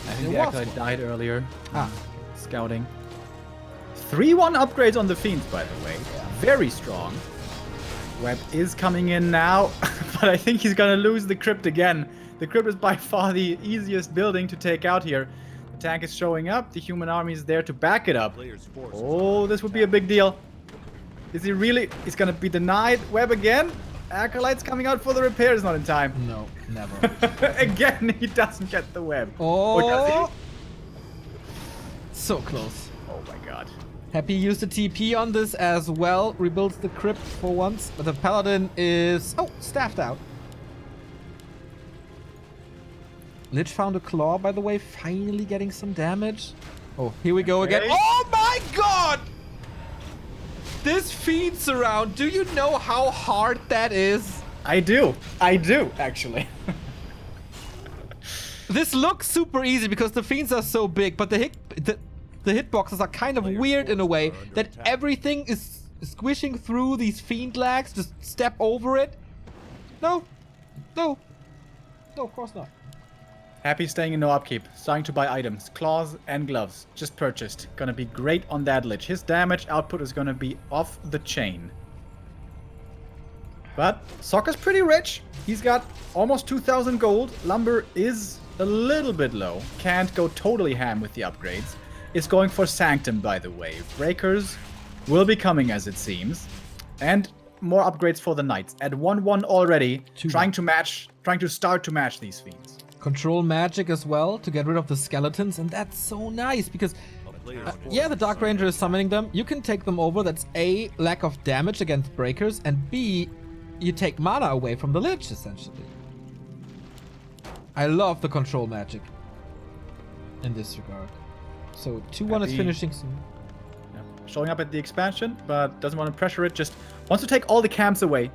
I think the Acolyte died earlier. Scouting. 3-1 upgrades on the Fiends, by the way. Very strong. Web is coming in now, but I think he's gonna lose the Crypt again. The Crypt is by far the easiest building to take out here. The tank is showing up. The human army is there to back it up. Oh, this would be a big deal. Is he really? He's gonna be denied. Web again. Acolyte's coming out for the repairs, not in time. No, never. Again, he doesn't get the web. Oh! Or does he? So close. Oh my god. Happy used the TP on this as well. Rebuilds the crypt for once. But the Paladin is... Oh, staffed out. Lich found a claw, by the way. Finally getting some damage. Oh, here we go again. Oh my god! This feed surround. Do you know how hard that is? I do. I do, actually. This looks super easy because the fiends are so big, but the hitboxes are kind of weird in a way that everything is squishing through these fiend lags. Just step over it. No. No. No, of course not. Happy staying in no upkeep. Starting to buy items. Claws and gloves. Just purchased. Gonna be great on that Lich. His damage output is gonna be off the chain. But Sock is pretty rich. He's got almost 2,000 gold. Lumber is a little bit low. Can't go totally ham with the upgrades. Is going for Sanctum, by the way. Breakers will be coming, as it seems. And more upgrades for the Knights. At 1-1 already. Trying to start to match these fiends. Control magic as well to get rid of the skeletons, and that's so nice because A player's yeah, the forces Dark are Ranger under is summoning them. You can take them over. That's A, lack of damage against breakers, and B, you take mana away from the Lich, essentially. I love the control magic in this regard. So 2-1 is Happy. finishing soon. Yeah. Showing up at the expansion, but doesn't want to pressure it. Just wants to take all the camps away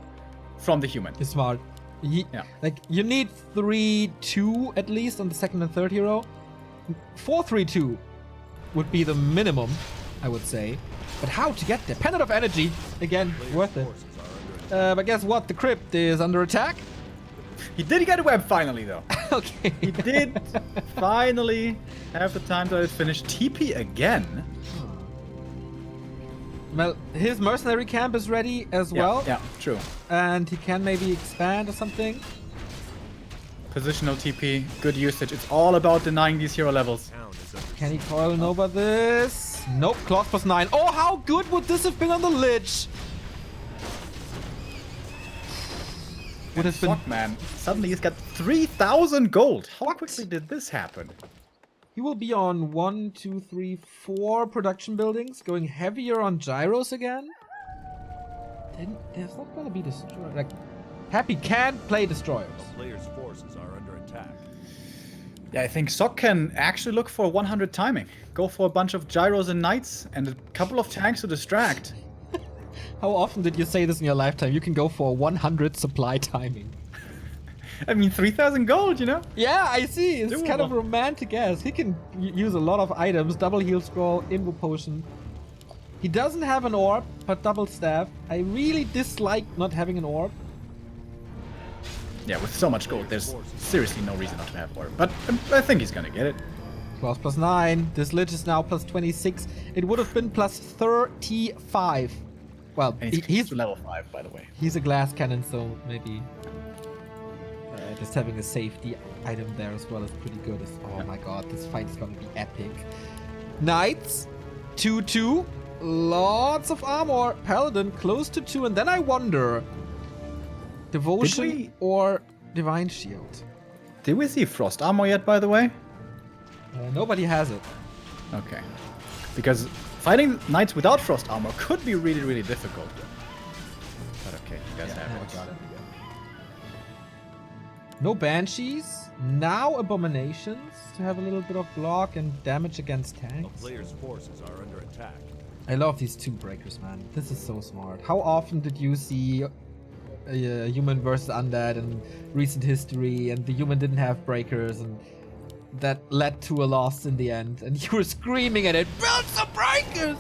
from the human. It's smart. Yeah. Like, you need 3-2 at least on the second and third hero. 4-3-2 would be the minimum, I would say. But how to get there? Pendant of Energy, again, Player's worth it. forces are under But guess what? The crypt is under attack. He did get a web finally, though. Okay. He did finally have the time to finish TP again. Well, his mercenary camp is ready as well. Yeah, true. And he can maybe expand or something. Positional TP, good usage. It's all about denying these hero levels. town is under Can he coil Nova this? Nope, claws +9. Oh, how good would this have been on the Lich? Would have been... Sockman, suddenly he's got 3,000 gold. How What? quickly did this happen? He will be on 1, 2, 3, 4 production buildings, going heavier on gyros again. Then there's not gonna be destroyer. Like, Happy can play destroyers. A player's forces are under attack. Yeah, I think Sock can actually look for 100 timing. Go for a bunch of gyros and knights and a couple of tanks to distract. How often did you say this in your lifetime? You can go for 100 supply timing. I mean, 3,000 gold, you know? Yeah, I see. It's kind of Doable. romantic ass. He can use a lot of items. Double heal scroll, invo potion. He doesn't have an orb, but double staff. I really dislike not having an orb. Yeah, with so much gold, there's seriously no reason not to have orb. But I think he's gonna get it. Claws +9. This Lich is now +26. It would have been +35. Well, And he's he's to level 5, by the way. he's a glass cannon, so maybe just having a safety item there as well is pretty good. Oh my god, this fight is gonna be epic. Knights, 2-2, lots of armor. Paladin, close to 2, and then I wonder, Devotion we- or Divine Shield? Did we see Frost Armor yet, by the way? Nobody has it. Okay. Because fighting knights without Frost Armor could be really, really difficult. But okay, you guys have it. Got it. No Banshees. Now Abominations to have a little bit of block and damage against A tanks. player's forces are under attack. I love these two breakers, man. This is so smart. How often did you see a human versus undead in recent history, and the human didn't have breakers, and that led to a loss in the end, and you were screaming at it, build some breakers!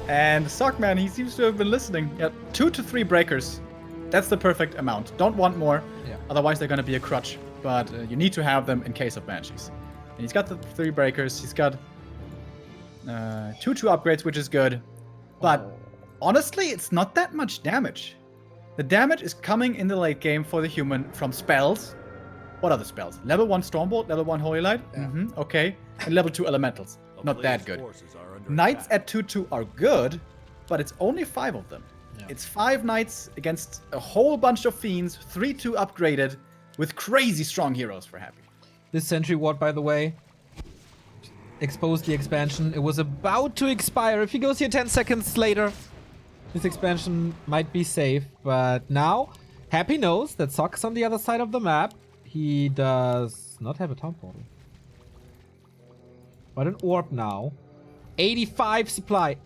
And Sockman, he seems to have been listening. Yeah, 2 to 3 breakers. That's the perfect amount. Don't want more. Yeah. Otherwise, they're gonna be a crutch. But you need to have them in case of Banshees. And he's got the 3 breakers. He's got 2 upgrades, which is good. But honestly, it's not that much damage. The damage is coming in the late game for the human from spells. What other spells? Level 1 Stormbolt, level 1 Holy Light. Okay. And level 2 Elementals. A Not that player's good. forces are under Knights attack. at 2-2 are good, but it's only 5 of them. Yeah. It's 5 knights against a whole bunch of fiends, 3-2 upgraded, with crazy strong heroes for Happy. This Sentry Ward, by the way, exposed the expansion. It was about to expire. If he goes here 10 seconds later, this expansion might be safe. But now, Happy knows that Sock's on the other side of the map. He does not have a town portal. But an orb now. 85 supply.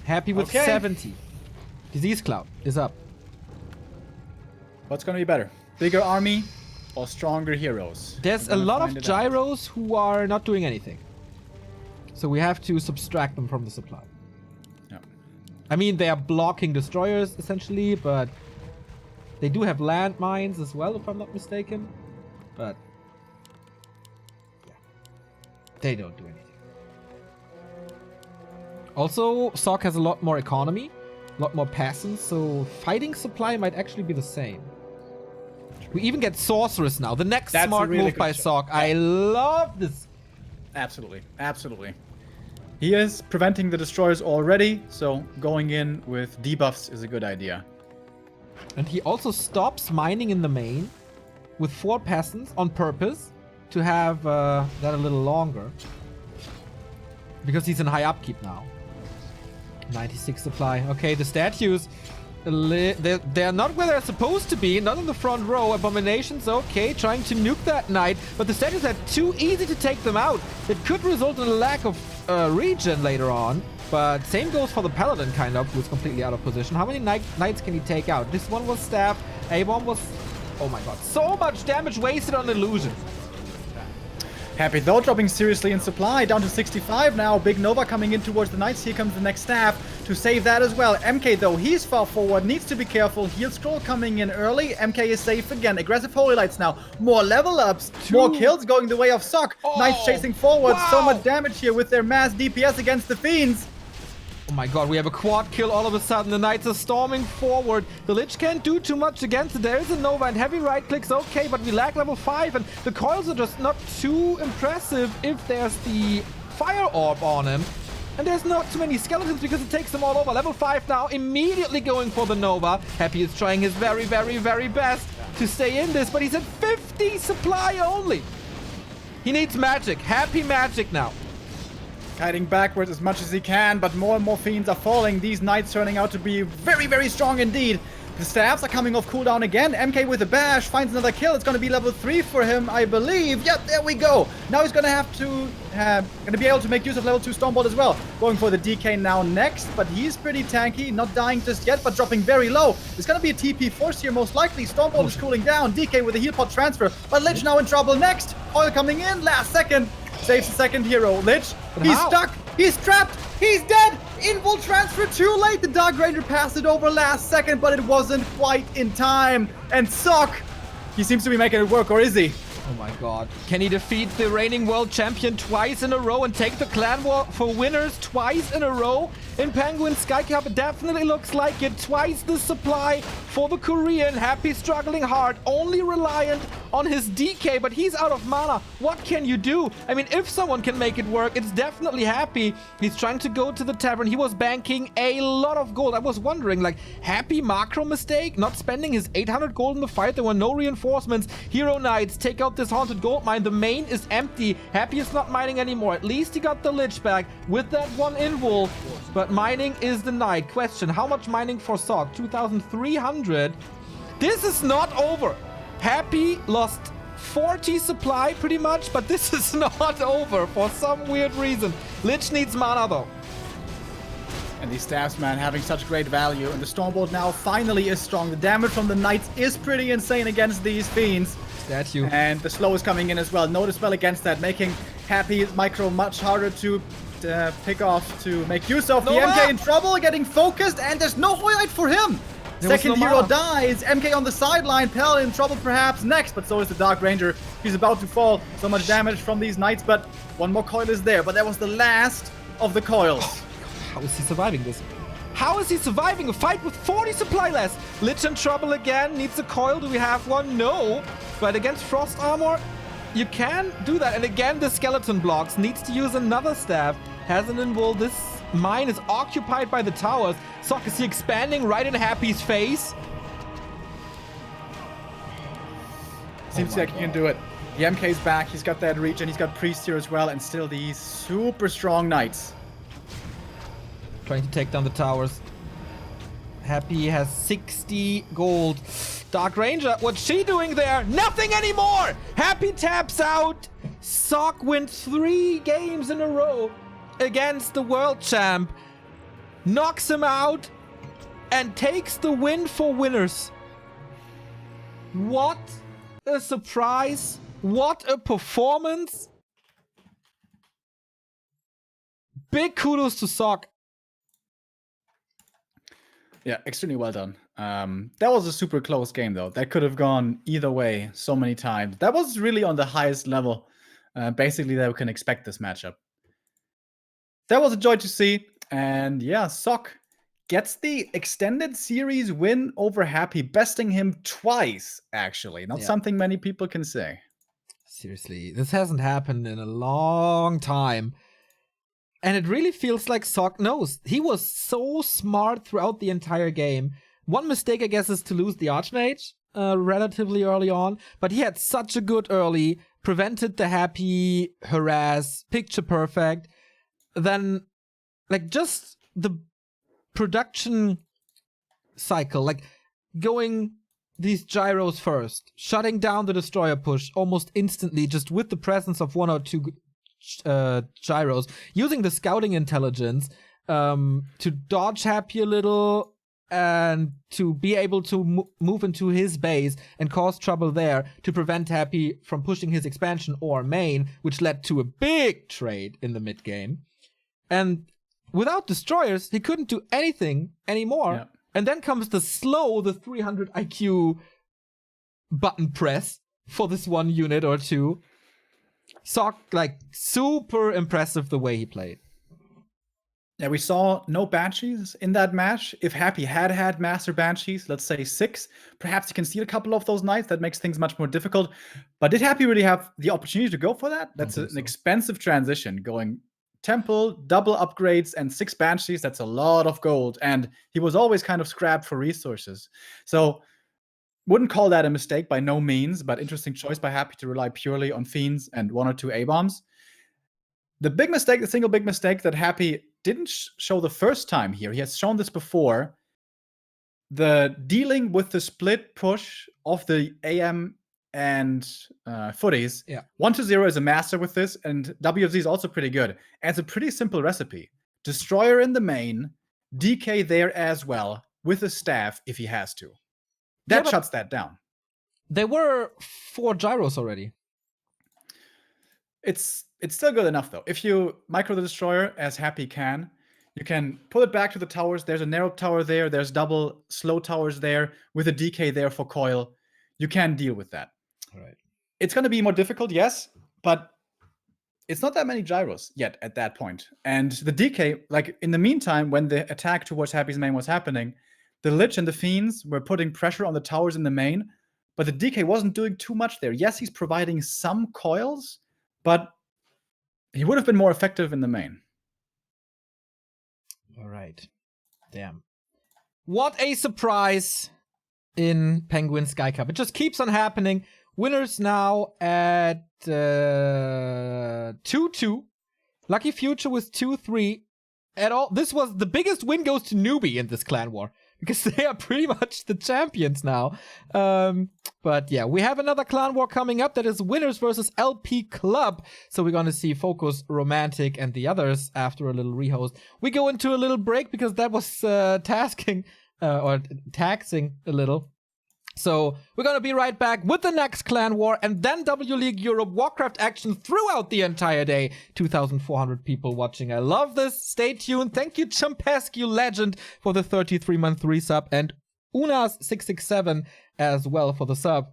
Happy with Okay. 70. Disease Cloud is up. What's gonna be better? Bigger army or stronger heroes? There's We're a gonna lot of find it out. gyros who are not doing anything. So we have to subtract them from the supply. Yeah. I mean, they are blocking destroyers, essentially, but they do have landmines as well, if I'm not mistaken. But yeah, they don't do anything. Also, Sock has a lot more economy, a lot more passants, so fighting supply might actually be the same. We even get Sorceress now. The next That's a smart really move good by shot. Sock. I love this. Absolutely, absolutely. He is preventing the destroyers already, so going in with debuffs is a good idea. And he also stops mining in the main with 4 peasants on purpose to have that a little longer. Because he's in high upkeep now. 96 supply. Okay, the statues, they're not where they're supposed to be. Not in the front row. Abominations, okay, trying to nuke that knight. But the statues are too easy to take them out. It could result in a lack of regen later on. But same goes for the paladin, kind of, who's completely out of position. How many knights can he take out? This one was stabbed. A-bomb was... Oh my god. So much damage wasted on illusion. Happy though, dropping seriously in supply, down to 65 now. Big Nova coming in towards the Knights. Here comes the next staff to save that as well. MK though, he's far forward, needs to be careful. Heal scroll coming in early. MK is safe again. Aggressive Holy Lights now. More level ups, more kills going the way of Sock. Knights chasing forward. So much damage here with their mass DPS against the Fiends. Oh my god, we have a quad kill all of a sudden. The Knights are storming forward. The Lich can't do too much against it. There is a Nova and heavy right clicks, okay, but we lack level 5 and the coils are just not too impressive if there's the fire orb on him. And there's not too many skeletons because it takes them all over. Level 5 now, immediately going for the Nova. Happy is trying his very, very, very best to stay in this, but he's at 50 supply only. He needs magic. Happy magic now. Kiting backwards as much as he can, but more and more Fiends are falling. These Knights turning out to be very, very strong indeed. The staffs are coming off cooldown again. MK with a bash finds another kill. It's going to be level 3 for him, I believe. Yep, there we go. Now he's going to have to be able to make use of level 2 Stormbolt as well. Going for the DK now next, but he's pretty tanky. Not dying just yet, but dropping very low. There's going to be a TP force here most likely. Stormbolt is cooling down. DK with a heal pod transfer, but Lich now in trouble next. Coil coming in last second. Saves the second hero. Lich, he's stuck. He's trapped. He's dead. Invul transfer too late. The Dark Ranger passed it over last second, but it wasn't quite in time. And Sock, he seems to be making it work, or is he? Oh my god. Can he defeat the reigning world champion twice in a row and take the clan war for winners twice in a row? In Penguin Sky Cup, it definitely looks like it. Twice the supply for the Korean. Happy struggling hard, only reliant on his DK, but he's out of mana. What can you do? I mean, if someone can make it work, it's definitely Happy. He's trying to go to the tavern. He was banking a lot of gold. I was wondering, like, Happy macro mistake? Not spending his 800 gold in the fight. There were no reinforcements. Hero Knights take out this haunted gold mine. The main is empty. Happy is not mining anymore. At least he got the Lich back with that one invul. But mining is denied. Question, how much mining for Sock? 2,300. This is not over. Happy lost 40 supply pretty much, but this is not over for some weird reason. Lich needs mana though. And these staffs, man, having such great value. And the Stormbolt now finally is strong. The damage from the Knights is pretty insane against these Fiends. Statue. And the slow is coming in as well. No dispel against that, making Happy micro much harder to pick off, to make use of. The MK in trouble, getting focused, and there's no highlight for him. Second hero dies. MK on the sideline. Paladin in trouble perhaps next, but so is the Dark Ranger. He's about to fall. So much damage from these Knights, but one more coil is there. But that was the last of the coils. How is he surviving this? How is he surviving a fight with 40 supply less? Lich in trouble again. Needs a coil. Do we have one? No. But against Frost Armor, you can do that. And again, the skeleton blocks. Needs to use another staff. Has an invul. This mine is occupied by the towers. Sock, is he expanding right in Happy's face? Seems like he can do it. The MK's back. He's got that reach, and he's got Priest here as well, and still these super strong Knights. Trying to take down the towers. Happy has 60 gold. Dark Ranger, what's she doing there? Nothing anymore! Happy taps out. Sock wins 3 games in a row against the world champ. Knocks him out and takes the win for winners. What a surprise. What a performance. Big kudos to Sock. Yeah, extremely well done. That was a super close game, though. That could have gone either way so many times. That was really on the highest level, basically, that we can expect this matchup. That was a joy to see. And yeah, Sock gets the extended series win over Happy, besting him twice, actually. Not something many people can say. Seriously, this hasn't happened in a long time. And it really feels like Sock knows. He was so smart throughout the entire game. One mistake, I guess, is to lose the Archmage relatively early on, but he had such a good early, prevented the happy, harass, picture perfect. Then, like, just the production cycle, like going these gyros first, shutting down the destroyer push almost instantly just with the presence of 1 or 2 gyros, using the scouting intelligence to dodge Happy a little and to be able to move into his base and cause trouble there to prevent Happy from pushing his expansion or main, which led to a big trade in the mid game. And without destroyers, he couldn't do anything anymore. Yeah. And then comes the 300 IQ button press for this one unit or two. Sock, like, super impressive the way he played. Yeah, we saw no Banshees in that match. If Happy had Master Banshees, let's say 6, perhaps he can steal a couple of those knights. That makes things much more difficult. But did Happy really have the opportunity to go for that? That's an expensive transition, going Temple, double upgrades, and 6 Banshees. That's a lot of gold. And he was always kind of scrapped for resources. So wouldn't call that a mistake by no means, but interesting choice by Happy to rely purely on Fiends and 1 or 2 A-bombs. The single big mistake that Happy didn't show the first time here, he has shown this before, the dealing with the split push of the AM and footies. Yeah. 1-0 is a master with this, and WFZ is also pretty good. And it's a pretty simple recipe. Destroyer in the main, DK there as well, with a staff if he has to. That shuts that down. There were 4 gyros already. It's still good enough, though. If you micro the destroyer as Happy can, you can pull it back to the towers. There's a narrow tower there. There's double slow towers there with a DK there for coil. You can deal with that. All right. It's going to be more difficult, yes, but it's not that many gyros yet at that point. And the DK, like in the meantime, when the attack towards Happy's main was happening, the Lich and the Fiends were putting pressure on the towers in the main, but the DK wasn't doing too much there. Yes, he's providing some coils, but he would have been more effective in the main. All right. Damn. What a surprise in Penguin Sky Cup. It just keeps on happening. Winners now at 2-2. Lucky Future was 2-3. This was the biggest win goes to Newbie in this clan war, because they are pretty much the champions now. But yeah, we have another clan war coming up that is winners versus LP Club. So we're going to see Focus, Romantic, and the others after a little rehost. We go into a little break because that was taxing a little. So we're going to be right back with the next clan war and then W League Europe Warcraft action throughout the entire day. 2,400 people watching. I love this. Stay tuned. Thank you, Chumpescu Legend, for the 33-month resub, and Unas667 as well for the sub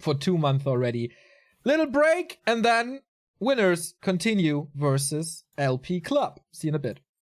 for 2 months already. Little break and then winners continue versus LP Club. See you in a bit.